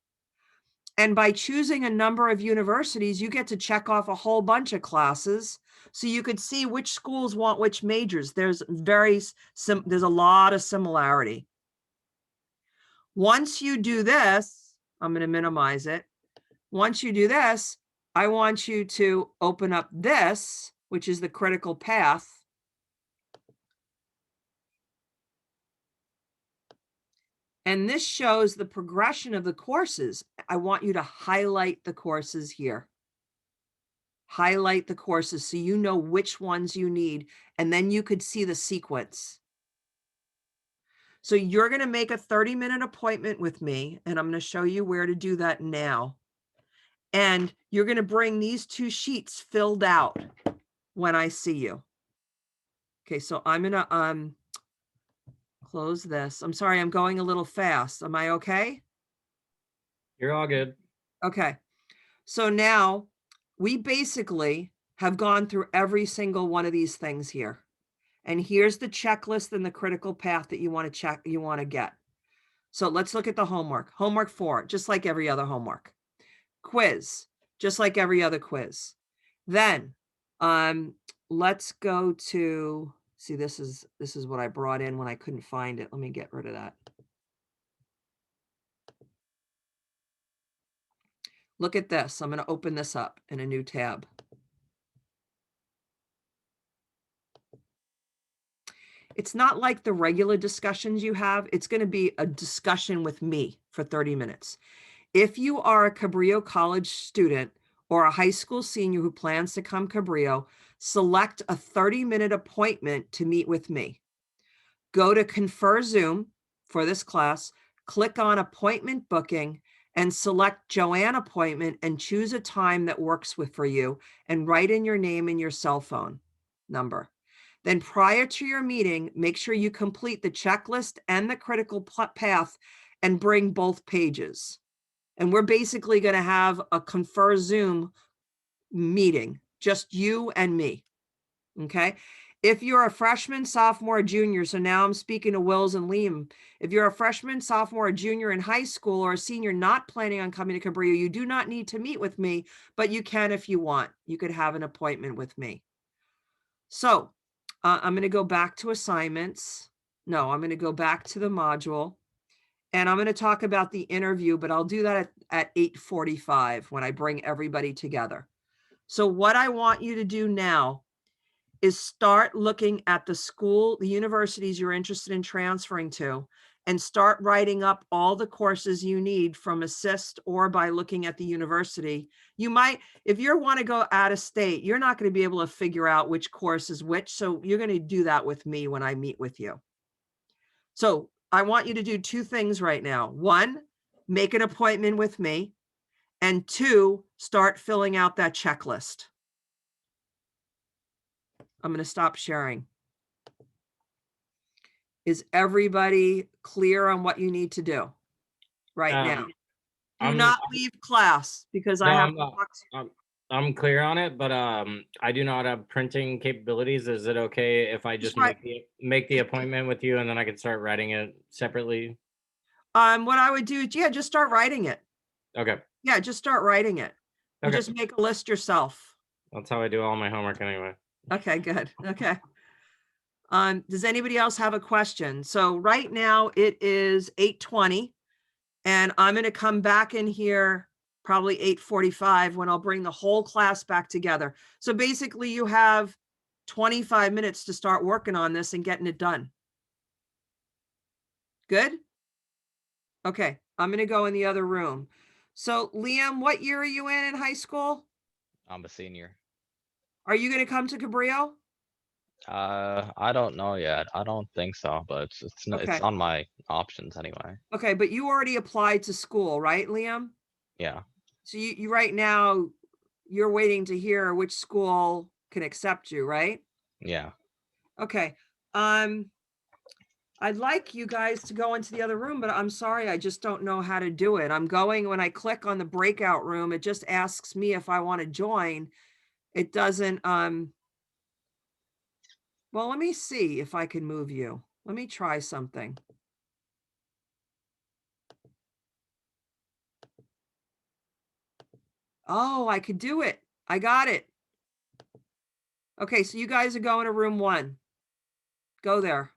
And by choosing a number of universities, you get to check off a whole bunch of classes. So you could see which schools want which majors. There's a lot of similarity. Once you do this, I'm going to minimize it. Once you do this, I want you to open up this, which is the critical path. And this shows the progression of the courses. I want you to highlight the courses here. Highlight the courses so you know which ones you need, and then you could see the sequence. So you're going to make a 30-minute appointment with me, and I'm going to show you where to do that now. And you're going to bring these 2 sheets filled out when I see you. Okay, so I'm going to close this. I'm sorry, I'm going a little fast. Am I okay? You're all good. Okay. So now we basically have gone through every single one of these things here. And here's the checklist and the critical path that you want to check, you want to get. So let's look at the homework. Homework 4, just like every other homework. Quiz, just like every other quiz. Then let's go to, see, this is what I brought in when I couldn't find it. Let me get rid of that. Look at this. I'm going to open this up in a new tab. It's not like the regular discussions you have. It's going to be a discussion with me for 30 minutes. If you are a Cabrillo College student or a high school senior who plans to come Cabrillo, select a 30-minute appointment to meet with me. Go to Confer Zoom for this class, click on appointment booking, and select Joanne appointment and choose a time that works for you, and write in your name and your cell phone number. Then prior to your meeting, make sure you complete the checklist and the critical path and bring both pages. And we're basically going to have a Confer Zoom meeting, just you and me. Okay. If you're a freshman, sophomore, junior, so now I'm speaking to Wills and Liam. If you're a freshman, sophomore, or junior in high school, or a senior not planning on coming to Cabrillo, you do not need to meet with me, but you can if you want. You could have an appointment with me. So I'm going to go back to assignments. No, I'm going to go back to the module. And I'm going to talk about the interview, but I'll do that at 8:45 when I bring everybody together. So what I want you to do now is start looking at the school, the universities you're interested in transferring to, and start writing up all the courses you need from Assist or by looking at the university. You might, if you want to go out of state, you're not going to be able to figure out which course is which. So you're going to do that with me when I meet with you. So I want you to do 2 things right now. 1, make an appointment with me. And 2, start filling out that checklist. I'm going to stop sharing. Is everybody clear on what you need to do right now? Do not leave class because I have to talk to you. I'm clear on it, but I do not have printing capabilities. Is it okay if I just make the appointment with you and then I can start writing it separately? What I would do, yeah, just start writing it. Okay. Yeah, just start writing it. You Okay. just make a list yourself. That's how I do all my homework anyway. Okay, good. Okay. Does anybody else have a question? So right now it is 8:20 and I'm going to come back in here probably 8:45 when I'll bring the whole class back together. So basically you have 25 minutes to start working on this and getting it done. Good? Okay, I'm gonna go in the other room. So Liam, what year are you in high school? I'm a senior. Are you gonna come to Cabrillo? I don't know yet. I don't think so, but it's Okay. on my options anyway. Okay, but you already applied to school, right, Liam? Yeah. So you right now, you're waiting to hear which school can accept you, right? Yeah. Okay. I'd like you guys to go into the other room, but I'm sorry, I just don't know how to do it. I'm going, when I click on the breakout room, it just asks me if I want to join. It doesn't, well, let me see if I can move you. Let me try something. Oh, I could do it. I got it. Okay, so you guys are going to room 1. Go there.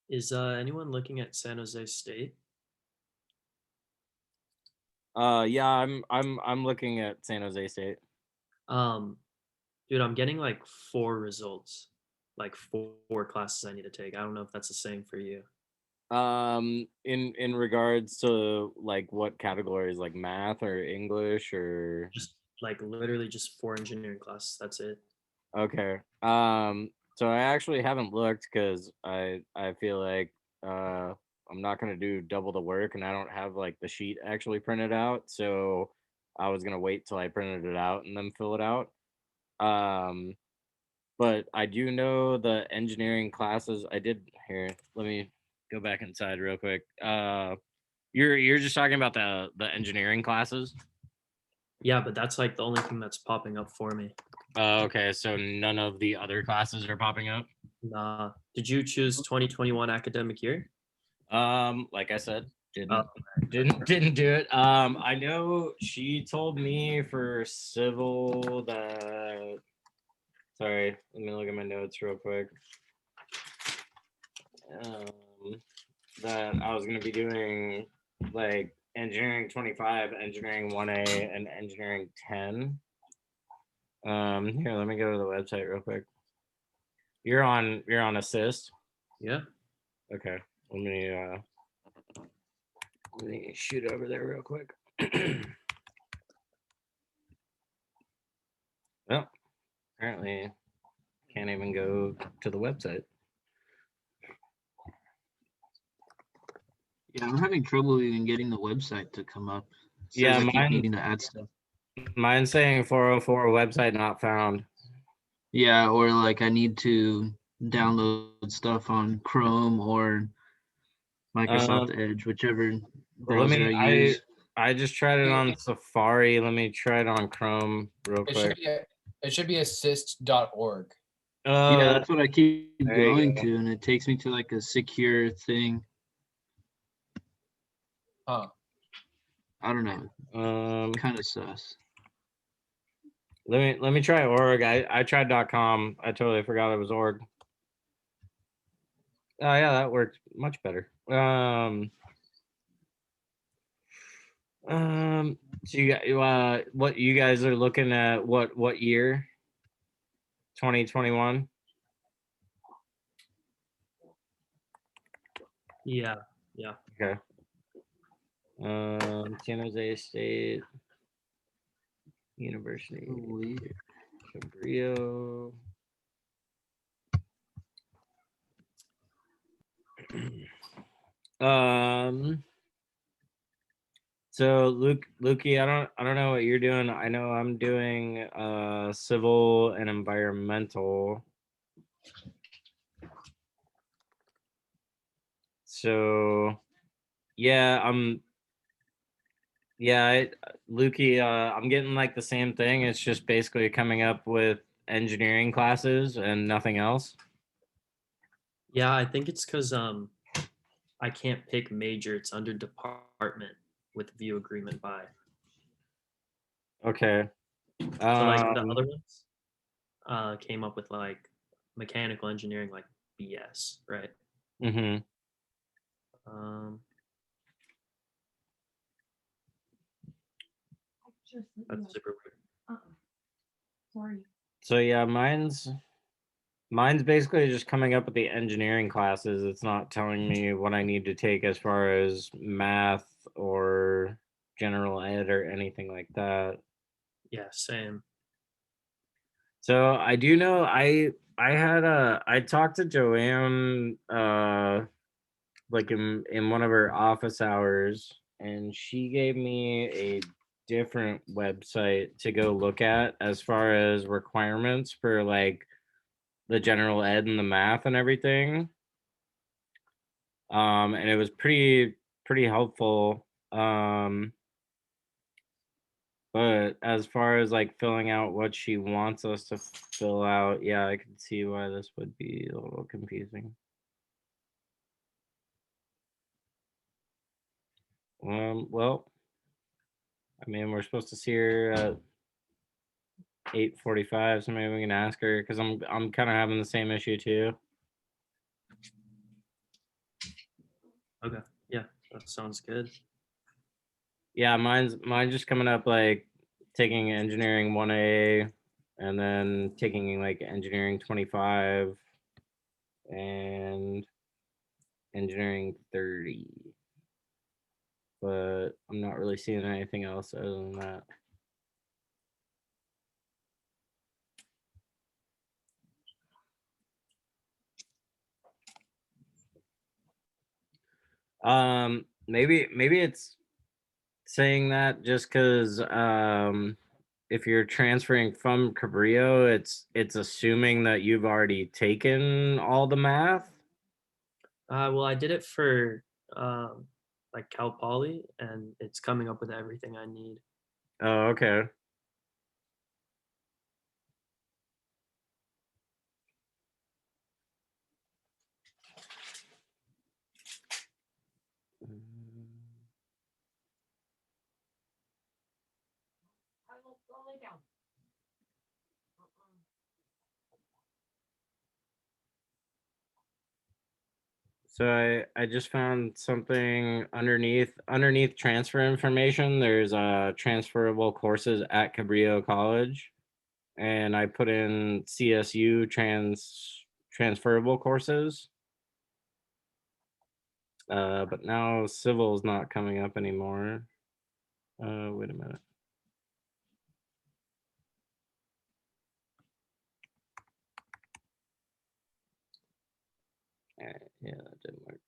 Is anyone looking at San Jose State? Yeah, I'm looking at San Jose State. Dude, I'm getting like 4 results, like four classes I need to take. I don't know if that's the same for you. In regards to like what categories, like math or English or Just like literally just 4 engineering classes. That's it. okay. So I actually haven't looked because I feel like I'm not gonna do double the work and I don't have like the sheet actually printed out. So I was gonna wait till I printed it out and then fill it out. But I do know the engineering classes. I did here. Let me go back inside real quick. You're just talking about the engineering classes? Yeah, but that's like the only thing that's popping up for me. Okay, so none of the other classes are popping up? Nah. Did you choose 2021 academic year? Like I said, didn't do it. I know she told me for civil that. Sorry, let me look at my notes real quick. That I was gonna be doing like engineering 25, engineering 1A, and engineering 10. Here, let me go to the website real quick. You're on assist? Yeah. Okay. Let me shoot over there real quick. Well, apparently can't even go to the website. Yeah, I'm having trouble even getting the website to come up. It says Yeah, I keep needing to add stuff. Mine's saying 404 website not found. Yeah, or like I need to download stuff on Chrome or Microsoft Edge, whichever browser I use. I just tried it on Safari. Let me try it on Chrome real quick. It should be assist.org. Yeah, that's what I keep there you going go. to, and it takes me to like a secure thing. Huh. I don't know. Kind of sus. Let me try org. I tried .com. I totally forgot it was org. Oh yeah, that worked much better. So what you guys are looking at? What year? 2021. Yeah. Okay. San Jose State University. Cabrillo. So Lukey, I don't know what you're doing. I know I'm doing civil and environmental. So yeah, Lukey, I'm getting like the same thing. It's just basically coming up with engineering classes and nothing else. Yeah, I think it's because I can't pick major. It's under department with view agreement by. Okay. So like the other ones came up with like mechanical engineering, like BS, right? Mm-hmm. That's super weird. Sorry. So yeah, mine's basically just coming up with the engineering classes. It's not telling me what I need to take as far as math or general ed or anything like that. Yeah, same. So I do know I talked to Joanne like in one of her office hours, and she gave me a different website to go look at as far as requirements for like the general ed and the math and everything. And it was pretty helpful. But as far as like filling out what she wants us to fill out, yeah, I can see why this would be a little confusing. Well, I mean, we're supposed to see her at 8:45, so maybe we can ask her because I'm kind of having the same issue too. Okay. Yeah, that sounds good. Yeah, mine's just coming up like taking engineering 1A and then taking like engineering 25 and engineering 30. But I'm not really seeing anything else other than that. Maybe it's saying that just because if you're transferring from Cabrillo, it's assuming that you've already taken all the math. Well, I did it for like Cal Poly, and it's coming up with everything I need. Oh, okay. So I just found something underneath transfer information. There's transferable courses at Cabrillo College, and I put in CSU transferable courses. But now civil is not coming up anymore. Wait a minute. Yeah, that didn't work.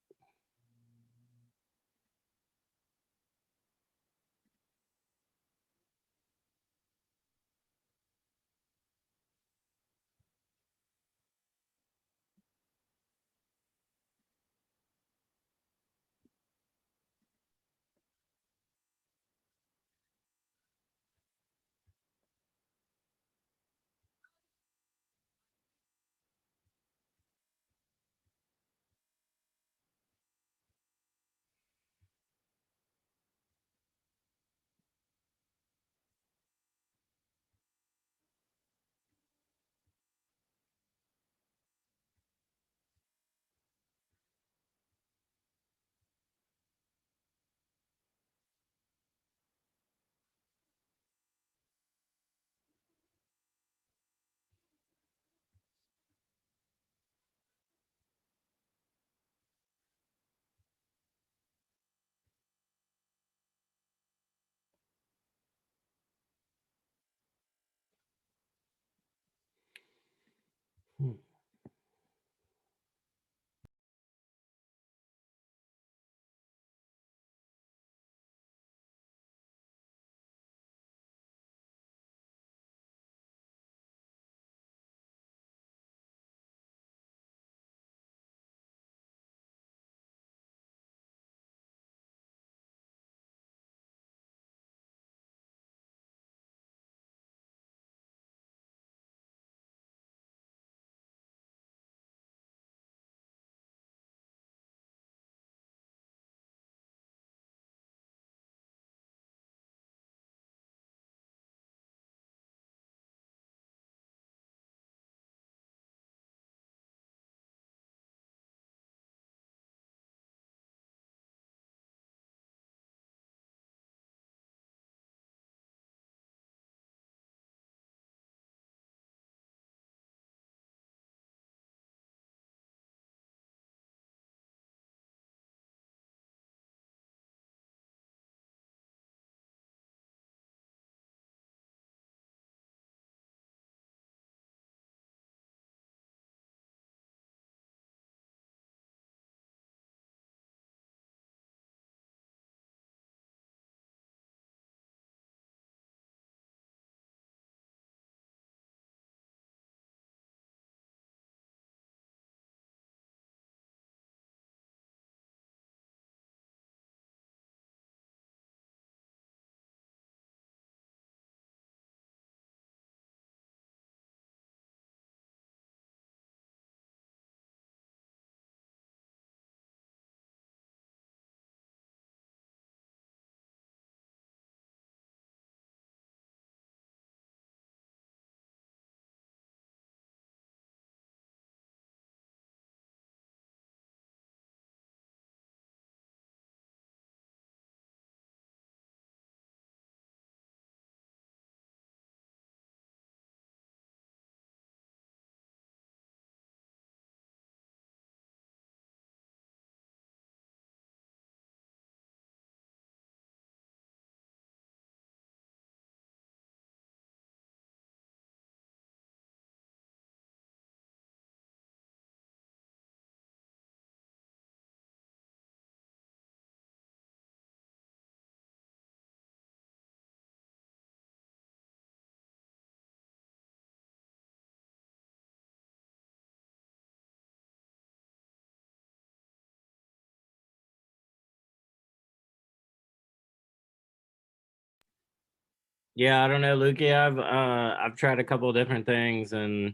Yeah, I don't know, Lukey. I've tried a couple of different things, and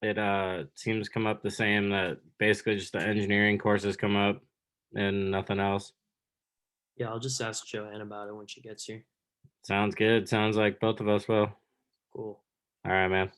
it seems to come up the same, that basically just the engineering courses come up and nothing else. Yeah, I'll just ask Joanne about it when she gets here. Sounds good. Sounds like both of us will. Cool. All right, man.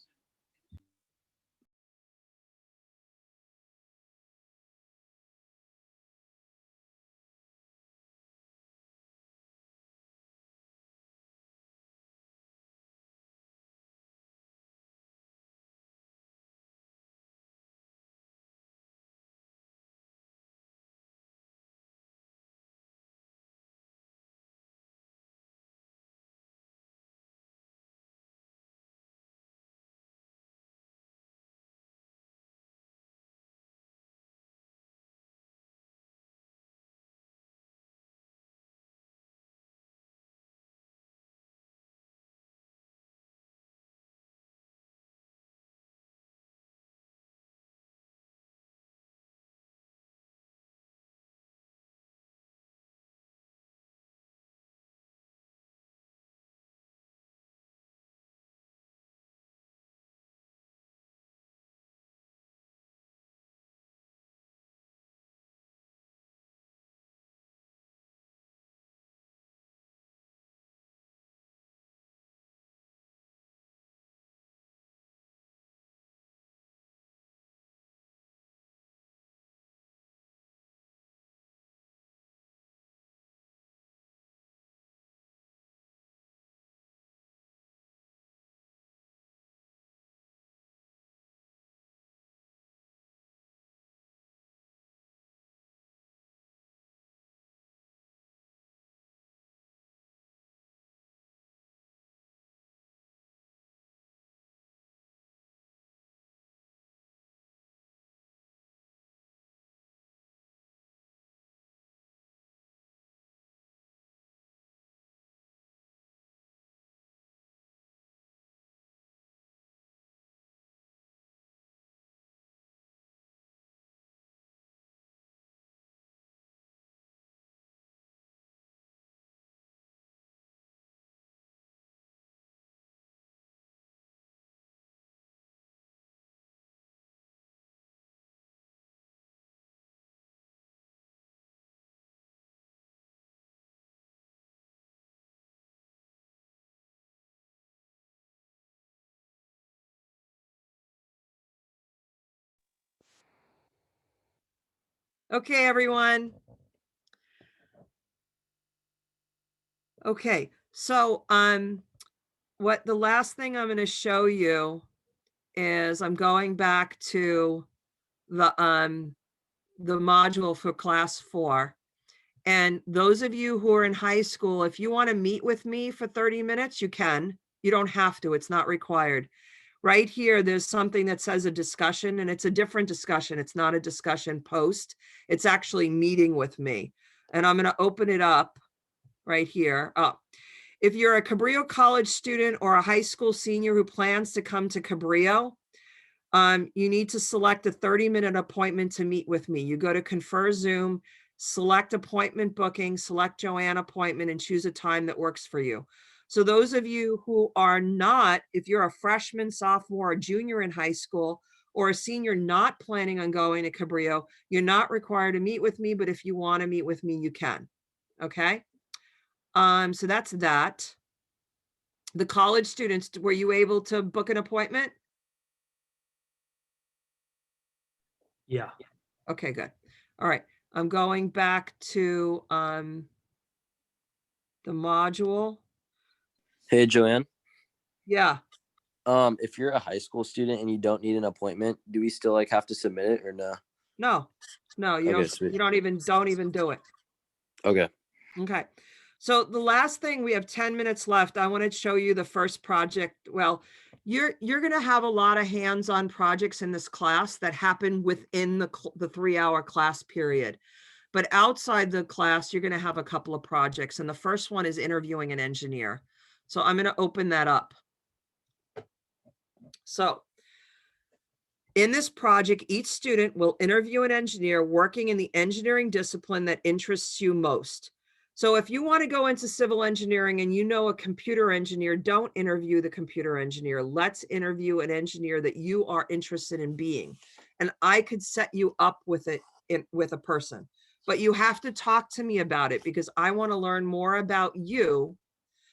Okay, everyone. Okay, so what the last thing I'm going to show you is I'm going back to the module for class 4. And those of you who are in high school, if you want to meet with me for 30 minutes, you can. You don't have to, it's not required. Right here, there's something that says a discussion, and it's a different discussion. It's not a discussion post. It's actually meeting with me. And I'm going to open it up right here. Oh, if you're a Cabrillo College student or a high school senior who plans to come to Cabrillo, you need to select a 30-minute appointment to meet with me. You go to Confer Zoom, select appointment booking, select Joanne appointment, and choose a time that works for you. So those of you who are not, if you're a freshman, sophomore, or junior in high school, or a senior not planning on going to Cabrillo, you're not required to meet with me, but if you want to meet with me, you can. Okay? So that's that. The college students, were you able to book an appointment? Yeah. Okay, good. All right. I'm going back to the module. Hey, Joanne. Yeah. If you're a high school student and you don't need an appointment, do we still like have to submit it or no? No, you Okay, don't. sweet. You don't even do it. Okay. Okay. So the last thing, we have 10 minutes left. I want to show you the first project. Well, you're going to have a lot of hands-on projects in this class that happen within the 3-hour class period. But outside the class, you're going to have a couple of projects. And the first one is interviewing an engineer. So I'm going to open that up. So in this project, each student will interview an engineer working in the engineering discipline that interests you most. So if you want to go into civil engineering and you know a computer engineer, don't interview the computer engineer. Let's interview an engineer that you are interested in being. And I could set you up with it with a person, but you have to talk to me about it because I want to learn more about you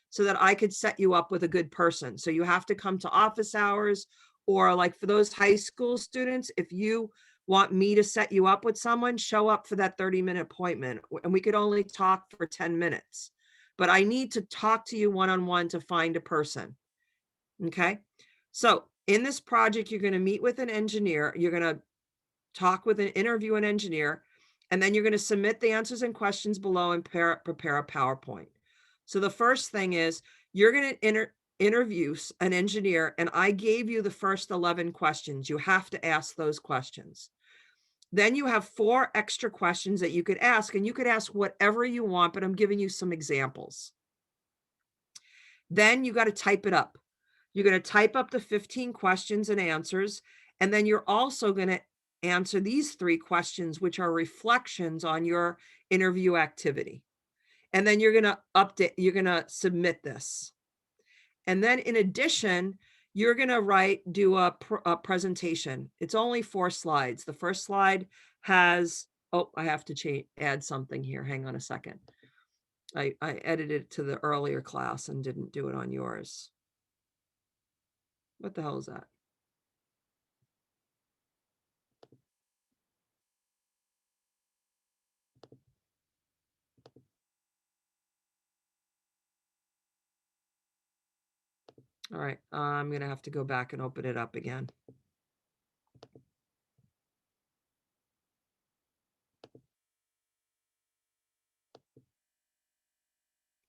so that I could set you up with a good person. So you have to come to office hours, or like for those high school students, if you want me to set you up with someone, show up for that 30-minute appointment. And we could only talk for 10 minutes, but I need to talk to you one-on-one to find a person. Okay. So in this project, you're going to meet with an engineer. You're going to interview an engineer, and then you're going to submit the answers and questions below and prepare a PowerPoint. So the first thing is you're going to interview an engineer, and I gave you the first 11 questions. You have to ask those questions. Then you have 4 extra questions that you could ask, and you could ask whatever you want, but I'm giving you some examples. Then you got to type it up. You're going to type up the 15 questions and answers, and then you're also going to answer these 3 questions, which are reflections on your interview activity. And then you're going to submit this. And then in addition, you're going to do a presentation. It's only 4 slides. The first slide has, oh, I have to add something here. Hang on a second. I edited it to the earlier class and didn't do it on yours. What the hell is that? All right, I'm going to have to go back and open it up again.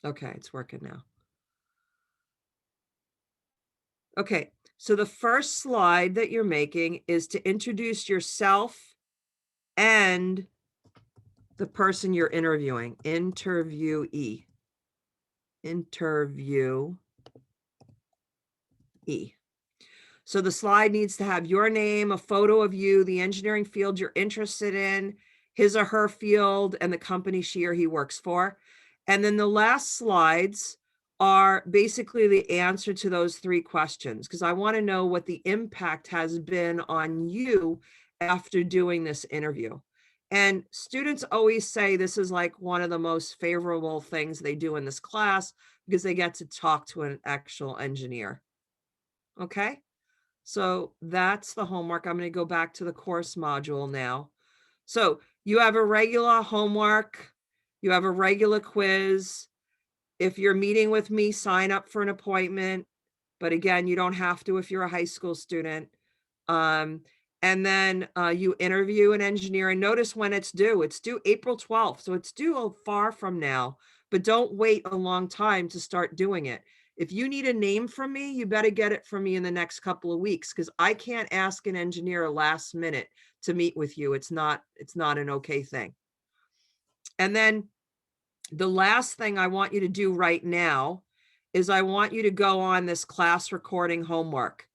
Okay, it's working now. Okay, so the first slide that you're making is to introduce yourself and the person you're interviewing. Interviewee. So the slide needs to have your name, a photo of you, the engineering field you're interested in, his or her field, and the company she or he works for. And then the last slides are basically the answer to those 3 questions, because I want to know what the impact has been on you after doing this interview. And students always say this is like one of the most favorable things they do in this class because they get to talk to an actual engineer. Okay, so that's the homework. I'm going to go back to the course module now. So you have a regular homework, you have a regular quiz. If you're meeting with me, sign up for an appointment. But again, you don't have to if you're a high school student. And then you interview an engineer, and notice when it's due. It's due April 12th. So it's due far from now, but don't wait a long time to start doing it. If you need a name from me, you better get it from me in the next couple of weeks, because I can't ask an engineer last minute to meet with you. It's not an okay thing. And then the last thing I want you to do right now is I want you to go on this class recording homework.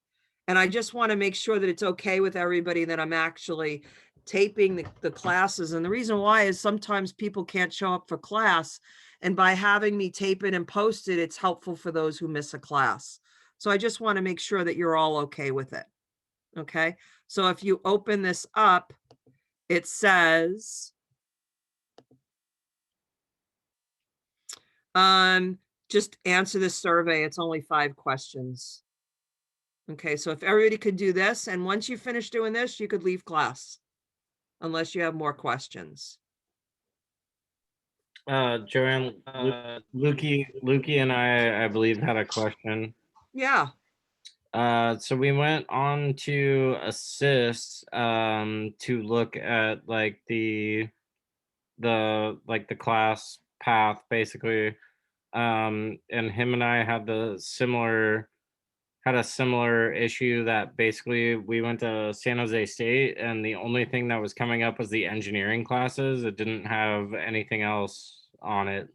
And I just want to make sure that it's okay with everybody that I'm actually taping the classes. And the reason why is sometimes people can't show up for class. And by having me tape it and post it, it's helpful for those who miss a class. So I just want to make sure that you're all okay with it. Okay. So if you open this up, it says, just answer this survey. It's only 5 questions. Okay, so if everybody could do this, and once you finish doing this, you could leave class, unless you have more questions. Joanne, Lukey and I believe had a question. Yeah. So we went on to Assist to look at like the class path basically. And him and I had a similar issue that basically we went to San Jose State, and the only thing that was coming up was the engineering classes. It didn't have anything else on it.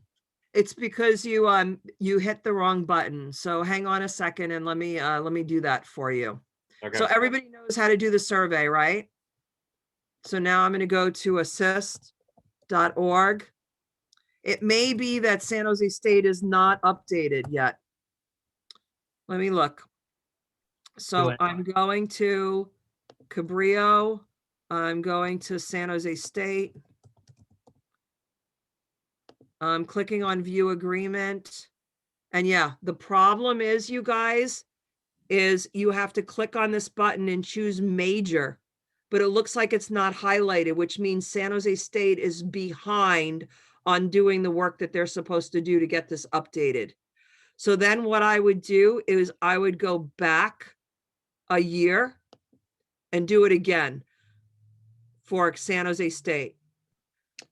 It's because you hit the wrong button. So hang on a second and let me do that for you. Okay. So everybody knows how to do the survey, right? So now I'm going to go to assist.org, It may be that San Jose State is not updated yet. Let me look. So it. I'm going to Cabrillo. I'm going to San Jose State. I'm clicking on view agreement. And yeah, the problem is, you guys, is you have to click on this button and choose major, but it looks like it's not highlighted, which means San Jose State is behind on doing the work that they're supposed to do to get this updated. So then what I would do is I would go back a year and do it again for San Jose State.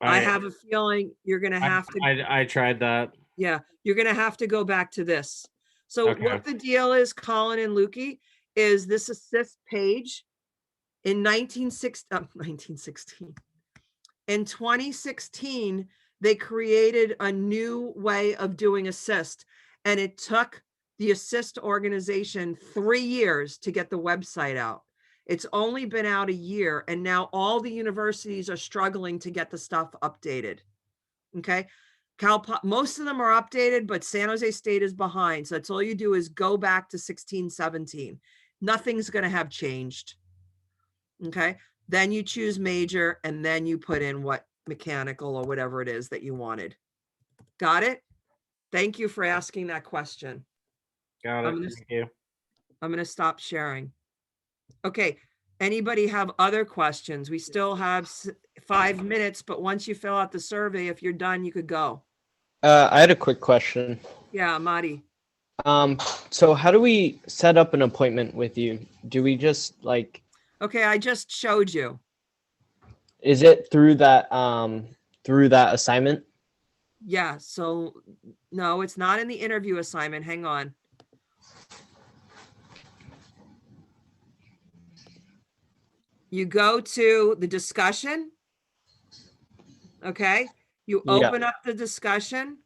I have a feeling you're going to have to. I tried that. Yeah, you're going to have to go back to this. So Okay. what the deal is, Colin and Lukey, is this assist page in 1916. In 2016, they created a new way of doing assist, and it took the assist organization 3 years to get the website out. It's only been out a year, and now all the universities are struggling to get the stuff updated. Okay. Most of them are updated, but San Jose State is behind. So that's all you do is go back to 16, 17. Nothing's going to have changed. Okay. Then you choose major, and then you put in what mechanical or whatever it is that you wanted. Got it? Thank you for asking that question. Got it. Thank you. I'm going to stop sharing. Okay. Anybody have other questions? We still have 5 minutes, but once you fill out the survey, if you're done, you could go. I had a quick question. Yeah, Madi. So how do we set up an appointment with you? Do we just like? Okay, I just showed you. Is it through that assignment? Yeah. So no, it's not in the interview assignment. Hang on. You go to the discussion. Okay. You open up the discussion.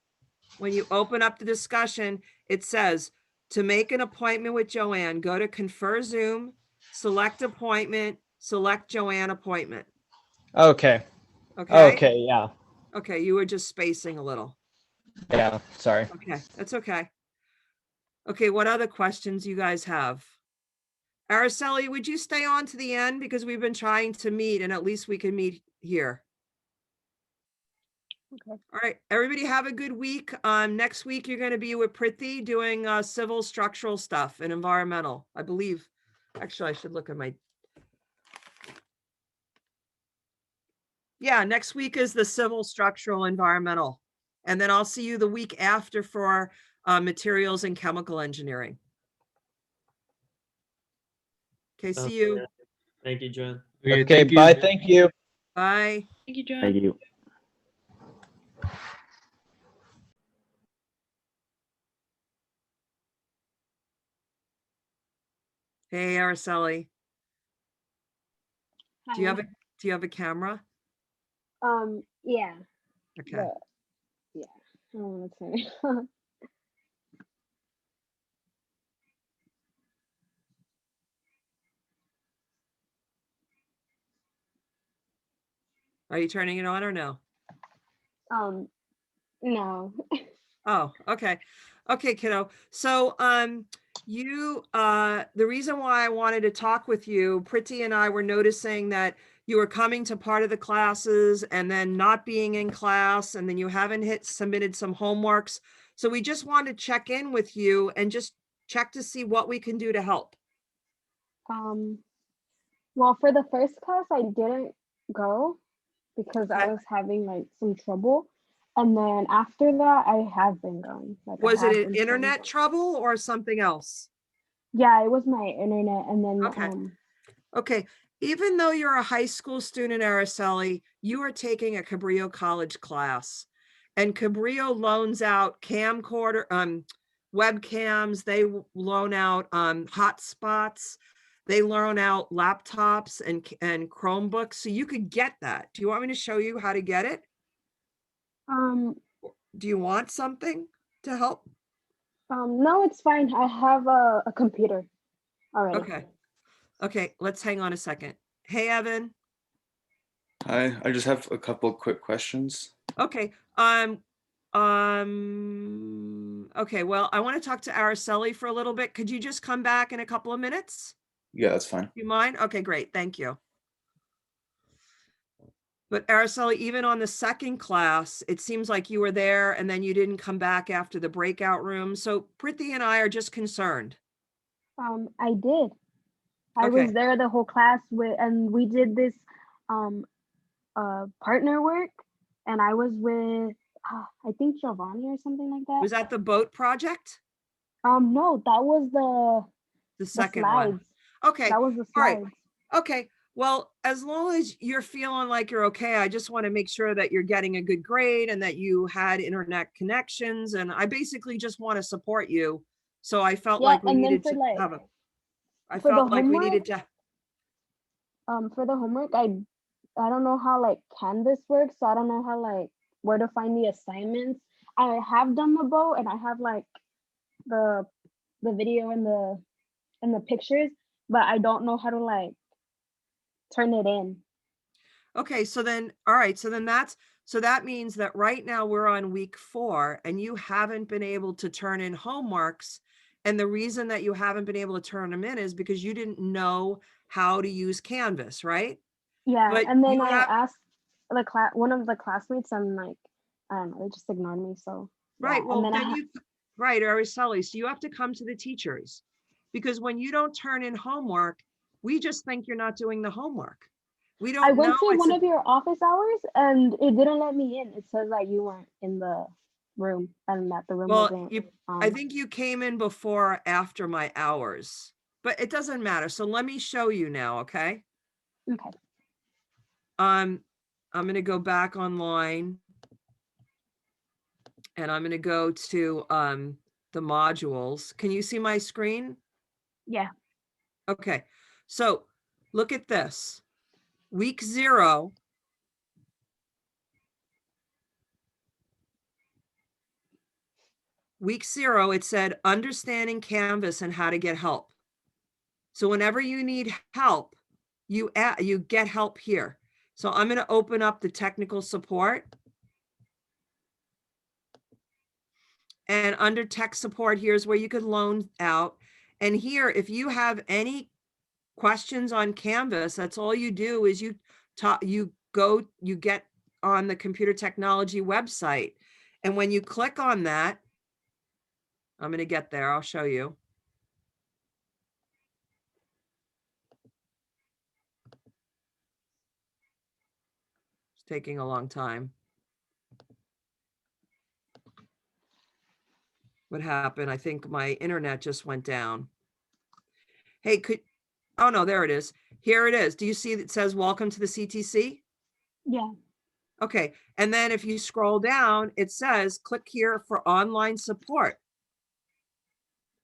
When you open up the discussion, it says to make an appointment with Joanne, go to Confer Zoom, select appointment, select Joanne appointment. Okay. Okay. Okay. Yeah. Okay. You were just spacing a little. Yeah. Sorry. Okay. That's okay. Okay. What other questions you guys have? Araceli, would you stay on to the end? Because we've been trying to meet, and at least we can meet here. Okay. All right, everybody have a good week. Next week, you're going to be with Priti doing civil structural stuff and environmental, I believe. Actually, I should look at my. Yeah, next week is the civil structural environmental. And then I'll see you the week after for materials and chemical engineering. Okay, see you. Thank you, Joanne. Okay. Bye. Thank you. Bye. Thank you, John. Thank you. Hey, Araceli. Do you have a camera? Yeah. Okay. But, yeah. I don't want to turn it on. Are you turning it on or no? No. Oh, okay. Okay, kiddo. So, the reason why I wanted to talk with you, Priti and I were noticing that you were coming to part of the classes and then not being in class, and then you haven't submitted some homeworks. So we just wanted to check in with you and just check to see what we can do to help. Well, for the first class, I didn't go because I was having like some trouble. And then after that, I have been going. Like, Was it an internet trouble or something else? Yeah, it was my internet. And then, Okay. Even though you're a high school student, Araceli, you are taking a Cabrillo College class, and Cabrillo loans out camcorder, webcams. They loan out hotspots. They loan out laptops and Chromebooks. So you could get that. Do you want me to show you how to get it? Do you want something to help? No, it's fine. I have a computer already. Okay. Okay, let's hang on a second. Hey, Evan. Hi, I just have a couple quick questions. Okay. Okay, well, I want to talk to Araceli for a little bit. Could you just come back in a couple of minutes? Yeah, that's fine. You mind? Okay, great. Thank you. But Araceli, even on the second class, it seems like you were there and then you didn't come back after the breakout room. So Priti and I are just concerned. I did. I Okay. was there the whole class and we did this partner work, and I was with I think Giovanni or something like that. Was that the boat project? No, that was The second one. slides. Okay. That was the All right. slides. Okay. Well, as long as you're feeling like you're okay, I just want to make sure that you're getting a good grade and that you had internet connections. And I basically just want to support you. So I felt Yeah, like we and then needed for to like have a, I for the felt like we homework, needed to, for the homework, I don't know how like Canvas works, so I don't know how like where to find the assignments. I have done the boat and I have like the video and the pictures, but I don't know how to like turn it in. okay. So then, all right. So then so that means that right now we're on week 4 and you haven't been able to turn in homeworks. And the reason that you haven't been able to turn them in is because you didn't know how to use Canvas, right? Yeah, But and then you I have, asked one of the classmates, and like I don't know, they just ignored me. So right. yeah, Well, and then then right, Araceli, so you have to come to the teachers because when you don't turn in homework, we just think you're not doing the homework. We don't I know. went to It's one a- of your office hours and it didn't let me in. It says that you weren't in the room and that the room Well, wasn't. I think you came in before or after my hours, but it doesn't matter. So let me show you now, okay? Okay. I'm going to go back online and I'm going to go to the modules. Can you see my screen? Yeah. Okay. So look at this. Week 0. Week 0, it said understanding Canvas and how to get help. So whenever you need help, you get help here. So I'm going to open up the technical support. And under tech support, here's where you could loan out. And here, if you have any questions on Canvas, that's all you do is you get on the computer technology website. And when you click on that, I'm going to get there. I'll show you. It's taking a long time. What happened? I think my internet just went down. Hey, oh no, there it is. Here it is. Do you see that it says welcome to the CTC? Yeah. Okay. And then if you scroll down, it says click here for online support.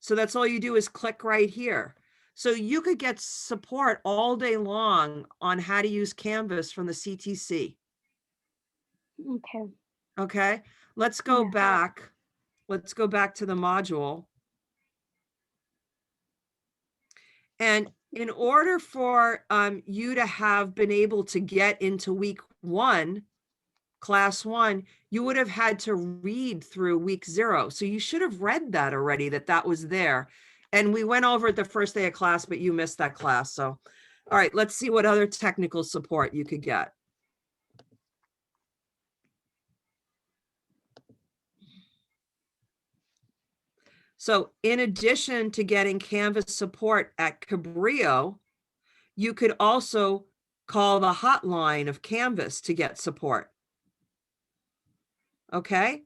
So that's all you do is click right here. So you could get support all day long on how to use Canvas from the CTC. Okay. Okay. Let's go back. Let's go back to the module. And in order for you to have been able to get into week 1, class 1, you would have had to read through week 0. So you should have read that already, that was there. And we went over it the first day of class, but you missed that class. So, all right, let's see what other technical support you could get. So in addition to getting Canvas support at Cabrillo, you could also call the hotline of Canvas to get support. Okay,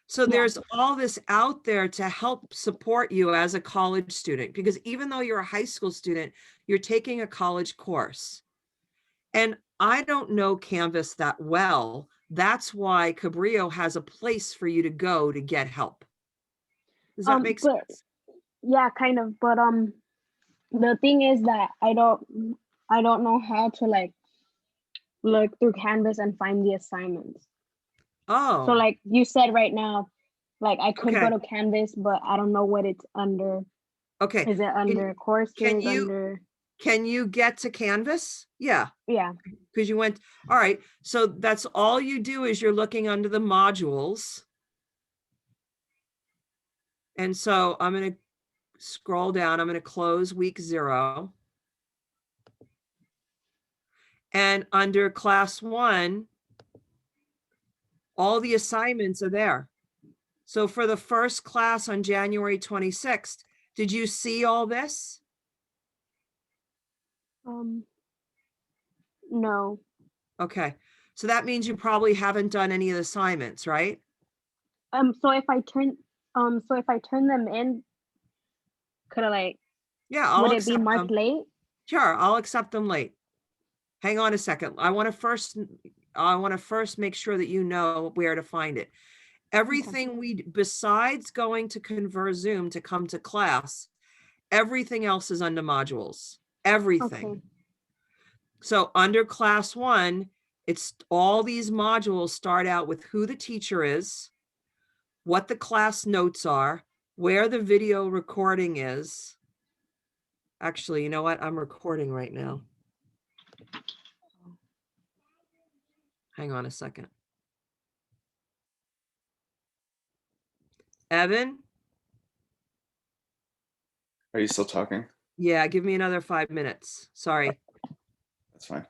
so there's all this out there to help support you as a college student, because even though you're a high school student, you're taking a college course. And I don't know Canvas that well. That's why Cabrillo has a place for you to go to get help. Does that make sense? Yeah, kind of. But the thing is that I don't know how to like look through Canvas and find the assignments. Oh. So like you said right now, like I could go to Canvas, but I don't know what it's under. Okay. Is it under courses? Can you get to Canvas? Yeah. Yeah. Because you went, all right. So that's all you do is you're looking under the modules. And so I'm going to scroll down. I'm going to close week 0. And under class 1, all the assignments are there. So for the first class on January 26th, did you see all this? No. Okay. So that means you probably haven't done any of the assignments, right? So if I turn them in, could I like? Yeah, I'll would it be accept marked them. late? Sure, I'll accept them late. Hang on a second. I want to first make sure that you know where to find it. Everything besides going to Converzoom to come to class, everything else is under modules. Everything. Okay. So under class 1, it's all these modules start out with who the teacher is, what the class notes are, where the video recording is. Actually, you know what? I'm recording right now. Hang on a second. Evan? Are you still talking? Yeah, give me another 5 minutes. Sorry. That's fine.